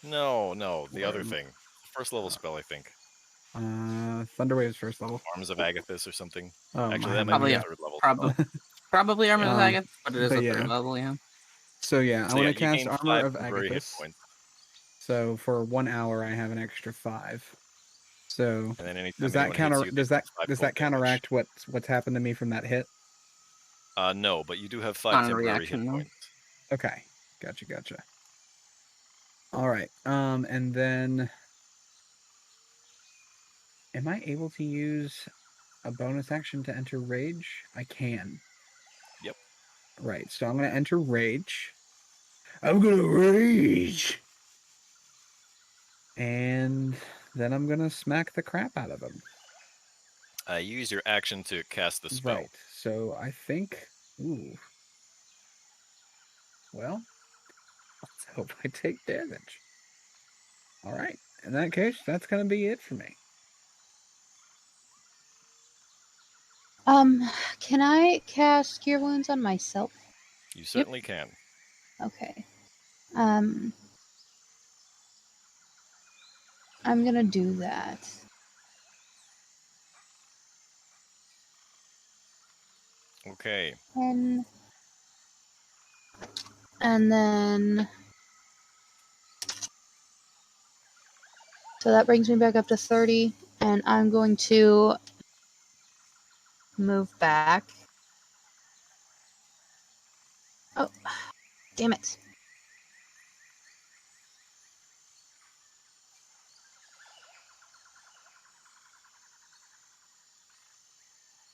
[SPEAKER 1] No, the other
[SPEAKER 3] Right.
[SPEAKER 1] thing. First level spell, I think.
[SPEAKER 3] Thunder Wave's first level.
[SPEAKER 1] Arms of Agathis or something.
[SPEAKER 3] Oh,
[SPEAKER 1] Actually,
[SPEAKER 3] my
[SPEAKER 1] that might be
[SPEAKER 5] Probably
[SPEAKER 1] a
[SPEAKER 5] a-
[SPEAKER 1] third level.
[SPEAKER 5] Probably Armor of
[SPEAKER 3] Um,
[SPEAKER 5] Agathis, but it is
[SPEAKER 3] but
[SPEAKER 5] a
[SPEAKER 3] yeah.
[SPEAKER 5] third level, yeah.
[SPEAKER 3] So yeah, I
[SPEAKER 1] So
[SPEAKER 3] want
[SPEAKER 1] yeah,
[SPEAKER 3] to
[SPEAKER 1] you
[SPEAKER 3] cast
[SPEAKER 1] gain
[SPEAKER 3] Armor
[SPEAKER 1] 5
[SPEAKER 3] of
[SPEAKER 1] temporary hit
[SPEAKER 3] Agathis.
[SPEAKER 1] points.
[SPEAKER 3] So for 1 hour, I have an extra 5. So
[SPEAKER 1] And then anytime
[SPEAKER 3] does that
[SPEAKER 1] anyone hits you,
[SPEAKER 3] does that
[SPEAKER 1] takes 5
[SPEAKER 3] does
[SPEAKER 1] cold
[SPEAKER 3] that counteract what's happened to me from that hit?
[SPEAKER 1] damage. No, but you do have 5
[SPEAKER 5] Not a
[SPEAKER 1] temporary
[SPEAKER 5] reaction,
[SPEAKER 1] hit
[SPEAKER 5] no.
[SPEAKER 1] points.
[SPEAKER 3] Okay, gotcha. All right, and then am I able to use a bonus action to enter Rage? I can.
[SPEAKER 1] Yep.
[SPEAKER 3] Right, so I'm gonna enter Rage. I'm gonna rage. And then I'm gonna smack the crap out of him.
[SPEAKER 1] Use your action to cast the spell.
[SPEAKER 3] Right. So I think. Ooh. Well, let's hope I take damage. All right. In that case, that's gonna be it for me.
[SPEAKER 4] Can I cast Cure Wounds on myself?
[SPEAKER 1] You certainly can.
[SPEAKER 4] Okay. I'm gonna do that.
[SPEAKER 1] Okay.
[SPEAKER 4] And then. So that brings me back up to 30, and I'm going to move back. Oh, damn it.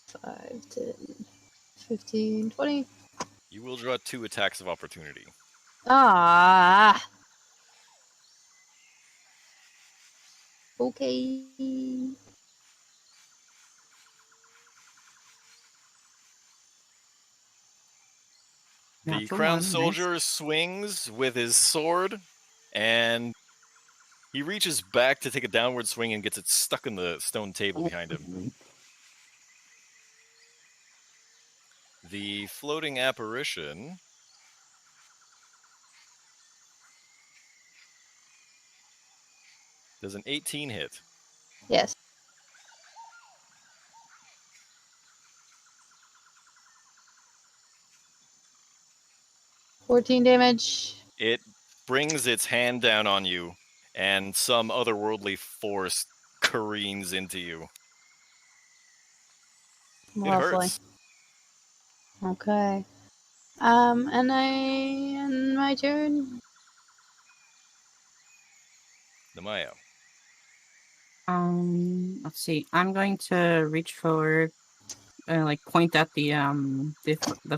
[SPEAKER 4] Five, 10, 15, 20.
[SPEAKER 1] You will draw 2 attacks of opportunity.
[SPEAKER 4] Ah. Okay.
[SPEAKER 1] The
[SPEAKER 5] Natural
[SPEAKER 1] crown
[SPEAKER 5] one, nice.
[SPEAKER 1] soldier swings with his sword, and he reaches back to take a downward swing and gets it stuck in the stone table behind him. The floating apparition does an 18 hit.
[SPEAKER 4] Yes. $14 damage.
[SPEAKER 1] It brings its hand down on you, and some otherworldly force careens into you. It
[SPEAKER 4] Lovely.
[SPEAKER 1] hurts.
[SPEAKER 4] Okay. And my turn.
[SPEAKER 1] Namaya.
[SPEAKER 5] Let's see. I'm going to reach forward, like point at the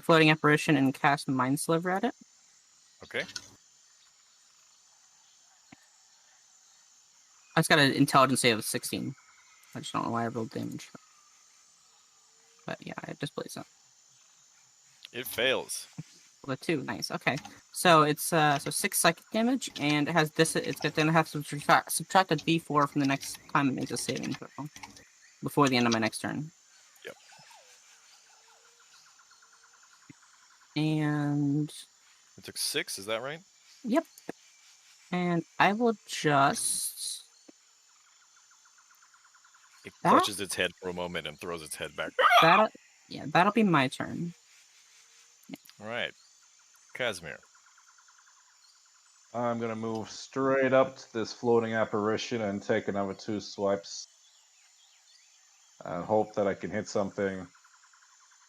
[SPEAKER 5] floating apparition and cast Mind Sliver at it.
[SPEAKER 1] Okay.
[SPEAKER 5] It's got an intelligence save of 16. I just don't know why I rolled damage. But yeah, it displays it.
[SPEAKER 1] It fails.
[SPEAKER 5] Well, 2, nice. Okay, so it's so 6 psychic damage, and it has this. It's going to have to subtract a d4 from the next time it makes a saving throw before the end of my next turn.
[SPEAKER 1] Yep.
[SPEAKER 5] And
[SPEAKER 1] It took 6, is that right?
[SPEAKER 5] yep. And I will just.
[SPEAKER 1] It clutches its head for a moment and throws its head back.
[SPEAKER 5] That'll be my turn.
[SPEAKER 1] All right. Casimir.
[SPEAKER 6] I'm gonna move straight up to this floating apparition and take another 2 swipes. And hope that I can hit something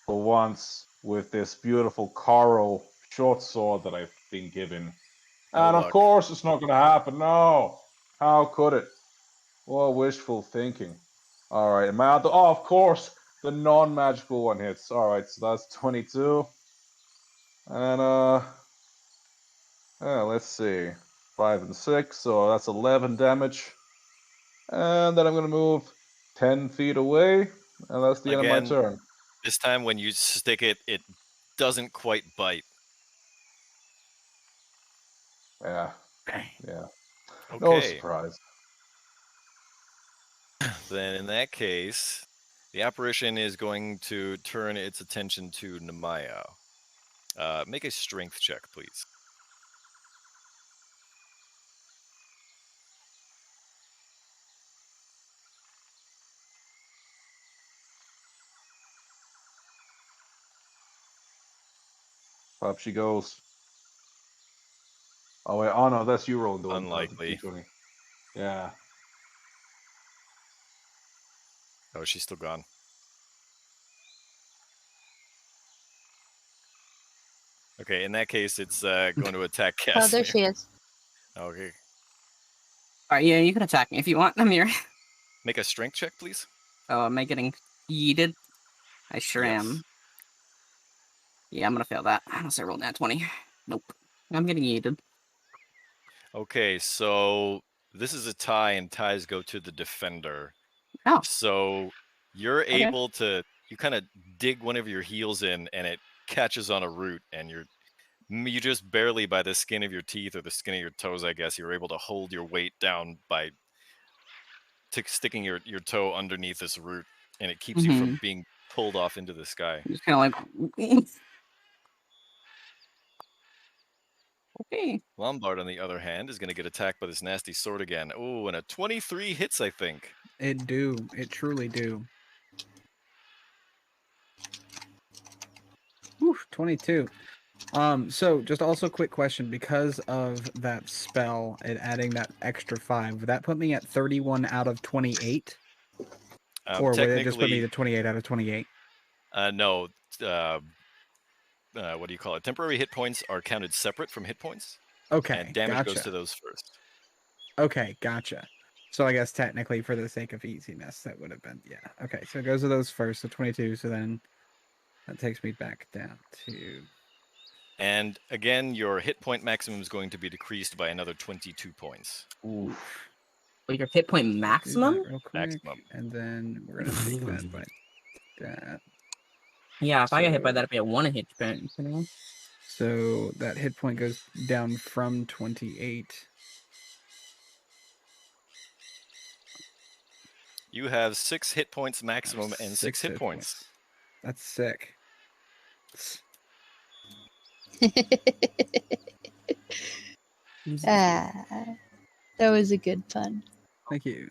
[SPEAKER 6] for once with this beautiful coral short sword that I've been given.
[SPEAKER 1] No
[SPEAKER 6] And of
[SPEAKER 1] luck.
[SPEAKER 6] course it's not gonna happen, no! How could it? What wishful thinking. Alright, amount oh of course the non-magical one hits. Alright, so that's 22. And let's see. 5 and 6, so that's 11 damage. And then I'm gonna move 10 feet away, and that's the end of my
[SPEAKER 1] Again,
[SPEAKER 6] turn.
[SPEAKER 1] This time when you stick it, it doesn't quite bite.
[SPEAKER 6] Yeah. Yeah.
[SPEAKER 1] Okay.
[SPEAKER 6] No surprise.
[SPEAKER 1] Then in that case, the apparition is going to turn its attention to Namaya. Make a strength check, please.
[SPEAKER 6] Up she goes. Oh wait, oh no, that's you rolling the one.
[SPEAKER 1] Unlikely.
[SPEAKER 6] Yeah.
[SPEAKER 1] Oh, she's still gone. Okay, in that case, it's going to attack
[SPEAKER 4] Oh,
[SPEAKER 1] Casimir.
[SPEAKER 4] there she is.
[SPEAKER 1] Okay.
[SPEAKER 5] Alright, yeah, you can attack me if you want. I'm here.
[SPEAKER 1] Make a strength check, please.
[SPEAKER 5] Oh, am I getting yeeted? I sure
[SPEAKER 1] Yes.
[SPEAKER 5] am. Yeah, I'm gonna fail that. Unless I roll nat 20. Nope. I'm getting yeeted.
[SPEAKER 1] Okay, so this is a tie, and ties go to the defender.
[SPEAKER 5] Oh.
[SPEAKER 1] So You're
[SPEAKER 5] Okay.
[SPEAKER 1] able to, you kind of dig one of your heels in, and it catches on a root, and you just barely, by the skin of your teeth or the skin of your toes, I guess, you're able to hold your weight down by sticking your toe underneath this root, and it keeps you from being pulled off into the sky.
[SPEAKER 5] Just kind of like. Okay.
[SPEAKER 1] Lombard, on the other hand, is going to get attacked by this nasty sword again. Oh, and a 23 hits, I think.
[SPEAKER 3] It do. It truly do. Oof, 22. So just also quick question, because of that spell and adding that extra 5, would that put me at 31 out of 28? Or would it just put me
[SPEAKER 1] Technically,
[SPEAKER 3] to 28 out of 28?
[SPEAKER 1] no. What do you call it? Temporary hit points are counted separate from hit points,
[SPEAKER 3] Okay,
[SPEAKER 1] and damage goes
[SPEAKER 3] gotcha.
[SPEAKER 1] to those first.
[SPEAKER 3] Okay, gotcha. So I guess technically, for the sake of easiness, that would have been, yeah. Okay, so it goes to those first, so 22, so then that takes me back down to...
[SPEAKER 1] And again, your hit point maximum is going to be decreased by another 22 points.
[SPEAKER 5] Ooh. Wait, your hit point
[SPEAKER 3] Do that
[SPEAKER 5] maximum?
[SPEAKER 3] real quick,
[SPEAKER 1] Maximum.
[SPEAKER 3] and then we're gonna take that by that.
[SPEAKER 5] Yeah, if I get hit by
[SPEAKER 3] So-
[SPEAKER 5] that, it'd be a 1 hit point. You know?
[SPEAKER 3] So that hit point goes down from 28.
[SPEAKER 1] You have 6 hit points maximum and 6 hit points.
[SPEAKER 3] That's sick.
[SPEAKER 4] Ah, that was a good pun.
[SPEAKER 3] Thank you.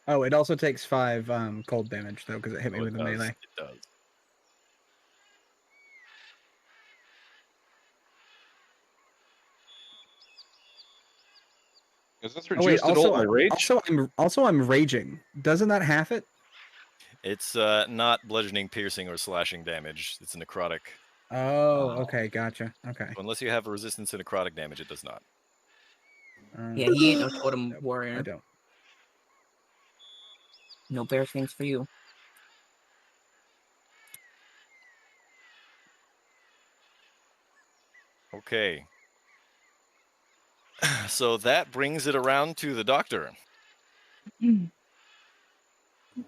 [SPEAKER 3] Oh, it also takes 5 cold damage though, because it hit me
[SPEAKER 1] Oh,
[SPEAKER 3] with
[SPEAKER 1] it
[SPEAKER 3] a
[SPEAKER 1] does.
[SPEAKER 3] melee.
[SPEAKER 1] It does.
[SPEAKER 8] Is this
[SPEAKER 3] Oh wait,
[SPEAKER 8] reduced at all by rage?
[SPEAKER 3] also I'm raging. Doesn't that half it?
[SPEAKER 1] It's not bludgeoning, piercing, or slashing damage. It's necrotic.
[SPEAKER 3] Oh, okay, gotcha. Okay.
[SPEAKER 1] So unless you have a resistance to necrotic damage, it does not.
[SPEAKER 5] Yeah, he ain't no
[SPEAKER 3] Nope,
[SPEAKER 5] totem
[SPEAKER 3] I
[SPEAKER 5] warrior.
[SPEAKER 3] don't.
[SPEAKER 5] No bear things for you.
[SPEAKER 1] Okay. So that brings it around to the doctor.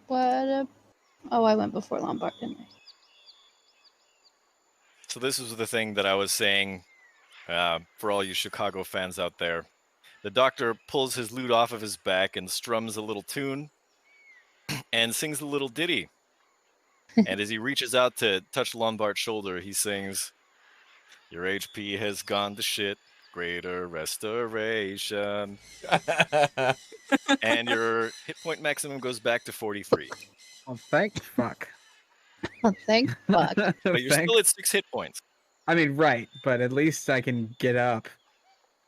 [SPEAKER 4] What? Oh, I went before Lombard, didn't I?
[SPEAKER 1] So this is the thing that I was saying for all you Chicago fans out there. The doctor pulls his lute off of his back and strums a little tune and sings a little ditty. And as he reaches out to touch Lombard's shoulder, he sings, "Your HP has gone to shit, greater restoration." And your hit point maximum goes back to 43.
[SPEAKER 3] Oh, thank fuck.
[SPEAKER 4] Oh, thank fuck.
[SPEAKER 1] But you're still at 6 hit points.
[SPEAKER 3] I mean, right, but at least I can get up.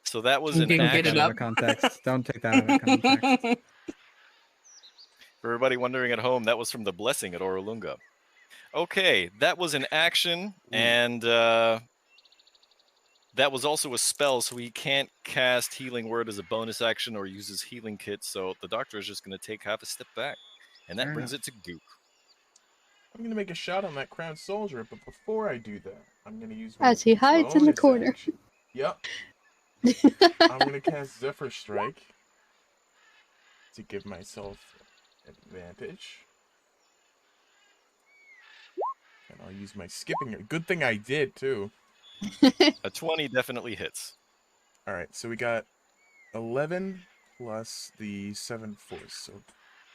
[SPEAKER 1] So that was
[SPEAKER 5] You
[SPEAKER 1] an
[SPEAKER 5] can
[SPEAKER 3] Don't
[SPEAKER 5] get
[SPEAKER 3] take
[SPEAKER 5] it
[SPEAKER 3] that out
[SPEAKER 1] action.
[SPEAKER 3] of
[SPEAKER 5] up.
[SPEAKER 3] context. Don't take that out of context.
[SPEAKER 1] For everybody wondering at home, that was from the blessing at Orolunga. Okay, that was an action, and that was also a spell, so he can't cast Healing Word as a bonus action or use his healing kit, so the doctor is just going to take half a step back. And that
[SPEAKER 3] Fair
[SPEAKER 1] brings
[SPEAKER 3] enough.
[SPEAKER 1] it to Goop.
[SPEAKER 2] I'm gonna make a shot on that crowned soldier, but before I do that, I'm gonna use my
[SPEAKER 4] As he hides in the
[SPEAKER 2] bonus
[SPEAKER 4] corner.
[SPEAKER 2] action. Yep. I'm gonna cast Zephyr Strike to give myself advantage. And I'll use my skipping. Good thing I did, too.
[SPEAKER 1] A 20 definitely hits.
[SPEAKER 2] Alright, so we got 11 plus the 7 force, so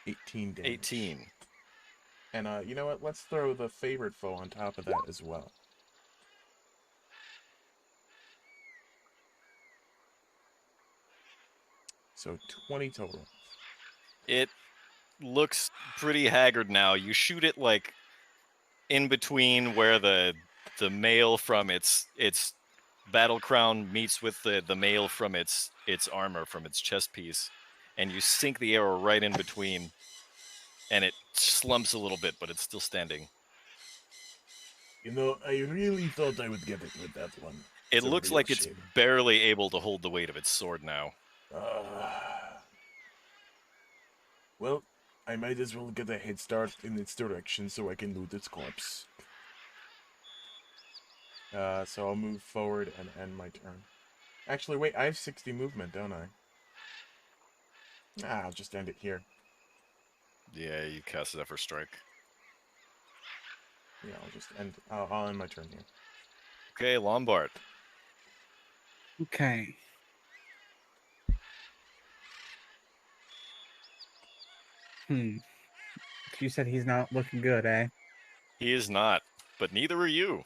[SPEAKER 2] 18 damage.
[SPEAKER 1] 18.
[SPEAKER 2] And you know what? Let's throw the favorite foe on top of that as well. So 20 total.
[SPEAKER 1] It looks pretty haggard now. You shoot it like in between where the mail from its battle crown meets with the mail from its armor, from its chest piece, and you sink the arrow right in between, and it slumps a little bit, but it's still standing.
[SPEAKER 2] You know, I really thought I would get it with that one.
[SPEAKER 1] It
[SPEAKER 2] It's a
[SPEAKER 1] looks
[SPEAKER 2] real
[SPEAKER 1] like it's
[SPEAKER 2] shame.
[SPEAKER 1] barely able to hold the weight of its sword now.
[SPEAKER 2] Well, I might as well get a head start in its direction so I can loot its corpse. So I'll move forward and end my turn. Actually, wait, I have 60 movement, don't I? I'll just end it here.
[SPEAKER 1] Yeah, you cast Zephyr Strike.
[SPEAKER 2] Yeah, I'll just end. I'll end my turn here.
[SPEAKER 1] Okay, Lombard.
[SPEAKER 3] Okay. You said he's not looking good, eh?
[SPEAKER 1] He is not, but neither are you.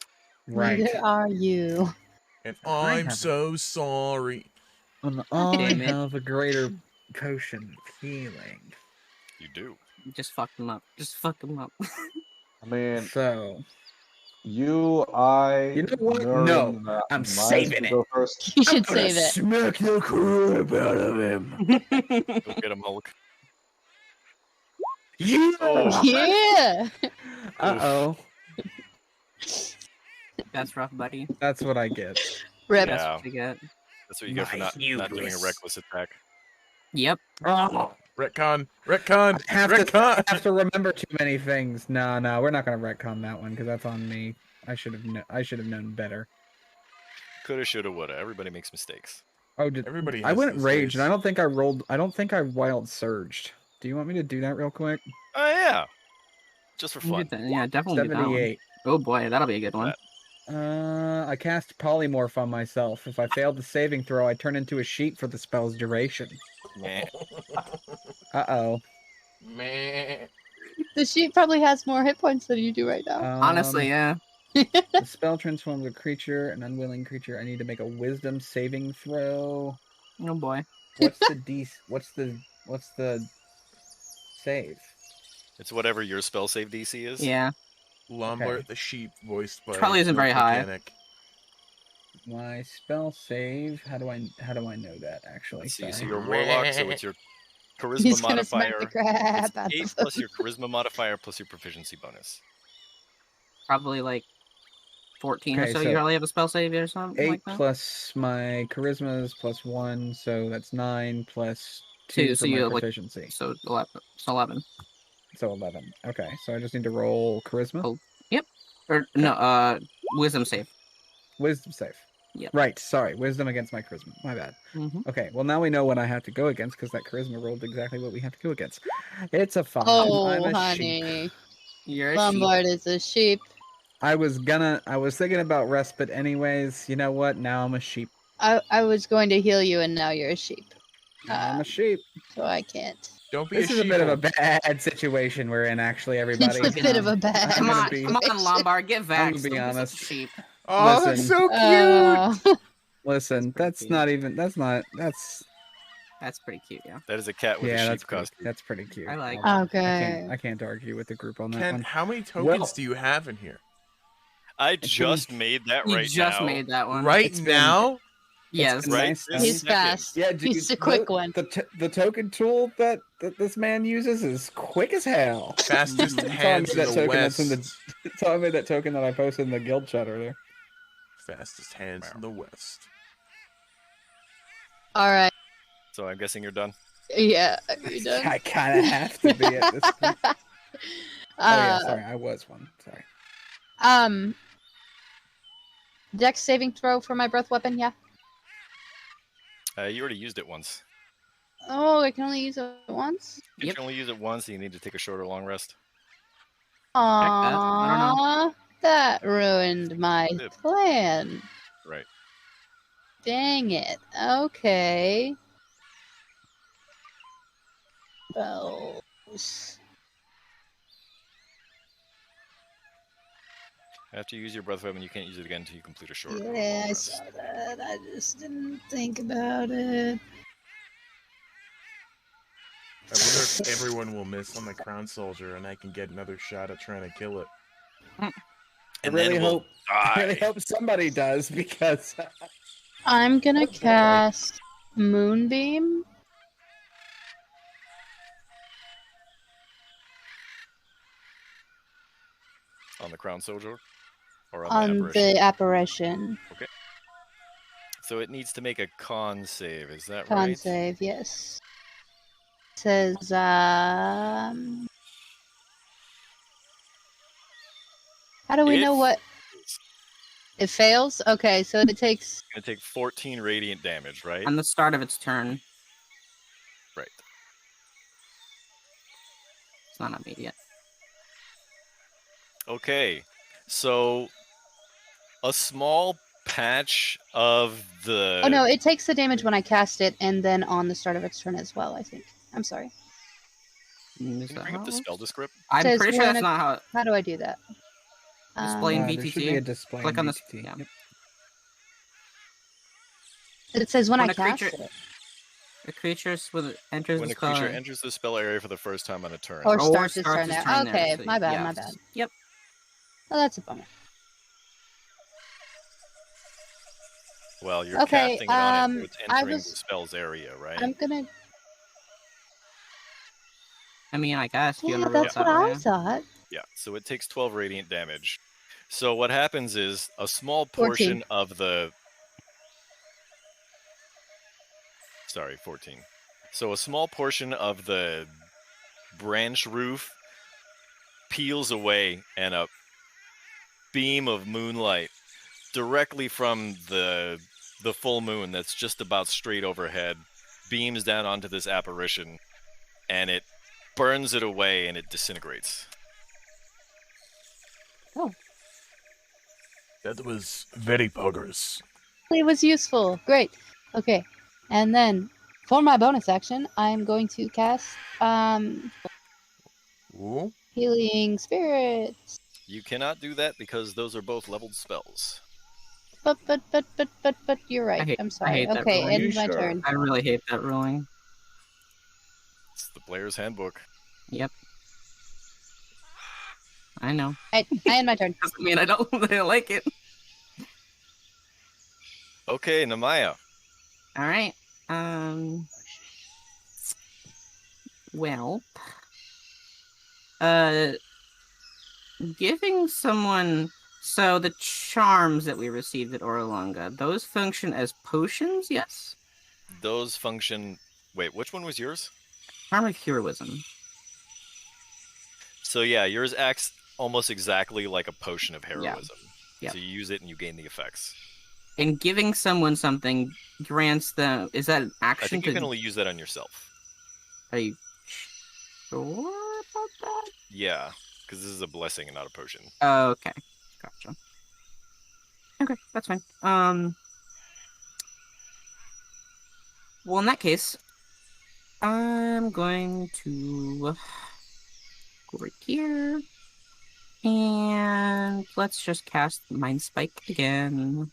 [SPEAKER 3] Right.
[SPEAKER 4] Neither are you.
[SPEAKER 2] And
[SPEAKER 3] I
[SPEAKER 2] I'm
[SPEAKER 3] have-
[SPEAKER 2] so sorry.
[SPEAKER 3] And
[SPEAKER 5] Damn
[SPEAKER 3] I
[SPEAKER 5] it.
[SPEAKER 3] have a greater potion of healing.
[SPEAKER 1] You do.
[SPEAKER 5] Just fuck him up. Just fuck him up.
[SPEAKER 6] I mean,
[SPEAKER 3] So
[SPEAKER 6] you, I,
[SPEAKER 3] You know what?
[SPEAKER 6] Nurin,
[SPEAKER 3] No, I'm
[SPEAKER 6] Miles
[SPEAKER 3] saving
[SPEAKER 6] can
[SPEAKER 3] it.
[SPEAKER 6] go first.
[SPEAKER 4] You should
[SPEAKER 3] I'm gonna
[SPEAKER 4] save it.
[SPEAKER 3] smack the crap out of him.
[SPEAKER 1] Go get him, Hulk.
[SPEAKER 3] Yeah.
[SPEAKER 1] Oh.
[SPEAKER 4] Yeah.
[SPEAKER 3] Uh-oh.
[SPEAKER 5] That's rough, buddy.
[SPEAKER 3] That's what I get.
[SPEAKER 4] Rip.
[SPEAKER 5] That's
[SPEAKER 1] Yeah.
[SPEAKER 5] what you get.
[SPEAKER 1] That's what you get for
[SPEAKER 3] My
[SPEAKER 1] not doing a
[SPEAKER 3] hubris.
[SPEAKER 1] reckless attack.
[SPEAKER 5] Yep.
[SPEAKER 3] Oh,
[SPEAKER 2] Retcon.
[SPEAKER 3] I have
[SPEAKER 2] Retcon.
[SPEAKER 3] to remember too many things. No, we're not gonna retcon that one because that's on me. I should have known better.
[SPEAKER 1] Coulda, shoulda, woulda. Everybody makes mistakes.
[SPEAKER 3] Oh, did
[SPEAKER 2] Everybody
[SPEAKER 3] I
[SPEAKER 2] has
[SPEAKER 3] went
[SPEAKER 2] these
[SPEAKER 3] rage and I
[SPEAKER 2] days.
[SPEAKER 3] don't think I rolled. I don't think I wild surged. Do you want me to do that real quick?
[SPEAKER 1] Oh yeah, just for
[SPEAKER 5] You
[SPEAKER 1] fun.
[SPEAKER 5] did that. Yeah, definitely do that one.
[SPEAKER 3] 78.
[SPEAKER 5] Oh boy, that'll be a good one.
[SPEAKER 3] I cast polymorph on myself. If I failed the saving throw, I turn into a sheep for the spell's duration.
[SPEAKER 1] Eh.
[SPEAKER 3] Uh-oh.
[SPEAKER 2] Man.
[SPEAKER 4] The sheep probably has more hit points than you do right now.
[SPEAKER 5] Honestly, yeah.
[SPEAKER 3] The spell transforms a creature, an unwilling creature. I need to make a wisdom saving throw.
[SPEAKER 5] Oh boy.
[SPEAKER 3] What's the save?
[SPEAKER 1] It's whatever your spell save DC is.
[SPEAKER 5] Yeah.
[SPEAKER 2] Lombard
[SPEAKER 3] Okay.
[SPEAKER 2] the sheep, voiced by
[SPEAKER 5] Probably isn't very high.
[SPEAKER 2] Mechanic.
[SPEAKER 3] My spell save. How do I know that actually?
[SPEAKER 1] Let's see. So
[SPEAKER 3] Sorry.
[SPEAKER 1] you're a warlock, so it's your charisma
[SPEAKER 4] He's gonna smack
[SPEAKER 1] modifier.
[SPEAKER 4] the crap
[SPEAKER 1] It's
[SPEAKER 4] out
[SPEAKER 1] 8
[SPEAKER 4] of
[SPEAKER 1] plus
[SPEAKER 4] him.
[SPEAKER 1] your charisma modifier plus your proficiency bonus.
[SPEAKER 5] Probably like 14 or
[SPEAKER 3] Okay,
[SPEAKER 5] so.
[SPEAKER 3] so
[SPEAKER 5] You probably have a spell save or something
[SPEAKER 3] 8
[SPEAKER 5] like that.
[SPEAKER 3] plus my charisma is plus 1, so that's 9 plus 2
[SPEAKER 5] 2,
[SPEAKER 3] for
[SPEAKER 5] so
[SPEAKER 3] my
[SPEAKER 5] you have, like,
[SPEAKER 3] proficiency.
[SPEAKER 5] So 11. So 11.
[SPEAKER 3] So 11. Okay, so I just need to roll charisma.
[SPEAKER 5] Oh. Or no, wisdom save.
[SPEAKER 3] Wisdom save.
[SPEAKER 5] Yep.
[SPEAKER 3] Right, sorry. Wisdom against my charisma. My bad.
[SPEAKER 5] Mm-hmm.
[SPEAKER 3] Okay, well now we know what I have to go against because that charisma rolled exactly what we have to go against. It's a 5. I'm
[SPEAKER 4] Oh,
[SPEAKER 3] a sheep.
[SPEAKER 4] honey.
[SPEAKER 5] You're a sheep.
[SPEAKER 4] Lombard is a sheep.
[SPEAKER 3] I was thinking about respite anyways. You know what? Now I'm a sheep.
[SPEAKER 4] I was going to heal you, and now you're a sheep.
[SPEAKER 3] Now I'm a sheep.
[SPEAKER 4] So I can't.
[SPEAKER 2] Don't be
[SPEAKER 3] This
[SPEAKER 2] a
[SPEAKER 3] is a bit of a
[SPEAKER 2] sheeple.
[SPEAKER 3] bad situation we're in, actually, everybody.
[SPEAKER 4] It's a bit of a bad.
[SPEAKER 5] Come on,
[SPEAKER 3] be-
[SPEAKER 5] come on, Lombard, get
[SPEAKER 3] gonna
[SPEAKER 5] vaxxed.
[SPEAKER 3] be
[SPEAKER 5] Don't such a
[SPEAKER 3] honest.
[SPEAKER 5] sheep.
[SPEAKER 2] Oh, that's
[SPEAKER 3] Listen.
[SPEAKER 2] so cute.
[SPEAKER 3] Listen,
[SPEAKER 5] That's pretty
[SPEAKER 3] that's
[SPEAKER 5] That's pretty cute, yeah.
[SPEAKER 1] That is a cat with
[SPEAKER 3] yeah,
[SPEAKER 1] a
[SPEAKER 3] that's
[SPEAKER 1] sheep
[SPEAKER 3] pretty,
[SPEAKER 1] costume.
[SPEAKER 3] that's pretty cute.
[SPEAKER 5] I like
[SPEAKER 4] Okay.
[SPEAKER 3] I can't argue with the group on that
[SPEAKER 2] Ken,
[SPEAKER 3] one.
[SPEAKER 2] how many tokens
[SPEAKER 3] Well-
[SPEAKER 2] do you have in here?
[SPEAKER 1] I just made that
[SPEAKER 5] You
[SPEAKER 1] right
[SPEAKER 5] just
[SPEAKER 1] now.
[SPEAKER 5] made that one.
[SPEAKER 2] Right
[SPEAKER 3] It's been-
[SPEAKER 2] now?
[SPEAKER 5] Yes.
[SPEAKER 3] been
[SPEAKER 1] Right
[SPEAKER 3] nice
[SPEAKER 1] this
[SPEAKER 3] time.
[SPEAKER 4] He's
[SPEAKER 1] second.
[SPEAKER 4] fast.
[SPEAKER 3] Yeah,
[SPEAKER 4] He's a quick one.
[SPEAKER 3] The token tool that this man uses is quick as hell.
[SPEAKER 2] Fastest
[SPEAKER 5] Mhm.
[SPEAKER 2] hands in
[SPEAKER 3] that
[SPEAKER 2] the
[SPEAKER 3] token that's
[SPEAKER 2] west.
[SPEAKER 3] in the tell me that token that I posted in the guild chat earlier.
[SPEAKER 2] Fastest hands in the west.
[SPEAKER 4] All right.
[SPEAKER 1] So I'm guessing you're done.
[SPEAKER 4] Yeah. You done?
[SPEAKER 3] I kind of have to be at this point. Oh yeah, sorry, I was one. Sorry.
[SPEAKER 4] Dex saving throw for my breath weapon. Yeah.
[SPEAKER 1] You already used it once.
[SPEAKER 4] Oh, I can only use it once.
[SPEAKER 1] You
[SPEAKER 5] Yep.
[SPEAKER 1] can only use it once, and you need to take a short or long rest.
[SPEAKER 4] Aww, that ruined my
[SPEAKER 1] Did.
[SPEAKER 4] plan.
[SPEAKER 1] Right.
[SPEAKER 4] Dang it. Okay. Spells.
[SPEAKER 1] After you use your breath weapon, you can't use it again until you complete a short. or long
[SPEAKER 4] Yeah, I
[SPEAKER 1] rest.
[SPEAKER 4] saw that. I just didn't think about it.
[SPEAKER 2] I wonder if everyone will miss on the Crown Soldier and I can get another shot at trying to kill it.
[SPEAKER 1] And
[SPEAKER 3] I really
[SPEAKER 1] then we'll
[SPEAKER 3] I really
[SPEAKER 1] die.
[SPEAKER 3] hope somebody does because
[SPEAKER 4] I'm gonna cast Moonbeam.
[SPEAKER 1] On the Crown Soldier? Or on,
[SPEAKER 4] On
[SPEAKER 1] the apparition?
[SPEAKER 4] the apparition.
[SPEAKER 1] So it needs to make a con save, is that
[SPEAKER 4] Con
[SPEAKER 1] right?
[SPEAKER 4] save, yes. Says, how do we know
[SPEAKER 1] It
[SPEAKER 4] what it fails? Okay, so it takes.
[SPEAKER 1] It's going to take 14 radiant damage, right?
[SPEAKER 5] On the start of its turn.
[SPEAKER 1] Right.
[SPEAKER 5] not immediate.
[SPEAKER 1] Okay, so a small patch of the.
[SPEAKER 4] Oh no, it takes the damage when I cast it, and then on the start of its turn as well. I think. I'm sorry.
[SPEAKER 5] Is
[SPEAKER 1] Can you
[SPEAKER 5] that
[SPEAKER 1] bring
[SPEAKER 5] how
[SPEAKER 1] up
[SPEAKER 5] it
[SPEAKER 1] the spell
[SPEAKER 5] works?
[SPEAKER 1] description?
[SPEAKER 5] I'm
[SPEAKER 4] Says
[SPEAKER 5] pretty sure
[SPEAKER 4] when
[SPEAKER 5] that's
[SPEAKER 4] a-
[SPEAKER 5] not how.
[SPEAKER 4] How do I do that?
[SPEAKER 5] Display in
[SPEAKER 3] There should be a
[SPEAKER 5] VTT.
[SPEAKER 3] display
[SPEAKER 5] Click
[SPEAKER 3] in
[SPEAKER 5] on the
[SPEAKER 3] VTT.
[SPEAKER 5] yeah.
[SPEAKER 3] Yep.
[SPEAKER 4] It says when
[SPEAKER 5] When
[SPEAKER 4] I
[SPEAKER 5] a
[SPEAKER 4] cast
[SPEAKER 5] creature-
[SPEAKER 4] it
[SPEAKER 5] The creature enters
[SPEAKER 1] When
[SPEAKER 5] the
[SPEAKER 1] a
[SPEAKER 5] spell
[SPEAKER 1] creature
[SPEAKER 5] area.
[SPEAKER 1] enters the spell area for the first time on a turn.
[SPEAKER 4] or
[SPEAKER 5] Or
[SPEAKER 4] starts its
[SPEAKER 5] starts
[SPEAKER 4] turn
[SPEAKER 5] its
[SPEAKER 4] there.
[SPEAKER 5] turn there,
[SPEAKER 4] Okay,
[SPEAKER 5] so
[SPEAKER 4] my bad,
[SPEAKER 5] yeah.
[SPEAKER 4] my bad.
[SPEAKER 5] Yep.
[SPEAKER 4] Oh, that's a bummer.
[SPEAKER 1] Well, you're
[SPEAKER 4] Okay,
[SPEAKER 1] casting it on it, so it's
[SPEAKER 4] I
[SPEAKER 1] entering
[SPEAKER 4] was-
[SPEAKER 1] the spell's area, right?
[SPEAKER 4] I'm gonna.
[SPEAKER 5] I mean, I guess if you
[SPEAKER 4] Yeah,
[SPEAKER 5] want to roll it
[SPEAKER 4] that's
[SPEAKER 5] that
[SPEAKER 4] what
[SPEAKER 5] way.
[SPEAKER 4] I thought.
[SPEAKER 1] Yeah, so it takes 12 radiant damage. So what happens is a small
[SPEAKER 4] 14.
[SPEAKER 1] portion of the. Sorry, 14. So a small portion of the branch roof peels away, and a beam of moonlight directly from the full moon that's just about straight overhead beams down onto this apparition, and it burns it away, and it disintegrates.
[SPEAKER 2] That was very poggers.
[SPEAKER 4] It was useful. Great. Okay, and then for my bonus action, I'm going to cast
[SPEAKER 2] Ooh.
[SPEAKER 4] Healing Spirits.
[SPEAKER 1] You cannot do that because those are both leveled spells.
[SPEAKER 4] But you're right.
[SPEAKER 5] hate-
[SPEAKER 4] I'm
[SPEAKER 5] I
[SPEAKER 4] sorry.
[SPEAKER 5] hate that
[SPEAKER 4] Okay,
[SPEAKER 5] ruling.
[SPEAKER 4] end my
[SPEAKER 2] Sure.
[SPEAKER 4] turn.
[SPEAKER 5] I really hate that ruling.
[SPEAKER 1] It's the player's handbook.
[SPEAKER 5] Yep. I know.
[SPEAKER 4] I end my turn.
[SPEAKER 5] Doesn't mean I don't, I don't like it.
[SPEAKER 1] Okay, Namaya.
[SPEAKER 5] All right. Well. Giving someone. So the charms that we received at Orolanga, those function as potions, yes?
[SPEAKER 1] Those function. Wait, which one was yours?
[SPEAKER 5] Charm of heroism.
[SPEAKER 1] So yeah, yours acts almost exactly like a potion of heroism.
[SPEAKER 5] Yeah.
[SPEAKER 1] So you use it and you gain the effects.
[SPEAKER 5] And giving someone something grants them. Is that an
[SPEAKER 1] I
[SPEAKER 5] action?
[SPEAKER 1] think you can only use that on yourself.
[SPEAKER 5] Are you sure about that?
[SPEAKER 1] Yeah, because this is a blessing and not a potion.
[SPEAKER 5] Okay, gotcha. Okay, that's fine. Well, in that case, I'm going to go right here, and let's just cast Mind Spike again.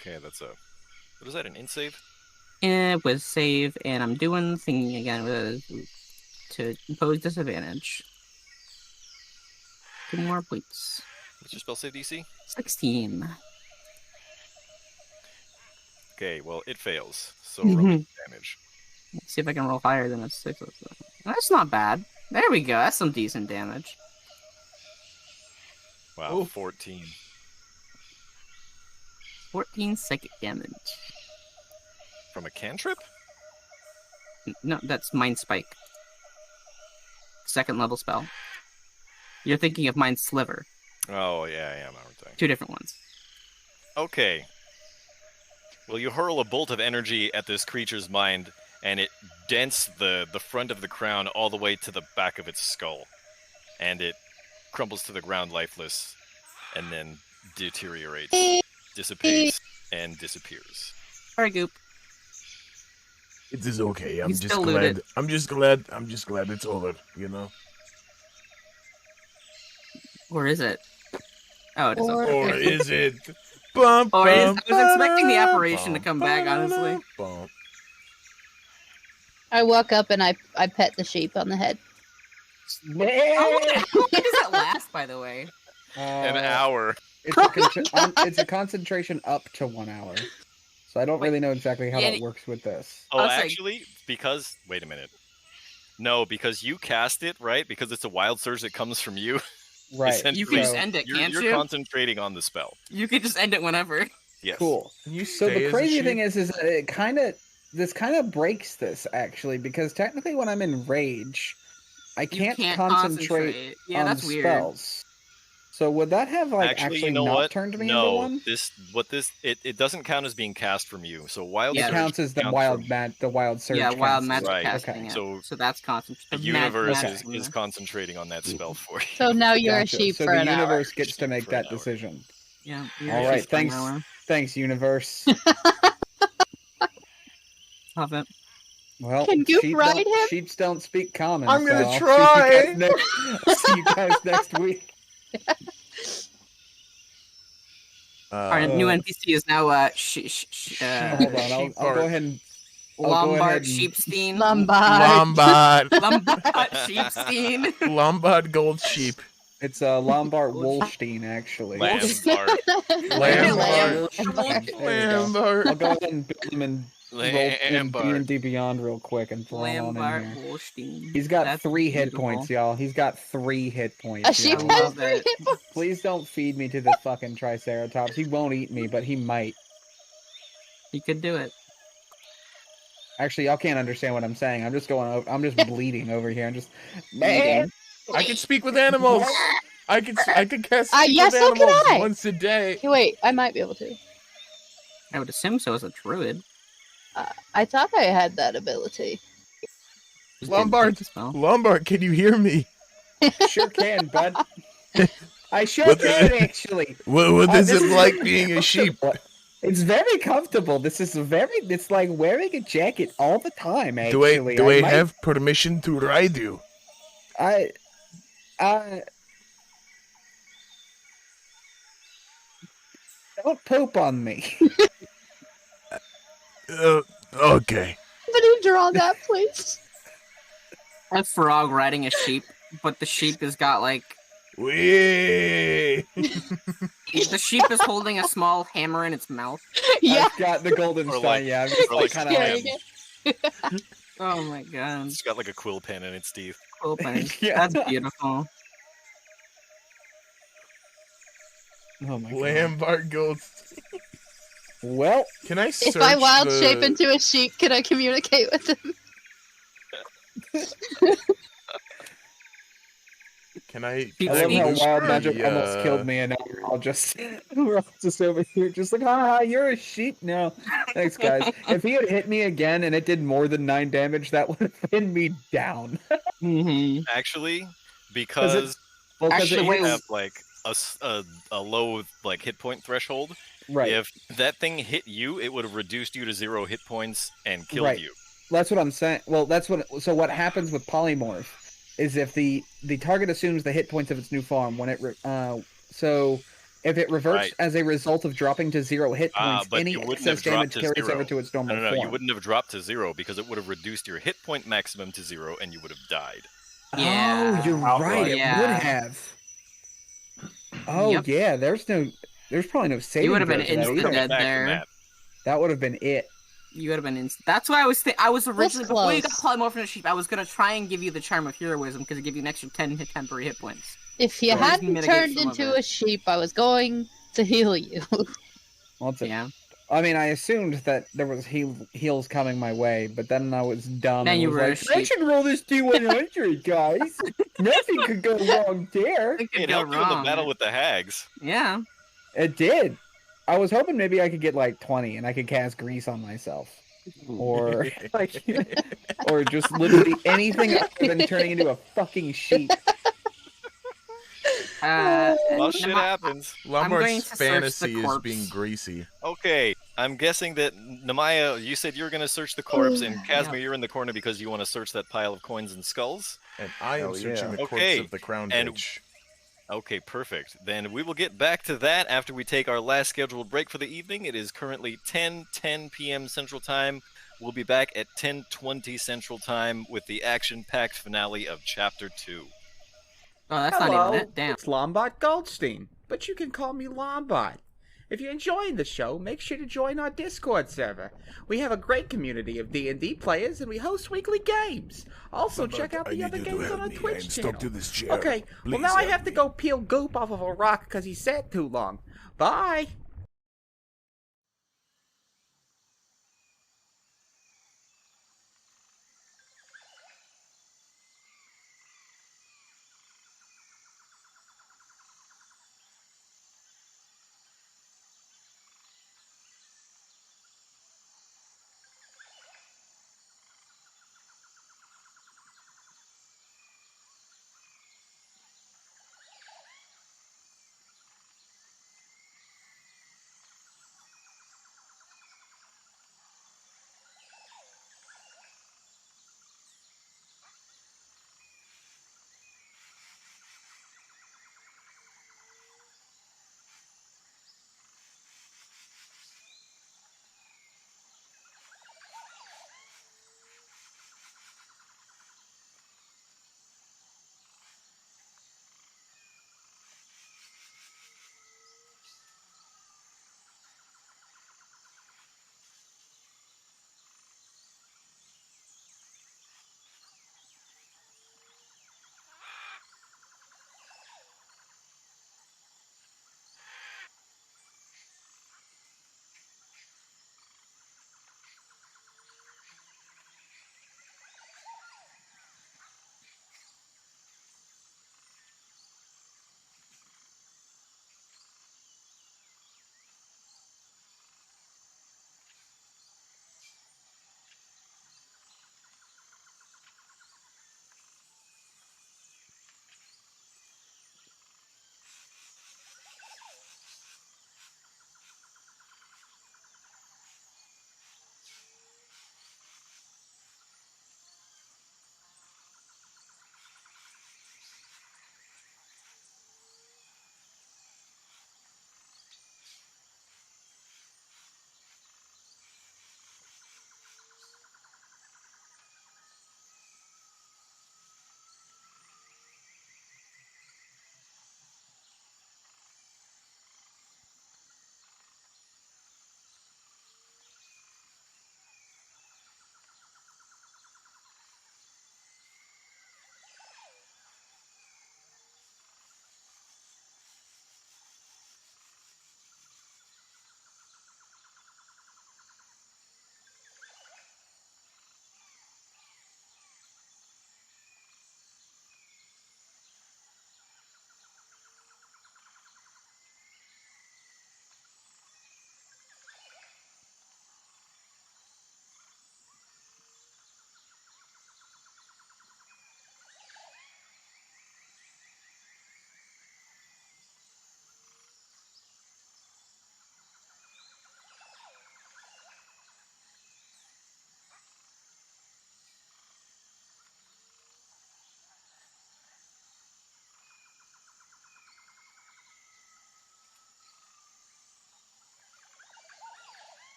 [SPEAKER 1] Okay, that's a. What is that? An int save?
[SPEAKER 5] With save, and I'm doing thingy again to impose disadvantage. 2 more points.
[SPEAKER 1] What's your spell save DC?
[SPEAKER 5] 16.
[SPEAKER 1] Okay, well it fails. So roll damage.
[SPEAKER 5] Let's see if I can roll higher than a 6. That's not bad. There we go. That's some decent damage.
[SPEAKER 1] Wow,
[SPEAKER 2] Ooh.
[SPEAKER 1] 14.
[SPEAKER 5] 14 psychic damage.
[SPEAKER 1] From a cantrip?
[SPEAKER 5] No, that's Mind Spike. 2nd level spell. You're thinking of Mind Sliver.
[SPEAKER 1] Oh yeah, I am, aren't I?
[SPEAKER 5] 2 different ones.
[SPEAKER 1] Okay. Well, you hurl a bolt of energy at this creature's mind, and it dents the front of the crown all the way to the back of its skull. And it crumbles to the ground lifeless, and then deteriorates, dissipates, and disappears.
[SPEAKER 5] Sorry, Goop.
[SPEAKER 2] It is okay. I'm
[SPEAKER 5] He's
[SPEAKER 2] just
[SPEAKER 5] still
[SPEAKER 2] glad.
[SPEAKER 5] looted.
[SPEAKER 2] I'm just glad it's over. You know.
[SPEAKER 5] Or is it? Oh, it is.
[SPEAKER 4] Or-
[SPEAKER 5] okay.
[SPEAKER 2] Or is it? Bum,
[SPEAKER 5] Or is, I
[SPEAKER 2] bum,
[SPEAKER 5] was expecting the
[SPEAKER 2] ba-da,
[SPEAKER 5] apparition to
[SPEAKER 2] bum,
[SPEAKER 5] come back, honestly.
[SPEAKER 2] bum.
[SPEAKER 4] I walk up and I pet the sheep on the head.
[SPEAKER 5] How long does that last, by the way?
[SPEAKER 1] An hour.
[SPEAKER 3] It's a concentration up to 1 hour. So I don't
[SPEAKER 5] Wait.
[SPEAKER 3] really know exactly how
[SPEAKER 5] Yeah,
[SPEAKER 3] that works with this.
[SPEAKER 1] Oh,
[SPEAKER 5] I was like-
[SPEAKER 1] actually, because wait a minute. No, because you cast it, right? Because it's a wild surge that comes from you.
[SPEAKER 3] Right.
[SPEAKER 1] Essentially,
[SPEAKER 5] You can just
[SPEAKER 3] So-
[SPEAKER 5] end it, can't
[SPEAKER 1] you're
[SPEAKER 5] you?
[SPEAKER 1] concentrating on the spell.
[SPEAKER 5] You could just end it whenever.
[SPEAKER 1] Yes.
[SPEAKER 3] Cool.
[SPEAKER 2] Can you
[SPEAKER 3] So
[SPEAKER 2] stay
[SPEAKER 3] the
[SPEAKER 2] as a
[SPEAKER 3] crazy
[SPEAKER 2] sheep?
[SPEAKER 3] thing is that this kind of breaks this actually, because technically when I'm in rage, I
[SPEAKER 5] You
[SPEAKER 3] can't concentrate
[SPEAKER 5] Yeah,
[SPEAKER 3] on
[SPEAKER 5] that's weird.
[SPEAKER 3] spells. So would that have like
[SPEAKER 1] Actually,
[SPEAKER 3] actually
[SPEAKER 1] you know
[SPEAKER 3] not
[SPEAKER 1] what?
[SPEAKER 3] turned me into
[SPEAKER 1] No,
[SPEAKER 3] one?
[SPEAKER 1] it doesn't count as being cast from you. So wild
[SPEAKER 5] Yeah.
[SPEAKER 3] It
[SPEAKER 1] surge
[SPEAKER 3] counts as the
[SPEAKER 1] counts
[SPEAKER 3] wild
[SPEAKER 1] from
[SPEAKER 3] the wild surge.
[SPEAKER 5] Yeah, wild
[SPEAKER 3] counts.
[SPEAKER 5] magic
[SPEAKER 1] Right.
[SPEAKER 5] casting
[SPEAKER 3] Okay.
[SPEAKER 5] it.
[SPEAKER 1] So
[SPEAKER 5] So that's constant.
[SPEAKER 1] the
[SPEAKER 5] magic
[SPEAKER 1] universe
[SPEAKER 5] casting
[SPEAKER 1] is
[SPEAKER 5] there.
[SPEAKER 1] concentrating on that spell for you.
[SPEAKER 4] So now you're
[SPEAKER 3] Gotcha.
[SPEAKER 4] a sheep
[SPEAKER 3] So
[SPEAKER 4] for
[SPEAKER 3] the
[SPEAKER 4] an hour.
[SPEAKER 3] universe gets to
[SPEAKER 1] Sheep
[SPEAKER 3] make
[SPEAKER 1] for an
[SPEAKER 3] that
[SPEAKER 1] hour.
[SPEAKER 3] decision.
[SPEAKER 5] Yeah.
[SPEAKER 3] All right, thanks.
[SPEAKER 5] Hour.
[SPEAKER 3] Thanks, universe.
[SPEAKER 5] Love it.
[SPEAKER 3] Well,
[SPEAKER 4] Can Goop ride him?
[SPEAKER 3] sheeps don't speak common.
[SPEAKER 2] I'm gonna
[SPEAKER 3] so I'll
[SPEAKER 2] try.
[SPEAKER 3] I'll see you guys next week.
[SPEAKER 5] Our new NPC is now
[SPEAKER 3] Hold on, I'll go ahead and
[SPEAKER 5] Lombard Sheepstein.
[SPEAKER 4] Lombard.
[SPEAKER 5] Lombard Sheepstein.
[SPEAKER 2] Lombard gold sheep.
[SPEAKER 3] it's Lombard Wolstein actually.
[SPEAKER 1] Lambard.
[SPEAKER 2] Lambard.
[SPEAKER 3] There we go.
[SPEAKER 2] Lambard.
[SPEAKER 3] I'll go ahead and build him in
[SPEAKER 1] Lambard.
[SPEAKER 3] D&D Beyond real quick and throw him on in
[SPEAKER 5] Lambard
[SPEAKER 3] here.
[SPEAKER 5] Wolstein.
[SPEAKER 3] He's got
[SPEAKER 5] That's
[SPEAKER 3] 3 hit
[SPEAKER 5] beautiful.
[SPEAKER 3] points, y'all. He's got 3 hit points.
[SPEAKER 4] A sheep
[SPEAKER 3] y'all.
[SPEAKER 5] I
[SPEAKER 4] has
[SPEAKER 5] love
[SPEAKER 4] 3
[SPEAKER 5] it.
[SPEAKER 4] hit points.
[SPEAKER 3] Please don't feed me to the fucking Triceratops. He won't eat me, but he might.
[SPEAKER 5] He could do it.
[SPEAKER 3] Actually, y'all can't understand what I'm saying. I'm just I'm just bleeding over here. I'm just
[SPEAKER 5] Bleeding.
[SPEAKER 2] I can speak with animals. I can cast speak
[SPEAKER 4] yes,
[SPEAKER 2] with
[SPEAKER 4] so can
[SPEAKER 2] animals
[SPEAKER 4] I.
[SPEAKER 2] once a day.
[SPEAKER 4] Okay, wait, I might be able to.
[SPEAKER 5] I would assume so as a druid.
[SPEAKER 4] I thought I had that ability.
[SPEAKER 5] Just didn't
[SPEAKER 2] Lombard.
[SPEAKER 5] take the spell.
[SPEAKER 2] Lombard, can you hear me?
[SPEAKER 3] sure can, bud. I sure
[SPEAKER 2] What
[SPEAKER 3] can actually.
[SPEAKER 2] What is
[SPEAKER 3] this
[SPEAKER 2] it
[SPEAKER 3] is
[SPEAKER 2] like
[SPEAKER 3] very
[SPEAKER 2] being a sheep?
[SPEAKER 3] comfortable. It's very comfortable. It's like wearing a jacket all the time. Actually,
[SPEAKER 2] Do I
[SPEAKER 3] might-
[SPEAKER 2] have permission to ride you?
[SPEAKER 3] Don't poop on me.
[SPEAKER 2] Okay.
[SPEAKER 4] Somebody draw that, please.
[SPEAKER 5] A frog riding a sheep, but the sheep has got like
[SPEAKER 2] Wee.
[SPEAKER 5] the sheep is holding a small hammer in its mouth.
[SPEAKER 4] Yeah.
[SPEAKER 3] I've got the golden
[SPEAKER 1] Or
[SPEAKER 3] stein.
[SPEAKER 1] like-
[SPEAKER 3] Yeah, I'm just
[SPEAKER 1] or
[SPEAKER 3] like
[SPEAKER 1] like
[SPEAKER 3] kind of
[SPEAKER 4] carrying
[SPEAKER 3] like.
[SPEAKER 4] it.
[SPEAKER 5] Oh my god.
[SPEAKER 1] It's got like a quill pen in its teeth.
[SPEAKER 5] Open.
[SPEAKER 3] Yeah.
[SPEAKER 5] That's beautiful.
[SPEAKER 3] Oh my god.
[SPEAKER 2] Lambard gold.
[SPEAKER 3] Well,
[SPEAKER 2] Can I search
[SPEAKER 4] If I wild
[SPEAKER 2] the...
[SPEAKER 4] shape into a sheep, can I communicate with him?
[SPEAKER 2] Can I?
[SPEAKER 5] I
[SPEAKER 3] I love how
[SPEAKER 5] Speak.
[SPEAKER 3] wild magic
[SPEAKER 2] Yeah.
[SPEAKER 3] almost killed me, and now we're all just over here, just like, you're a sheep now. Thanks, guys. If he had hit me again and it did more than 9 damage, that would have pinned me down.
[SPEAKER 5] Mm-hmm.
[SPEAKER 1] Actually, because
[SPEAKER 3] Well, 'cause
[SPEAKER 5] Actually,
[SPEAKER 3] it
[SPEAKER 5] wait,
[SPEAKER 1] you
[SPEAKER 3] hits-
[SPEAKER 1] have like a low like hit point threshold.
[SPEAKER 3] right.
[SPEAKER 1] If that thing hit you, it would have reduced you to 0 hit points and killed
[SPEAKER 3] Right.
[SPEAKER 1] you.
[SPEAKER 3] That's what I'm saying. Well, so what happens with polymorph is if the target assumes the hit points of its new form when it so if it reverts
[SPEAKER 1] Right.
[SPEAKER 3] as a result of dropping to 0 hit points,
[SPEAKER 1] but
[SPEAKER 3] any
[SPEAKER 1] you wouldn't
[SPEAKER 3] excess
[SPEAKER 1] have dropped
[SPEAKER 3] damage
[SPEAKER 1] to
[SPEAKER 3] carries
[SPEAKER 1] 0.
[SPEAKER 3] over to its normal
[SPEAKER 1] No,
[SPEAKER 3] form.
[SPEAKER 1] you wouldn't have dropped to 0 because it would have reduced your hit point maximum to 0 and you would have died.
[SPEAKER 5] Yeah.
[SPEAKER 3] Oh, you're right. It
[SPEAKER 5] Yeah.
[SPEAKER 3] would have. Oh
[SPEAKER 5] Yep.
[SPEAKER 3] yeah, there's probably no saving.
[SPEAKER 5] You would have been
[SPEAKER 3] throw for that
[SPEAKER 5] instant
[SPEAKER 3] either.
[SPEAKER 5] dead
[SPEAKER 1] Back from
[SPEAKER 5] there.
[SPEAKER 1] that.
[SPEAKER 3] That would have been it.
[SPEAKER 5] You would have been That's why I was originally before you got
[SPEAKER 4] close.
[SPEAKER 5] polymorph into a sheep. I was gonna try and give you the charm of heroism because it give you an extra 10 temporary hit points.
[SPEAKER 4] If you
[SPEAKER 5] So just
[SPEAKER 4] hadn't
[SPEAKER 5] mitigate
[SPEAKER 4] turned
[SPEAKER 5] some of
[SPEAKER 4] into
[SPEAKER 5] it.
[SPEAKER 4] a sheep, I was going to heal you.
[SPEAKER 3] Well, it's a-
[SPEAKER 5] Yeah.
[SPEAKER 3] I mean, I assumed that there was heals coming my way, but then I was dumb.
[SPEAKER 5] Then
[SPEAKER 3] and
[SPEAKER 5] you
[SPEAKER 3] was
[SPEAKER 5] were a
[SPEAKER 3] like, I
[SPEAKER 5] sheep."
[SPEAKER 3] should roll this D100, guys. Nothing could go wrong there.
[SPEAKER 5] It could
[SPEAKER 1] It
[SPEAKER 5] go
[SPEAKER 1] helped you in the
[SPEAKER 5] wrong.
[SPEAKER 1] battle with the hags.
[SPEAKER 5] Yeah.
[SPEAKER 3] It did. I was hoping maybe I could get like 20 and I could cast grease on myself. Or like, or just literally anything other than turning into a fucking sheep.
[SPEAKER 1] Well, shit
[SPEAKER 5] Nema-
[SPEAKER 1] happens.
[SPEAKER 5] going
[SPEAKER 2] Lombard's
[SPEAKER 5] to search the
[SPEAKER 2] fantasy is
[SPEAKER 5] corpse.
[SPEAKER 2] being greasy.
[SPEAKER 1] Okay, I'm guessing that Namaya, you said you were going to search the corpse, and Casimir,
[SPEAKER 5] Yeah.
[SPEAKER 1] you're in the corner because you want to search that pile of coins and skulls.
[SPEAKER 2] And I am
[SPEAKER 6] Hell
[SPEAKER 2] searching
[SPEAKER 6] yeah.
[SPEAKER 2] the corpse
[SPEAKER 1] Okay,
[SPEAKER 2] of the crown
[SPEAKER 1] and-
[SPEAKER 2] bitch.
[SPEAKER 1] Okay, perfect. Then we will get back to that after we take our last scheduled break for the evening. It is currently 10 p.m. Central Time. We'll be back at 10:20 Central Time with the action-packed finale of Chapter 2.
[SPEAKER 5] Oh, that's
[SPEAKER 7] Hello,
[SPEAKER 5] not even it. Damn.
[SPEAKER 7] it's Lombard Goldstein, but you can call me Lombard. If you're enjoying the show, make sure to join our Discord server. We have a great community of D&D players, and we host weekly games. Also, check out the other games on our Twitch channel.
[SPEAKER 2] this chair.
[SPEAKER 7] Okay, well now I have to go peel goop off of a rock because he sat too long. Bye!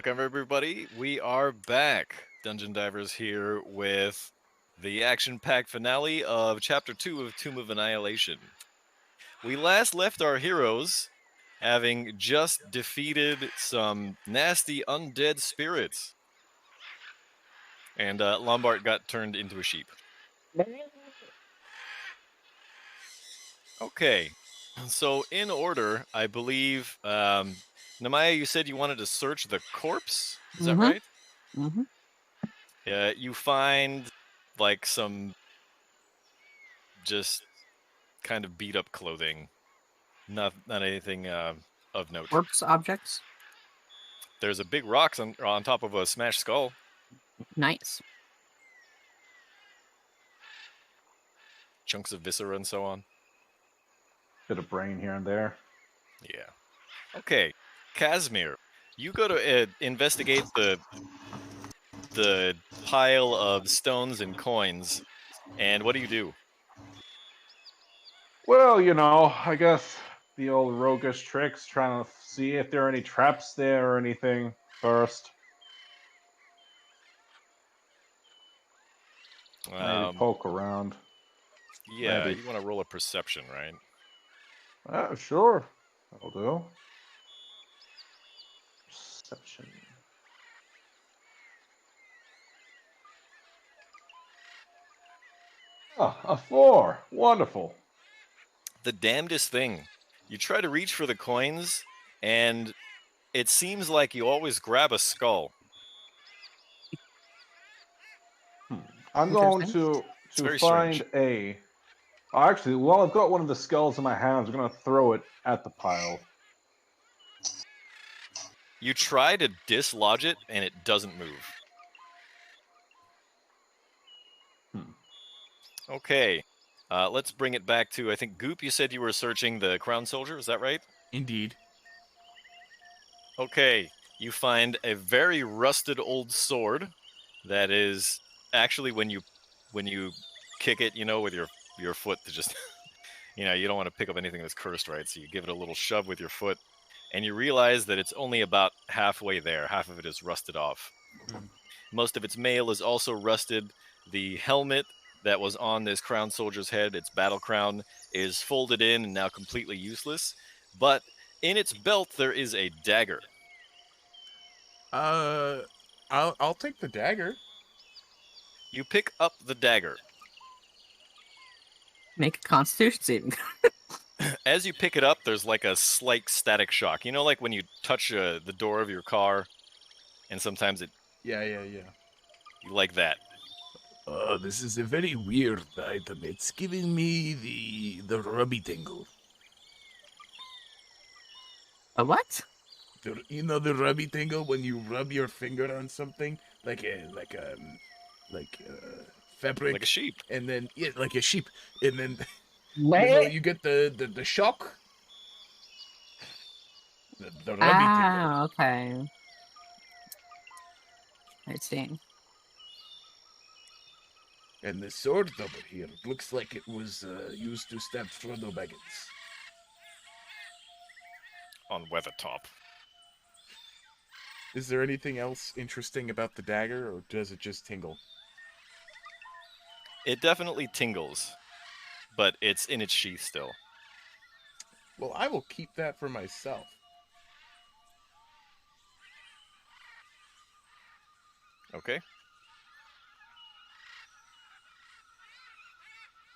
[SPEAKER 1] Welcome, everybody. We are back. Dungeon Divers here with the action-packed finale of Chapter 2 of Tomb of Annihilation. We last left our heroes having just defeated some nasty undead spirits. And Lombard got turned into a sheep. Okay, so in order, I believe, Namaya, you said you wanted to search the corpse? Is that right?
[SPEAKER 5] Mm-hmm.
[SPEAKER 1] You find like some just kind of beat up clothing, not anything of note.
[SPEAKER 5] Corpse objects.
[SPEAKER 1] There's a big rock on top of a smashed skull.
[SPEAKER 5] Nice.
[SPEAKER 1] Chunks of viscera and so on.
[SPEAKER 6] Bit of brain here and there.
[SPEAKER 1] Yeah. Okay, Casimir, you go to investigate the pile of stones and coins, and what do you do?
[SPEAKER 6] Well, you know, I guess the old roguish tricks, trying to see if there are any traps there or anything first. Maybe poke around.
[SPEAKER 1] Yeah,
[SPEAKER 6] Maybe.
[SPEAKER 1] you want to roll a perception, right?
[SPEAKER 6] Sure. That'll do. Perception. Oh, a 4. Wonderful.
[SPEAKER 1] The damnedest thing. You try to reach for the coins, and it seems like you always grab a skull.
[SPEAKER 6] I'm going to
[SPEAKER 1] very
[SPEAKER 6] find
[SPEAKER 1] strange.
[SPEAKER 6] a... Actually, while I've got one of the skulls in my hands, I'm going to throw it at the pile.
[SPEAKER 1] You try to dislodge it, and it doesn't move. Okay, let's bring it back to, I think, Goop, you said you were searching the Crown Soldier, is that right?
[SPEAKER 2] Indeed.
[SPEAKER 1] Okay, you find a very rusted old sword that is actually when you kick it, you know, with your foot to just, you know, you don't want to pick up anything that's cursed, right? So you give it a little shove with your foot, and you realize that it's only about halfway there. Half of it is rusted off. Most of its mail is also rusted. The helmet that was on this crown soldier's head, its battle crown, is folded in and now completely useless. But in its belt, there is a dagger.
[SPEAKER 2] I'll take the dagger.
[SPEAKER 1] You pick up the dagger.
[SPEAKER 5] Make a Constitution saving.
[SPEAKER 1] As you pick it up, there's like a slight static shock. You know, like when you touch the door of your car, and sometimes it...
[SPEAKER 2] Yeah.
[SPEAKER 1] You like that.
[SPEAKER 2] This is a very weird item. It's giving me the rubby tingle.
[SPEAKER 5] A what?
[SPEAKER 2] You know the rubby tingle when you rub your finger on something like fabric,
[SPEAKER 1] Like a sheep.
[SPEAKER 2] and then like a sheep, and then
[SPEAKER 5] What?
[SPEAKER 2] you get the shock. The rubby tingle.
[SPEAKER 5] Okay. I see.
[SPEAKER 2] And the sword over here looks like it was used to stab Frodo Baggins.
[SPEAKER 1] On Weathertop.
[SPEAKER 2] Is there anything else interesting about the dagger, or does it just tingle?
[SPEAKER 1] It definitely tingles, but it's in its sheath still.
[SPEAKER 2] Well, I will keep that for myself.
[SPEAKER 1] Okay.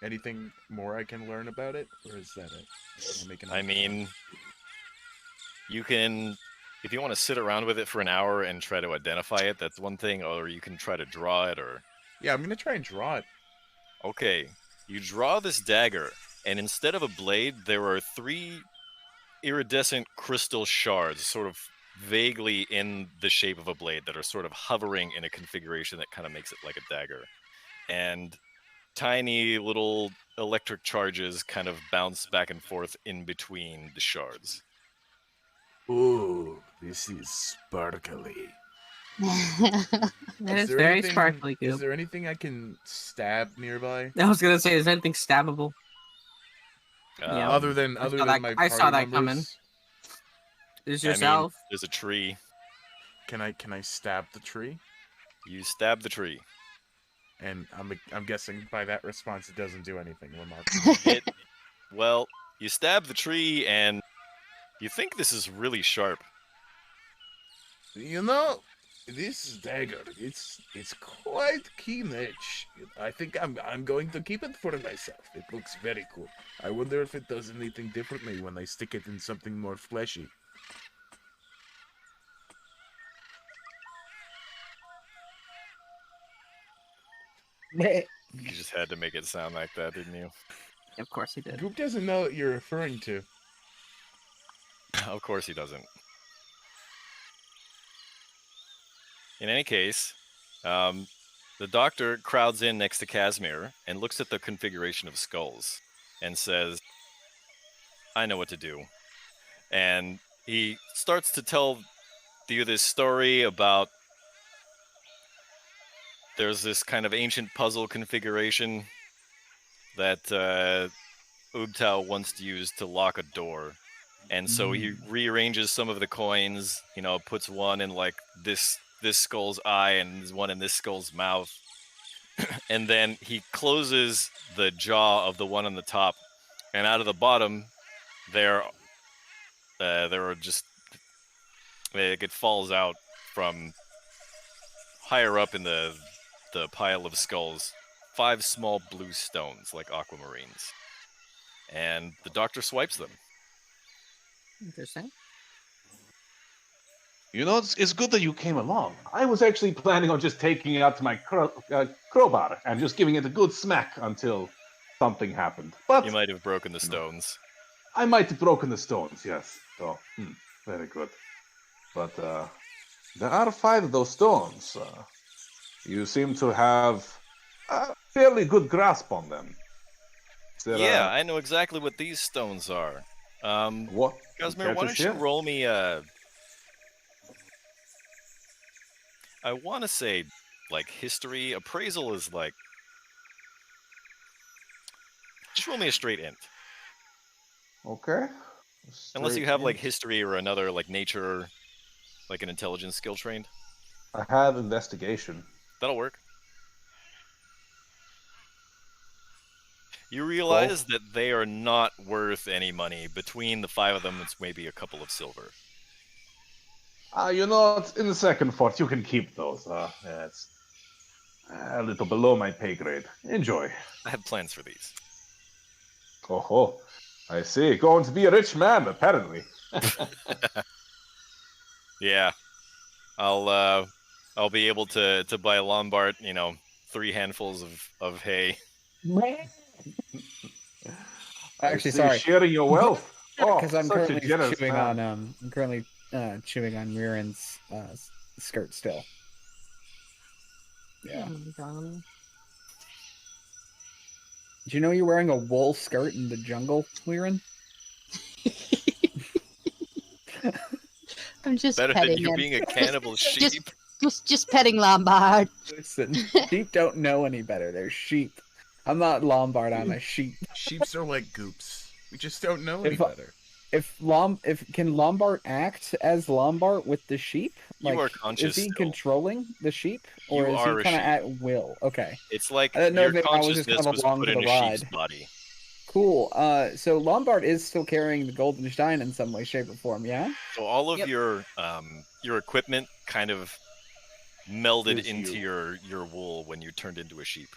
[SPEAKER 2] Anything more I can learn about it, or is that it?
[SPEAKER 1] I mean, you can, if you want to sit around with it for an hour and try to identify it, that's one thing, or you can try to draw it, or...
[SPEAKER 2] Yeah, I'm gonna try and draw it.
[SPEAKER 1] Okay, you draw this dagger, and instead of a blade, there are 3 iridescent crystal shards, sort of vaguely in the shape of a blade, that are sort of hovering in a configuration that kind of makes it like a dagger. And tiny little electric charges kind of bounce back and forth in between the shards.
[SPEAKER 2] Ooh, this is sparkly.
[SPEAKER 5] That is very sparkly,
[SPEAKER 2] Is
[SPEAKER 5] Goop.
[SPEAKER 2] there anything I can stab nearby?
[SPEAKER 5] I was gonna say, is anything stabbable? Yeah.
[SPEAKER 2] Other than
[SPEAKER 5] saw
[SPEAKER 2] my
[SPEAKER 5] I saw
[SPEAKER 2] party
[SPEAKER 5] that coming.
[SPEAKER 2] members?
[SPEAKER 5] Is
[SPEAKER 1] I mean,
[SPEAKER 5] yourself?
[SPEAKER 1] there's a tree.
[SPEAKER 2] Can I stab the tree?
[SPEAKER 1] You stab the tree.
[SPEAKER 2] And I'm guessing by that response it doesn't do anything remarkable.
[SPEAKER 1] Well, you stab the tree and you think this is really sharp.
[SPEAKER 2] You know, this dagger, it's quite keen edge. I think I'm going to keep it for myself. It looks very cool. I wonder if it does anything differently when I stick it in something more fleshy.
[SPEAKER 1] You just had to make it sound like that, didn't you?
[SPEAKER 5] Of course he did.
[SPEAKER 2] Goop doesn't know what you're referring to.
[SPEAKER 1] Of course he doesn't. In any case, the doctor crowds in next to Casimir and looks at the configuration of skulls and says, I know what to do. And he starts to tell you this story about there's this kind of ancient puzzle configuration that Ubtao once used to lock a door. And so he rearranges some of the coins, puts one in like this skull's eye and one in this skull's mouth. And then he closes the jaw of the one on the top, and out of the bottom there are just it falls out from higher up in the pile of skulls 5 small blue stones like aquamarines, and the doctor swipes them.
[SPEAKER 5] Interesting.
[SPEAKER 6] You know, it's good that you came along. I was actually planning on just taking it out to my crowbar and just giving it a good smack until something happened. But
[SPEAKER 1] You might have broken the stones.
[SPEAKER 6] I might have broken the stones, yes. So, very good. But there are 5 of those stones. You seem to have a fairly good grasp on them.
[SPEAKER 1] Yeah, I know exactly what these stones are.
[SPEAKER 6] What?
[SPEAKER 1] Casimir, why don't you roll me I want to say, like, history. Appraisal is like... Just roll me a straight int.
[SPEAKER 6] Okay.
[SPEAKER 1] Unless you have, like, history or another, like, nature, like an intelligence skill trained.
[SPEAKER 6] I have investigation.
[SPEAKER 1] That'll work. You realize that they are not worth any money. Between the 5 of them, it's maybe a couple of silver.
[SPEAKER 6] You know, in the second fort, you can keep those. It's a little below my pay grade. Enjoy.
[SPEAKER 1] I have plans for these.
[SPEAKER 6] Oh, I see. Going to be a rich man, apparently.
[SPEAKER 1] Yeah. I'll be able to buy Lombard, 3 handfuls of hay.
[SPEAKER 3] Actually, sorry.
[SPEAKER 6] Sharing your wealth.
[SPEAKER 3] Because I'm
[SPEAKER 6] such a
[SPEAKER 3] currently
[SPEAKER 6] generous
[SPEAKER 3] chewing
[SPEAKER 6] man.
[SPEAKER 3] on chewing on Riren's skirt still. Yeah. Do you know you're wearing a wool skirt in the jungle, Riren?
[SPEAKER 4] I'm just
[SPEAKER 1] Better
[SPEAKER 4] petting
[SPEAKER 1] than you
[SPEAKER 4] him.
[SPEAKER 1] being a cannibal sheep.
[SPEAKER 4] Just petting Lombard.
[SPEAKER 3] Listen, sheep don't know any better. They're sheep. I'm not Lombard. I'm a sheep.
[SPEAKER 2] Sheeps are like goops. We just don't know any
[SPEAKER 3] If-
[SPEAKER 2] better.
[SPEAKER 3] Can Lombard act as Lombard with the sheep?
[SPEAKER 1] You are conscious
[SPEAKER 3] Is he
[SPEAKER 1] still.
[SPEAKER 3] controlling the sheep, or
[SPEAKER 1] You
[SPEAKER 3] is
[SPEAKER 1] are
[SPEAKER 3] he
[SPEAKER 1] a
[SPEAKER 3] kind of
[SPEAKER 1] sheep.
[SPEAKER 3] at will? Okay,
[SPEAKER 1] It's like
[SPEAKER 3] I didn't know
[SPEAKER 1] your
[SPEAKER 3] if maybe I was just
[SPEAKER 1] consciousness
[SPEAKER 3] kinda
[SPEAKER 1] was
[SPEAKER 3] along
[SPEAKER 1] put
[SPEAKER 3] for
[SPEAKER 1] in
[SPEAKER 3] the
[SPEAKER 1] a sheep's
[SPEAKER 3] ride.
[SPEAKER 1] body.
[SPEAKER 3] cool. So Lombard is still carrying the golden stein in some way, shape, or form. Yeah.
[SPEAKER 1] So all of
[SPEAKER 5] Yep.
[SPEAKER 1] your equipment kind of melded
[SPEAKER 6] Is
[SPEAKER 1] into
[SPEAKER 6] you.
[SPEAKER 1] your wool when you turned into a sheep.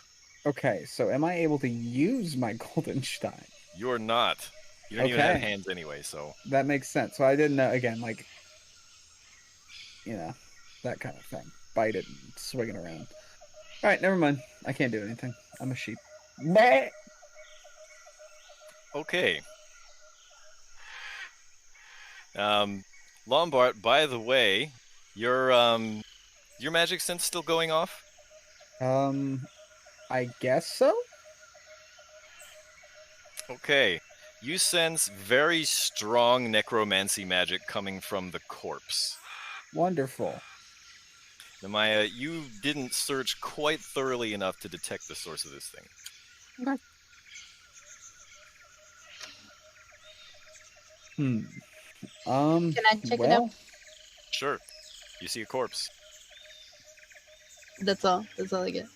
[SPEAKER 3] Okay. So am I able to use my golden stein?
[SPEAKER 1] You're not. You don't even have
[SPEAKER 3] Okay.
[SPEAKER 1] hands anyway, so
[SPEAKER 3] That makes sense. So I didn't know. Again, like, that kind of thing. Bite it and swing it around. All right, never mind. I can't do anything. I'm a sheep. Meh.
[SPEAKER 1] okay. Lombard, by the way, your magic sense still going off?
[SPEAKER 3] I guess so.
[SPEAKER 1] Okay. You sense very strong necromancy magic coming from the corpse.
[SPEAKER 3] Wonderful.
[SPEAKER 1] Namaya, you didn't search quite thoroughly enough to detect the source of this thing.
[SPEAKER 3] Hmm.
[SPEAKER 4] Can I check it out?
[SPEAKER 1] Sure. You see a corpse.
[SPEAKER 4] That's all. That's all I get.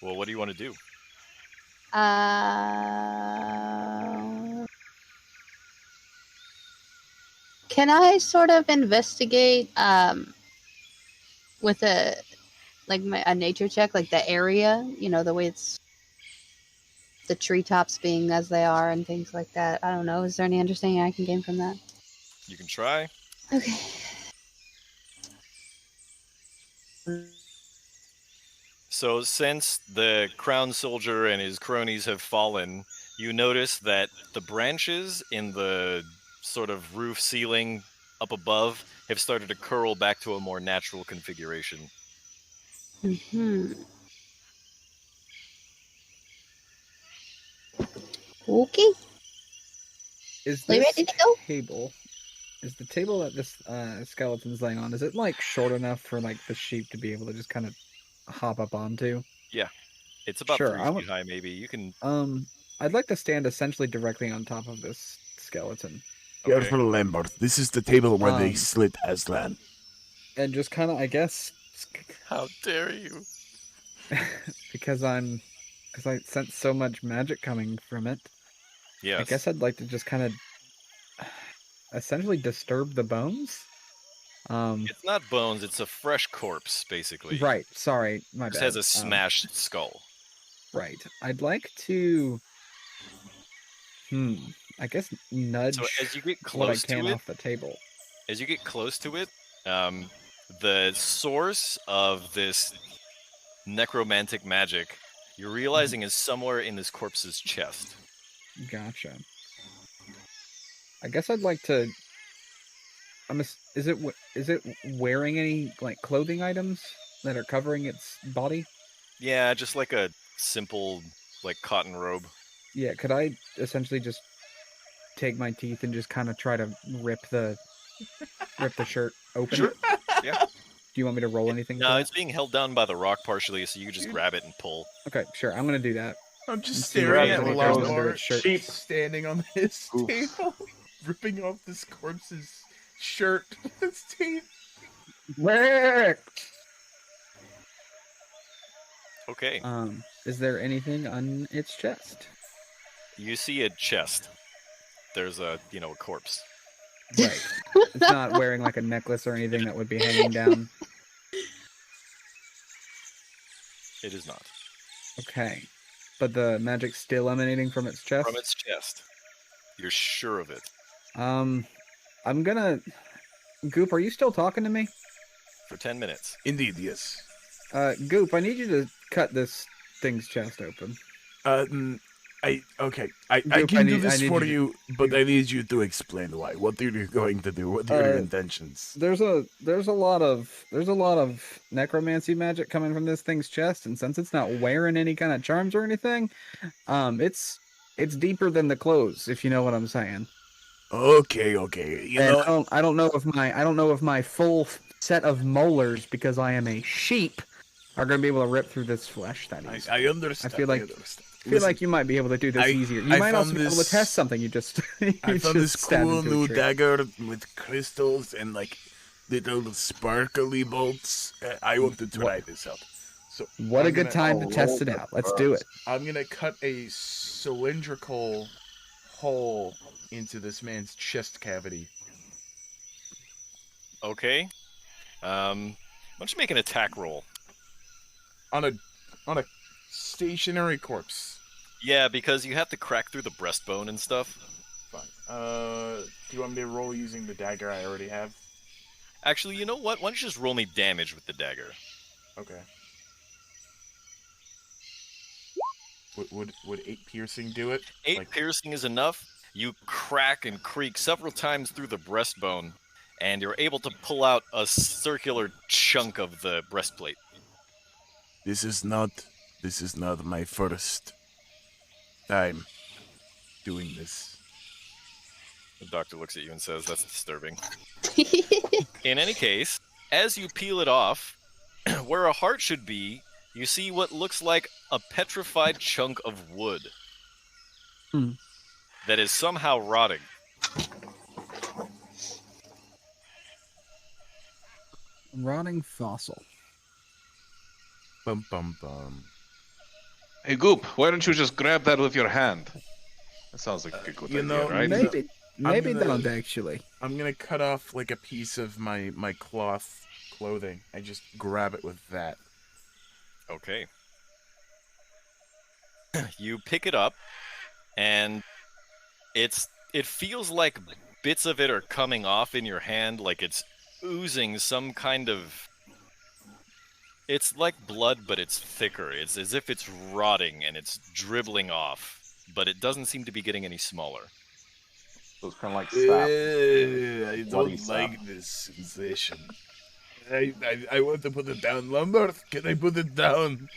[SPEAKER 1] Well, what do you want to do?
[SPEAKER 4] Can I sort of investigate with a nature check, like the area, the way it's the treetops being as they are and things like that. I don't know. Is there any understanding I can gain from that?
[SPEAKER 1] You can try.
[SPEAKER 4] Okay.
[SPEAKER 1] So, since the crown soldier and his cronies have fallen, you notice that the branches in the sort of roof ceiling up above have started to curl back to a more natural configuration.
[SPEAKER 4] Okay.
[SPEAKER 3] Is
[SPEAKER 4] Are you
[SPEAKER 3] this
[SPEAKER 4] ready to go?
[SPEAKER 3] table? Is the table that this skeleton's laying on? Is it like short enough for like the sheep to be able to just kind of hop up onto?
[SPEAKER 1] Yeah, it's about
[SPEAKER 3] Sure,
[SPEAKER 1] 3 feet high, maybe. You can.
[SPEAKER 3] I'd like to stand essentially directly on top of this skeleton.
[SPEAKER 1] Okay.
[SPEAKER 2] Careful, Lambert. This is the table where they
[SPEAKER 3] Um,
[SPEAKER 2] slit Aslan.
[SPEAKER 3] And just kind of, I guess,
[SPEAKER 1] How dare you?
[SPEAKER 3] because I sense so much magic coming from it.
[SPEAKER 1] Yes.
[SPEAKER 3] I guess I'd like to just kind of essentially disturb the bones.
[SPEAKER 1] It's not bones; it's a fresh corpse, basically.
[SPEAKER 3] Right. Sorry, my
[SPEAKER 1] It
[SPEAKER 3] bad.
[SPEAKER 1] has a smashed skull.
[SPEAKER 3] Right. I'd like to. I guess nudge
[SPEAKER 1] So as you get
[SPEAKER 3] what I
[SPEAKER 1] close
[SPEAKER 3] can
[SPEAKER 1] to it,
[SPEAKER 3] off the table.
[SPEAKER 1] The source of this necromantic magic, you're realizing is somewhere in this corpse's chest.
[SPEAKER 3] Gotcha. I guess I'd like to. Is it wearing any like clothing items that are covering its body?
[SPEAKER 1] Yeah, just like a simple like cotton robe.
[SPEAKER 3] Yeah. Could I essentially just take my teeth and just kind of try to rip the shirt open?
[SPEAKER 1] Sure. Yeah.
[SPEAKER 3] Do you want me to roll anything?
[SPEAKER 1] No,
[SPEAKER 3] for that?
[SPEAKER 1] it's being held down by the rock partially, so you can just grab it and pull.
[SPEAKER 3] Okay, sure. I'm gonna do that.
[SPEAKER 2] I'm just
[SPEAKER 3] See what
[SPEAKER 2] staring
[SPEAKER 3] happens
[SPEAKER 2] at
[SPEAKER 3] when it goes under
[SPEAKER 2] Lambert
[SPEAKER 3] its shirt.
[SPEAKER 6] Sheep.
[SPEAKER 2] standing on this
[SPEAKER 6] Oof.
[SPEAKER 2] table, ripping off this corpse's shirt with his teeth.
[SPEAKER 1] Okay.
[SPEAKER 3] Is there anything on its chest?
[SPEAKER 1] You see a chest. There's a corpse.
[SPEAKER 3] Right. It's not wearing like a necklace or anything that would be hanging down.
[SPEAKER 1] It is not.
[SPEAKER 3] Okay. But the magic's still emanating from its chest?
[SPEAKER 1] From its chest. You're sure of it.
[SPEAKER 3] I'm gonna... Goop, are you still talking to me?
[SPEAKER 1] For 10 minutes.
[SPEAKER 2] Indeed, yes.
[SPEAKER 3] Goop, I need you to cut this thing's chest open.
[SPEAKER 2] I
[SPEAKER 3] Goop,
[SPEAKER 2] can do
[SPEAKER 3] I
[SPEAKER 2] this
[SPEAKER 3] need
[SPEAKER 2] for
[SPEAKER 3] you
[SPEAKER 2] you, but I need you to explain why. What are you going to do? What are your intentions?
[SPEAKER 3] There's a lot of necromancy magic coming from this thing's chest, and since it's not wearing any kind of charms or anything, it's deeper than the clothes, if you know what I'm saying.
[SPEAKER 2] Okay.
[SPEAKER 3] I don't know if my full set of molars, because I am a sheep, are going to be able to rip through this flesh that easily.
[SPEAKER 2] I understand.
[SPEAKER 3] I feel like
[SPEAKER 2] Listen,
[SPEAKER 3] you might be able to do this easier. You
[SPEAKER 2] I
[SPEAKER 3] might also
[SPEAKER 2] found
[SPEAKER 3] be able to
[SPEAKER 2] this-
[SPEAKER 3] test something. You just
[SPEAKER 2] I found this
[SPEAKER 3] stab
[SPEAKER 2] cool
[SPEAKER 3] into a
[SPEAKER 2] new
[SPEAKER 3] tree.
[SPEAKER 2] dagger with crystals and like little sparkly bolts. I want to try this out. So
[SPEAKER 3] What a
[SPEAKER 2] I'm
[SPEAKER 3] good
[SPEAKER 2] gonna-
[SPEAKER 3] time to test it out. Let's do it.
[SPEAKER 2] I'm gonna cut a cylindrical hole into this man's chest cavity.
[SPEAKER 1] Okay. Why don't you make an attack roll?
[SPEAKER 2] On a stationary corpse.
[SPEAKER 1] Yeah, because you have to crack through the breastbone and stuff.
[SPEAKER 2] Fine. Do you want me to roll using the dagger I already have?
[SPEAKER 1] Actually, you know what? Why don't you just roll me damage with the dagger?
[SPEAKER 2] Okay. Would 8 piercing do it?
[SPEAKER 1] 8 piercing is enough. You crack and creak several times through the breastbone, and you're able to pull out a circular chunk of the breastplate.
[SPEAKER 2] This is not my first time doing this.
[SPEAKER 1] The doctor looks at you and says, "That's disturbing." In any case, as you peel it off, where a heart should be, you see what looks like a petrified chunk of wood that is somehow rotting.
[SPEAKER 3] Rotting fossil.
[SPEAKER 2] Bum bum bum.
[SPEAKER 8] Hey, Goop, why don't you just grab that with your hand? That sounds like a good
[SPEAKER 2] You
[SPEAKER 8] idea,
[SPEAKER 2] know,
[SPEAKER 8] right?
[SPEAKER 3] Maybe
[SPEAKER 2] gonna-
[SPEAKER 3] don't actually.
[SPEAKER 2] I'm gonna cut off like a piece of my clothing. I just grab it with that.
[SPEAKER 1] Okay. You pick it up, and it feels like bits of it are coming off in your hand, like it's oozing some kind of. It's like blood, but it's thicker. It's as if it's rotting and it's dribbling off, but it doesn't seem to be getting any smaller.
[SPEAKER 6] So it's kind of like sap.
[SPEAKER 2] I
[SPEAKER 6] Bloody
[SPEAKER 2] don't
[SPEAKER 6] sap.
[SPEAKER 2] like this sensation. I want to put it down, Lambert. Can I put it down?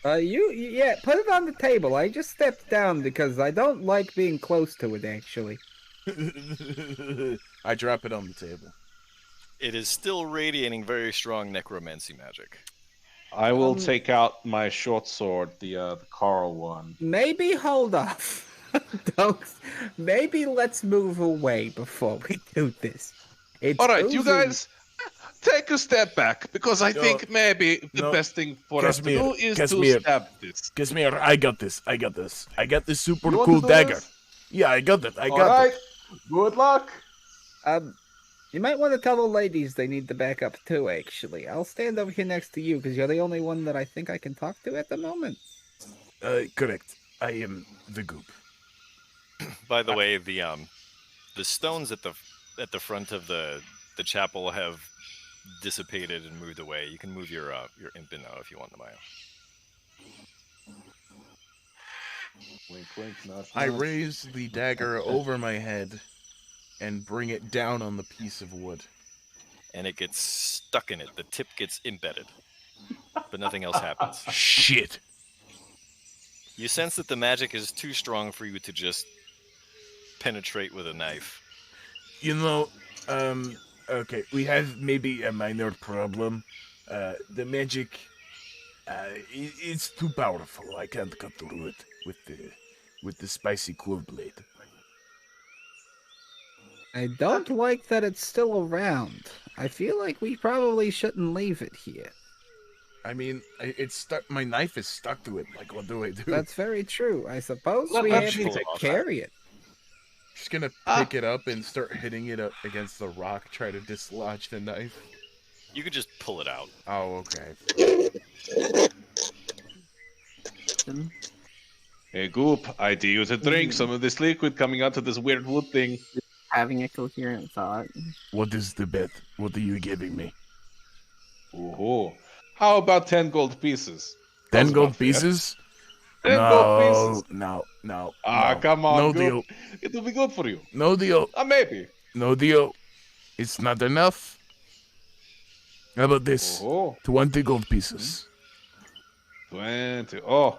[SPEAKER 3] Yeah, put it on the table. I just stepped down because I don't like being close to it, actually.
[SPEAKER 2] I drop it on the table.
[SPEAKER 1] It is still radiating very strong necromancy magic.
[SPEAKER 6] I will take out my short sword, the coral one.
[SPEAKER 3] Maybe hold off. Don't. Maybe let's move away before we do this. It's
[SPEAKER 8] All right, you
[SPEAKER 3] oozing-
[SPEAKER 8] guys, take a step back because I
[SPEAKER 2] No,
[SPEAKER 8] think maybe the
[SPEAKER 2] no.
[SPEAKER 8] best thing for us to
[SPEAKER 2] Casimir,
[SPEAKER 8] do is
[SPEAKER 2] Casimir.
[SPEAKER 8] to stab this.
[SPEAKER 2] Casimir, I got this. I got this super
[SPEAKER 6] You want
[SPEAKER 2] cool
[SPEAKER 6] to do
[SPEAKER 2] dagger.
[SPEAKER 6] this?
[SPEAKER 2] Yeah, I got it. I
[SPEAKER 6] All
[SPEAKER 2] got
[SPEAKER 6] right.
[SPEAKER 2] it.
[SPEAKER 6] Good luck.
[SPEAKER 3] You might want to tell the ladies they need the backup too. Actually, I'll stand over here next to you because you're the only one that I think I can talk to at the moment.
[SPEAKER 2] Correct. I am the goop.
[SPEAKER 1] By the way, the stones at the front of the chapel have dissipated and moved away. You can move your imp in now if you want them out.
[SPEAKER 6] Wink, wink, nudge,
[SPEAKER 2] I
[SPEAKER 6] nudge.
[SPEAKER 2] raise the dagger over my head and bring it down on the piece of wood.
[SPEAKER 1] And it gets stuck in it. The tip gets embedded. But nothing else happens.
[SPEAKER 2] Shit.
[SPEAKER 1] You sense that the magic is too strong for you to just penetrate with a knife.
[SPEAKER 2] You know, okay, we have maybe a minor problem. The magic, it's too powerful. I can't cut through it with the spicy clove blade.
[SPEAKER 3] I don't like that it's still around. I feel like we probably shouldn't leave it here.
[SPEAKER 2] I mean, it's stuck. My knife is stuck to it. Like, what do I do?
[SPEAKER 3] That's very true. I suppose
[SPEAKER 6] Let-
[SPEAKER 3] we
[SPEAKER 6] let's
[SPEAKER 3] have
[SPEAKER 1] pull
[SPEAKER 3] to
[SPEAKER 1] it off.
[SPEAKER 3] carry it.
[SPEAKER 2] Just gonna pick it up and start hitting it up against the rock, try to dislodge the knife.
[SPEAKER 1] You could just pull it out.
[SPEAKER 2] Oh, okay.
[SPEAKER 8] Hey, Goop, I dare you to drink some of this liquid coming out of this weird wood thing.
[SPEAKER 5] Having a coherent thought.
[SPEAKER 2] What is the bet? What are you giving me?
[SPEAKER 8] Ooh. How about 10 gold pieces?
[SPEAKER 2] 10
[SPEAKER 8] Sounds
[SPEAKER 2] gold
[SPEAKER 8] about fair.
[SPEAKER 2] pieces?
[SPEAKER 8] 10 gold pieces.
[SPEAKER 2] No.
[SPEAKER 8] Ah,
[SPEAKER 2] no.
[SPEAKER 8] come on,
[SPEAKER 2] No
[SPEAKER 8] Goop.
[SPEAKER 2] deal.
[SPEAKER 8] It'll be good for you.
[SPEAKER 2] No deal.
[SPEAKER 8] Maybe.
[SPEAKER 2] No deal. It's not enough. How about this?
[SPEAKER 8] Oh,
[SPEAKER 2] 20 gold pieces.
[SPEAKER 8] 20. Oh.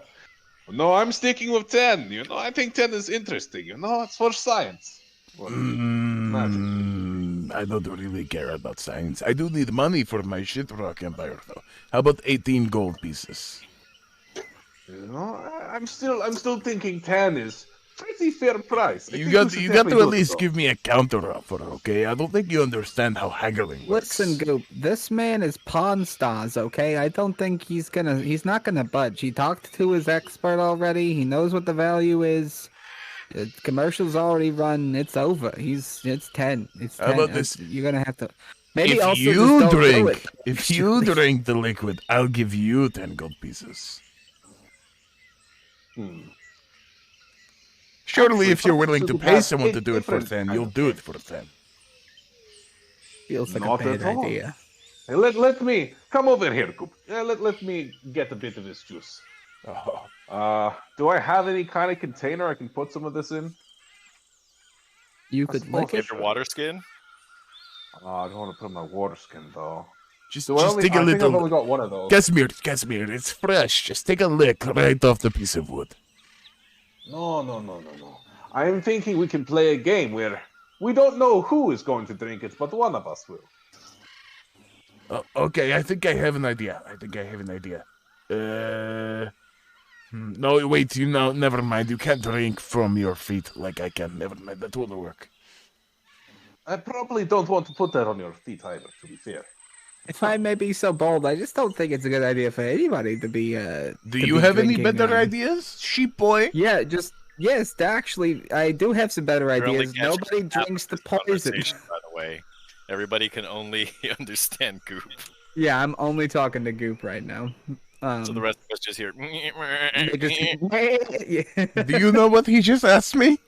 [SPEAKER 8] No, I'm sticking with 10. You know, I think 10 is interesting. You know, it's for science. For
[SPEAKER 2] I don't really care about science. I do need money for my shitrock empire, though. How about 18 gold pieces?
[SPEAKER 6] You know, I'm still thinking 10 is pretty fair price. I
[SPEAKER 2] You
[SPEAKER 6] think
[SPEAKER 2] got
[SPEAKER 6] we should
[SPEAKER 2] to at
[SPEAKER 6] definitely do it,
[SPEAKER 2] least
[SPEAKER 6] though.
[SPEAKER 2] give me a counter offer, okay? I don't think you understand how haggling works.
[SPEAKER 3] Listen, Goop, this man is Pawn Stars, okay? I don't think he's not gonna budge. He talked to his expert already. He knows what the value is. The commercial's already run. It's over. It's 10. It's 10.
[SPEAKER 2] How about this?
[SPEAKER 3] You're gonna have to. Maybe
[SPEAKER 2] If
[SPEAKER 3] also
[SPEAKER 2] you
[SPEAKER 3] just don't do
[SPEAKER 2] drink,
[SPEAKER 3] it.
[SPEAKER 2] if you drink the liquid, I'll give you 10 gold pieces. Surely,
[SPEAKER 6] Actually,
[SPEAKER 2] if you're willing to
[SPEAKER 6] perhaps we
[SPEAKER 2] pay
[SPEAKER 6] could
[SPEAKER 2] someone
[SPEAKER 6] have
[SPEAKER 2] to do it for
[SPEAKER 6] different
[SPEAKER 2] 10,
[SPEAKER 6] kind
[SPEAKER 2] you'll
[SPEAKER 6] of
[SPEAKER 2] do it
[SPEAKER 6] thing.
[SPEAKER 2] for 10.
[SPEAKER 3] Feels like
[SPEAKER 6] Not
[SPEAKER 3] a bad
[SPEAKER 6] at all.
[SPEAKER 3] idea.
[SPEAKER 6] Hey, let me come over here, Coop. Yeah, let me get a bit of this juice.
[SPEAKER 2] Oh,
[SPEAKER 6] Do I have any kind of container I can put some of this in?
[SPEAKER 3] You
[SPEAKER 6] I
[SPEAKER 3] could
[SPEAKER 6] suppose
[SPEAKER 3] lick
[SPEAKER 6] I
[SPEAKER 3] it.
[SPEAKER 1] Your water skin?
[SPEAKER 6] I don't want to put in my water skin though.
[SPEAKER 2] just
[SPEAKER 6] Do I only,
[SPEAKER 2] take a
[SPEAKER 6] I think I've only
[SPEAKER 2] little.
[SPEAKER 6] got one of those.
[SPEAKER 2] Casimir, it's fresh. Just take a lick right off the piece of wood.
[SPEAKER 6] No. I am thinking we can play a game where we don't know who is going to drink it, but one of us will.
[SPEAKER 2] Okay, I think I have an idea. No, wait, never mind. You can't drink from your feet like I can. Never mind, that won't work.
[SPEAKER 6] I probably don't want to put that on your feet either, to be fair.
[SPEAKER 3] If I may be so bold, I just don't think it's a good idea for anybody to be.
[SPEAKER 2] Do you have any better ideas, sheep boy?
[SPEAKER 3] Yeah, yes. Actually, I do have some better
[SPEAKER 1] You're only
[SPEAKER 3] ideas.
[SPEAKER 1] catching
[SPEAKER 3] Nobody
[SPEAKER 1] half of
[SPEAKER 3] drinks the
[SPEAKER 1] this
[SPEAKER 3] poison.
[SPEAKER 1] conversation, by the way. Everybody can only understand Goop.
[SPEAKER 3] Yeah, I'm only talking to Goop right now.
[SPEAKER 1] So the rest of us just hear.
[SPEAKER 3] They just, yeah.
[SPEAKER 2] Do you know what he just asked me?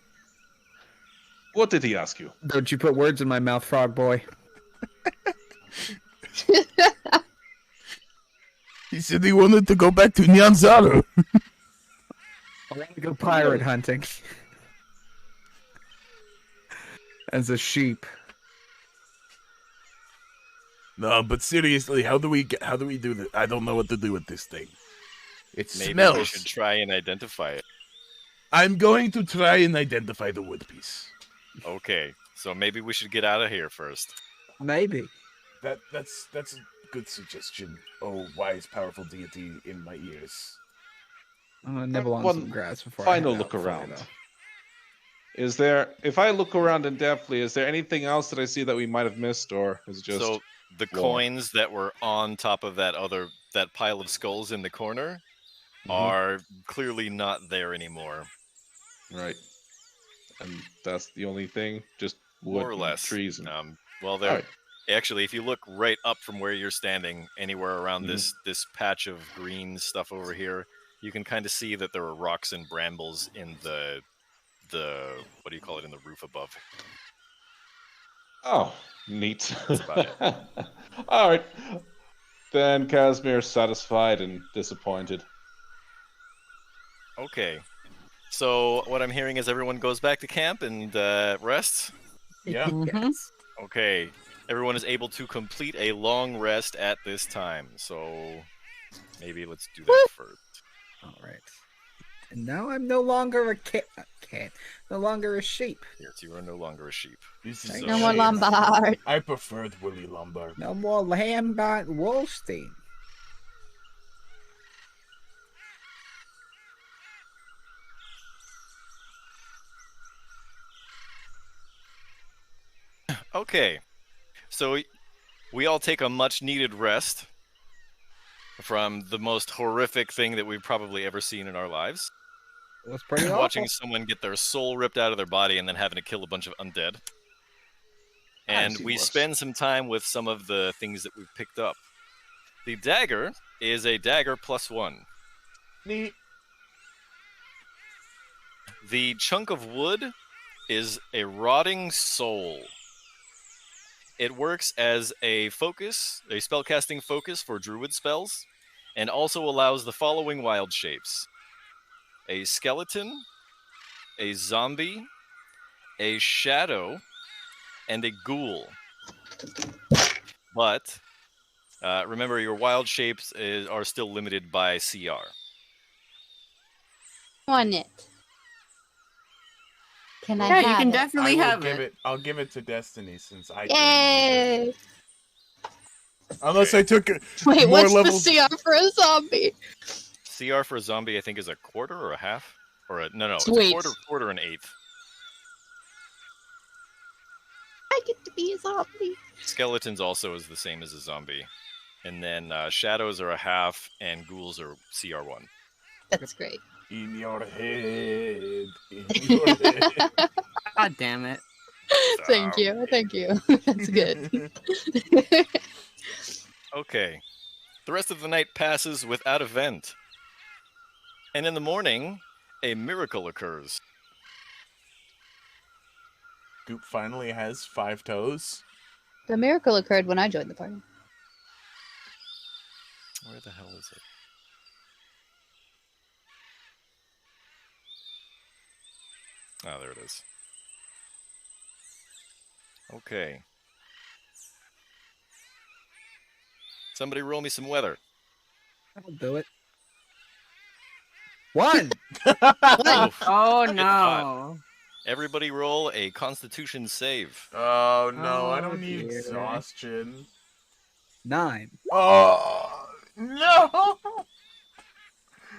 [SPEAKER 8] What did he ask you?
[SPEAKER 3] Don't you put words in my mouth, frog boy.
[SPEAKER 2] He said he wanted to go back to Nyanzaro.
[SPEAKER 3] I want to go pirate hunting. As a sheep.
[SPEAKER 2] No, but seriously, how do we do this? I don't know what to do with this thing. It
[SPEAKER 1] Maybe
[SPEAKER 2] smells.
[SPEAKER 1] we should try and identify it.
[SPEAKER 2] I'm going to try and identify the wood piece.
[SPEAKER 1] Okay, so maybe we should get out of here first.
[SPEAKER 3] Maybe.
[SPEAKER 2] That's a good suggestion. Oh, wise, powerful deity in my ears.
[SPEAKER 3] I'm gonna nibble on
[SPEAKER 8] One
[SPEAKER 3] some grass before
[SPEAKER 8] final
[SPEAKER 3] I head
[SPEAKER 8] look
[SPEAKER 3] out for
[SPEAKER 8] around.
[SPEAKER 3] it, though.
[SPEAKER 8] Is there, if I look around in depthly, is there anything else that I see that we might have missed, or is it just
[SPEAKER 1] So the
[SPEAKER 8] lore?
[SPEAKER 1] coins that were on top of that pile of skulls in the corner are clearly not there anymore.
[SPEAKER 8] Right? And that's the only thing, just wood,
[SPEAKER 1] More or
[SPEAKER 8] and
[SPEAKER 1] less.
[SPEAKER 8] trees. And...
[SPEAKER 1] Well, there.
[SPEAKER 8] Alright.
[SPEAKER 1] Actually, if you look right up from where you're standing, anywhere around this patch of green stuff over here, you can kind of see that there are rocks and brambles in the what do you call it, in the roof above.
[SPEAKER 8] Oh, neat.
[SPEAKER 1] That's about it.
[SPEAKER 8] All right. Then Casimir's satisfied and disappointed.
[SPEAKER 1] Okay. So what I'm hearing is everyone goes back to camp and rests.
[SPEAKER 2] Yeah.
[SPEAKER 5] Mhm.
[SPEAKER 1] Okay. Everyone is able to complete a long rest at this time. So maybe let's do that first.
[SPEAKER 3] All right. And now I'm no longer a cat. No longer a sheep.
[SPEAKER 1] Yes, you are no longer a sheep.
[SPEAKER 2] This is
[SPEAKER 3] No
[SPEAKER 2] a
[SPEAKER 4] No more
[SPEAKER 2] shame.
[SPEAKER 4] Lombard.
[SPEAKER 2] I preferred Willie Lombard.
[SPEAKER 3] No more Lambert Wolstein.
[SPEAKER 1] Okay. So we all take a much needed rest from the most horrific thing that we've probably ever seen in our lives.
[SPEAKER 3] It was pretty awful.
[SPEAKER 1] Watching someone get their soul ripped out of their body and then having to kill a bunch of undead. And
[SPEAKER 8] seen
[SPEAKER 1] we
[SPEAKER 8] worse.
[SPEAKER 1] spend some time with some of the things that we've picked up. The dagger is a dagger +1.
[SPEAKER 2] Neat.
[SPEAKER 1] The chunk of wood is a rotting soul. It works as a focus, a spellcasting focus for druid spells, and also allows the following wild shapes: a skeleton, a zombie, a shadow, and a ghoul. But remember, your wild shapes are still limited by CR.
[SPEAKER 4] Want it? Can I
[SPEAKER 5] Yeah, you
[SPEAKER 4] have
[SPEAKER 5] can
[SPEAKER 4] it?
[SPEAKER 5] definitely have it.
[SPEAKER 2] I'll give it to Destiny since I.
[SPEAKER 4] Yay!
[SPEAKER 2] Unless I took
[SPEAKER 4] Wait,
[SPEAKER 2] more
[SPEAKER 4] what's
[SPEAKER 2] levels.
[SPEAKER 4] the CR for a zombie?
[SPEAKER 1] CR for a zombie, I think, is a quarter or a half, or a no, it's a
[SPEAKER 4] Sweet.
[SPEAKER 1] quarter, and eighth.
[SPEAKER 4] I get to be a zombie.
[SPEAKER 1] Skeletons also is the same as a zombie, and then shadows are a half, and ghouls are CR1.
[SPEAKER 4] That's great.
[SPEAKER 2] In your head. In your head.
[SPEAKER 5] God damn it.
[SPEAKER 4] Thank you. Thank you. That's good.
[SPEAKER 1] Okay, the rest of the night passes without event, and in the morning, a miracle occurs.
[SPEAKER 2] Goop finally has 5 toes.
[SPEAKER 4] The miracle occurred when I joined the party.
[SPEAKER 1] Where the hell is it? Oh, there it is. Okay. Somebody roll me some weather.
[SPEAKER 3] I'll do it. 1.
[SPEAKER 1] Oof.
[SPEAKER 5] Oh
[SPEAKER 1] Hit
[SPEAKER 5] no.
[SPEAKER 1] Everybody roll a Constitution save.
[SPEAKER 2] Oh no, I
[SPEAKER 5] Oh,
[SPEAKER 2] don't need
[SPEAKER 5] dear.
[SPEAKER 2] exhaustion.
[SPEAKER 3] 9.
[SPEAKER 2] Oh no!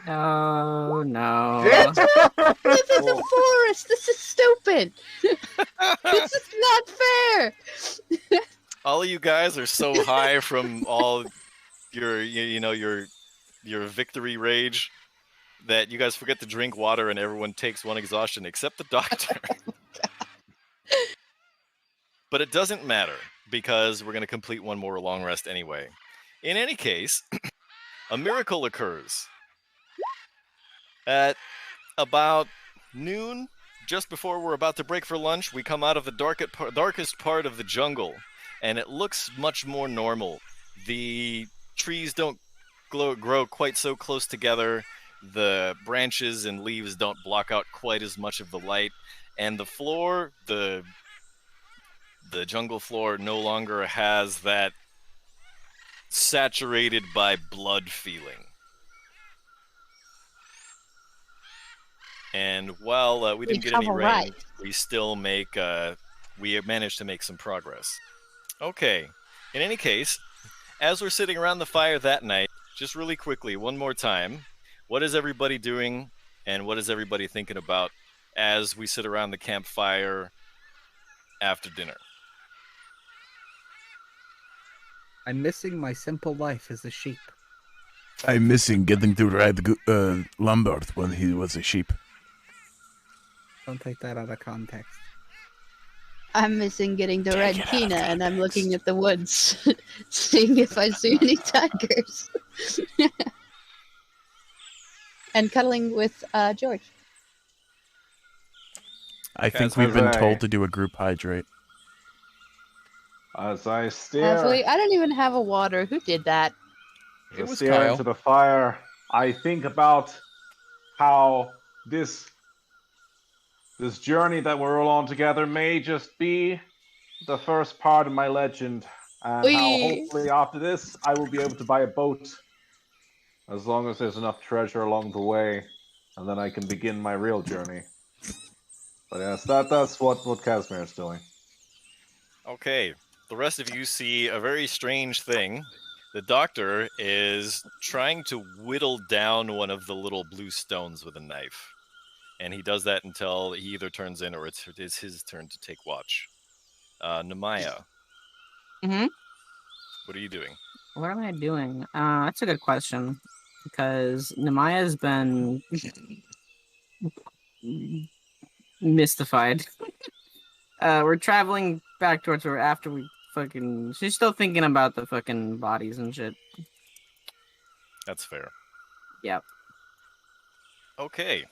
[SPEAKER 5] Oh no.
[SPEAKER 4] Live in the forest. This is stupid. This is not fair.
[SPEAKER 1] All of you guys are so high from all your victory rage that you guys forget to drink water and everyone takes one exhaustion except the doctor. But it doesn't matter because we're going to complete one more long rest anyway. In any case, a miracle occurs. At about noon, just before we're about to break for lunch, we come out of the darkest part of the jungle, and it looks much more normal. The trees don't grow quite so close together. The branches and leaves don't block out quite as much of the light, and the floor, the jungle floor, no longer has that saturated by blood feeling. And while we didn't get any rain, we still we managed to make some progress. Okay, in any case, as we're sitting around the fire that night, just really quickly, one more time, what is everybody doing and what is everybody thinking about as we sit around the campfire after dinner?
[SPEAKER 3] I'm missing my simple life as a sheep.
[SPEAKER 2] I'm missing getting to ride Lombard when he was a sheep.
[SPEAKER 3] Don't take that out of context.
[SPEAKER 4] I'm missing getting to ride Kina, and I'm looking at the woods, seeing if I see any tigers. And cuddling with George.
[SPEAKER 2] I think we've been told to do a group hydrate.
[SPEAKER 6] As I stare,
[SPEAKER 4] I don't even have a water. Who did that?
[SPEAKER 6] as I stare into the fire, I think about how this journey that we're all on together may just be the first part of my legend, and how hopefully after this I will be able to buy a boat, as long as there's enough treasure along the way, and then I can begin my real journey. But yes, that's what Casimir is doing.
[SPEAKER 1] Okay, the rest of you see a very strange thing. The doctor is trying to whittle down one of the little blue stones with a knife. And he does that until he either turns in or it's his turn to take watch. Nemaya.
[SPEAKER 5] Mm-hmm.
[SPEAKER 1] What are you doing?
[SPEAKER 5] What am I doing? That's a good question. Because Nemaya's been mystified. We're traveling back towards her after we fucking... She's still thinking about the fucking bodies and shit.
[SPEAKER 1] That's fair.
[SPEAKER 5] Yep.
[SPEAKER 1] Okay.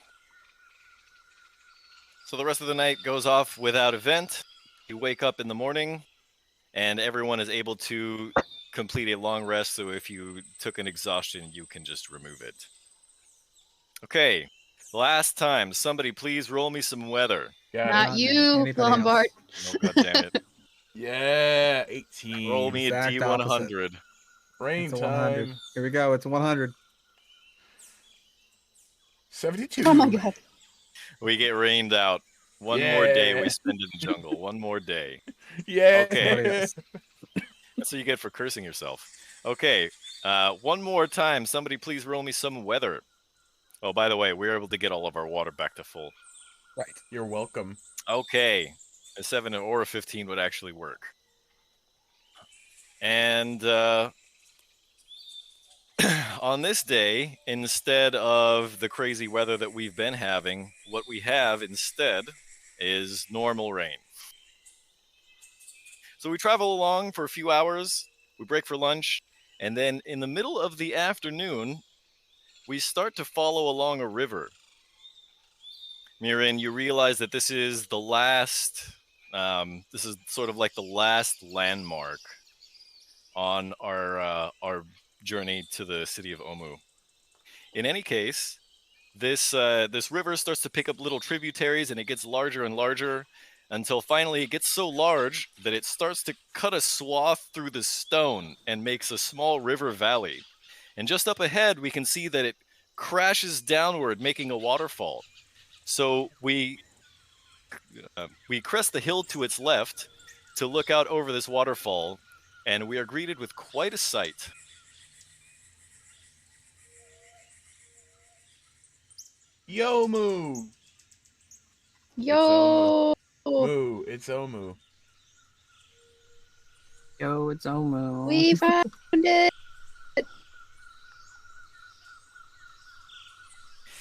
[SPEAKER 1] So the rest of the night goes off without event. You wake up in the morning, and everyone is able to complete a long rest, so if you took an exhaustion, you can just remove it. Okay. Last time, somebody please roll me some weather.
[SPEAKER 4] Not you, Lombard.
[SPEAKER 1] Oh, God damn it.
[SPEAKER 2] Yeah, 18.
[SPEAKER 1] Roll me a
[SPEAKER 3] Exact
[SPEAKER 1] D100.
[SPEAKER 2] Rain
[SPEAKER 3] It's a 100.
[SPEAKER 2] time.
[SPEAKER 3] Here we go. It's a 100.
[SPEAKER 2] 72.
[SPEAKER 4] Oh my god.
[SPEAKER 1] We get rained out. One more day we spend in the jungle. One more day.
[SPEAKER 2] Yeah.
[SPEAKER 1] Okay. That's what you get for cursing yourself. Okay. One more time. Somebody please roll me some weather. Oh, by the way, we were able to get all of our water back to full.
[SPEAKER 2] Right. You're welcome.
[SPEAKER 1] Okay. A 7 or a 15 would actually work. And on this day, instead of the crazy weather that we've been having, what we have instead is normal rain. So we travel along for a few hours, we break for lunch, and then in the middle of the afternoon, we start to follow along a river. Mirin, you realize that this is the last, this is sort of like the last landmark on our journey to the city of Omu. In any case, this river starts to pick up little tributaries, and it gets larger and larger until finally it gets so large that it starts to cut a swath through the stone and makes a small river valley. And just up ahead, we can see that it crashes downward, making a waterfall. So we crest the hill to its left to look out over this waterfall, and we are greeted with quite a sight.
[SPEAKER 2] Yo, Moo.
[SPEAKER 4] Yo.
[SPEAKER 2] Moo, it's Omu.
[SPEAKER 5] Yo, it's Omo.
[SPEAKER 4] We found it.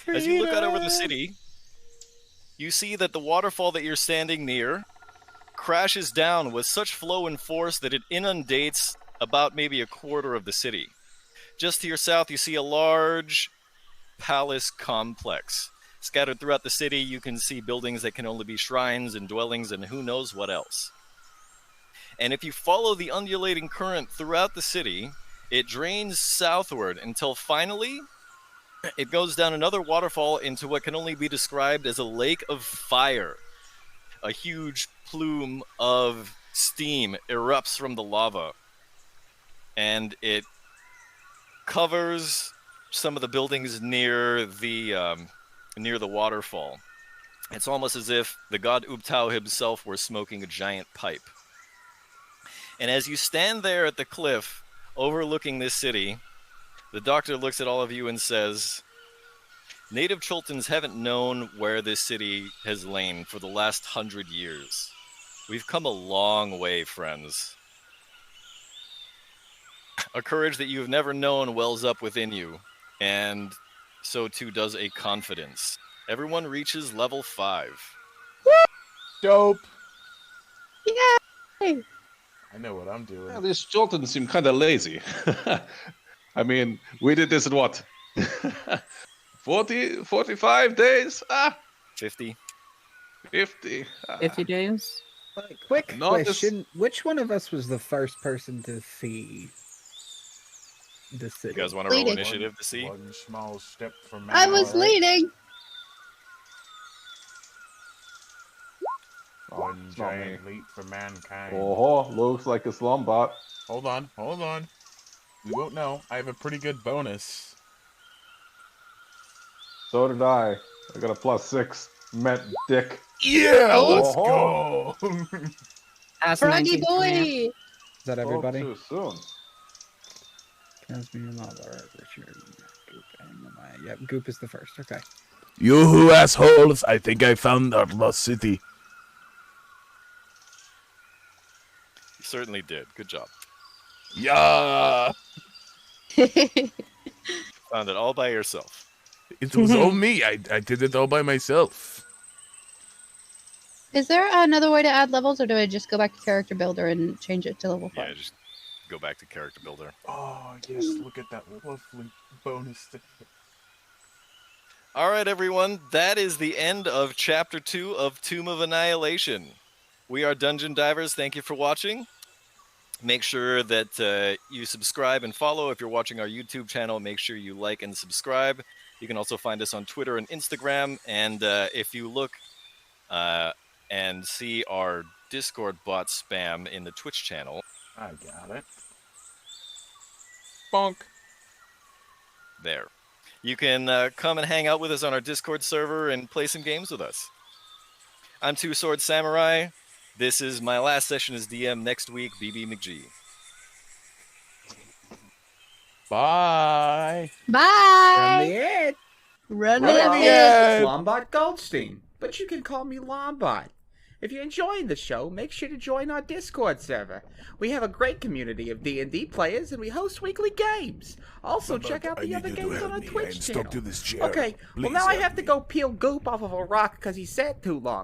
[SPEAKER 1] As you look out over the city, you see that the waterfall that you're standing near crashes down with such flow and force that it inundates about maybe a quarter of the city. Just to your south, you see a large palace complex. Scattered throughout the city, you can see buildings that can only be shrines and dwellings and who knows what else. And if you follow the undulating current throughout the city, it drains southward until finally it goes down another waterfall into what can only be described as a lake of fire. A huge plume of steam erupts from the lava, and it covers some of the buildings near the waterfall. It's almost as if the god Ubtao himself were smoking a giant pipe. And as you stand there at the cliff overlooking this city, the doctor looks at all of you and says, "Native Chultans haven't known where this city has lain for the last 100 years. We've come a long way, friends. A courage that you've never known wells up within you, and so too does a confidence. Everyone reaches level 5.
[SPEAKER 2] Dope.
[SPEAKER 4] Yay!
[SPEAKER 2] I know what I'm doing.
[SPEAKER 8] Yeah, these Joltons seem kind of lazy. I mean, we did this in what? 40, 45 days?
[SPEAKER 1] 50.
[SPEAKER 8] 50.
[SPEAKER 5] 50 days?
[SPEAKER 3] Quick
[SPEAKER 8] Not this-
[SPEAKER 3] question: which one of us was the first person to see the
[SPEAKER 1] You
[SPEAKER 3] city?
[SPEAKER 1] guys want to roll
[SPEAKER 4] Leading.
[SPEAKER 1] initiative to see?
[SPEAKER 2] One small step for man.
[SPEAKER 4] I was leading.
[SPEAKER 2] One
[SPEAKER 6] It's not
[SPEAKER 2] giant leap for mankind.
[SPEAKER 6] Oh, looks like a Slumbot.
[SPEAKER 2] Hold on, hold on. We won't know. I have a pretty good bonus.
[SPEAKER 6] So did I. I got a +6. Met dick.
[SPEAKER 2] Yeah,
[SPEAKER 4] Oh.
[SPEAKER 2] let's go.
[SPEAKER 5] That's
[SPEAKER 4] Froggy
[SPEAKER 5] 19 for me.
[SPEAKER 4] boy.
[SPEAKER 3] Is that everybody?
[SPEAKER 6] Spoke too soon.
[SPEAKER 3] Casimir, Lava, Richard, Goop, and Maya. Yep, Goop is the first. Okay.
[SPEAKER 2] You assholes! I think I found our lost city.
[SPEAKER 1] You certainly did. Good job.
[SPEAKER 2] Yeah,
[SPEAKER 1] Found it all by yourself.
[SPEAKER 2] it was all me. I did it all by myself.
[SPEAKER 4] Is there another way to add levels, or do I just go back to character builder and change it to level 5?
[SPEAKER 1] Yeah, just go back to character builder.
[SPEAKER 2] Oh yes, look at that lovely bonus.
[SPEAKER 1] All right, everyone. That is the end of Chapter 2 of Tomb of Annihilation. We are Dungeon Divers. Thank you for watching. Make sure that you subscribe and follow. If you're watching our YouTube channel, make sure you like and subscribe. You can also find us on Twitter and Instagram. And if you look and see our Discord bot spam in the Twitch channel,
[SPEAKER 2] I got it.
[SPEAKER 3] Bonk.
[SPEAKER 1] there. You can come and hang out with us on our Discord server and play some games with us. I'm Two Sword Samurai. This is my last session as DM. Next week, BB McGee.
[SPEAKER 2] Bye.
[SPEAKER 7] From
[SPEAKER 4] Bye.
[SPEAKER 7] the edge.
[SPEAKER 4] Run
[SPEAKER 2] Run
[SPEAKER 4] the
[SPEAKER 2] the
[SPEAKER 4] pit.
[SPEAKER 2] edge.
[SPEAKER 7] Lombard Goldstein, but you can call me Lombard. If you're enjoying the show, make sure to join our Discord server. We have a great community of D&D players, and we host weekly games. Also, check out the other games on our Twitch channel.
[SPEAKER 2] this chair.
[SPEAKER 7] Okay, well now I have to go peel Goop off of a rock because he sat too long.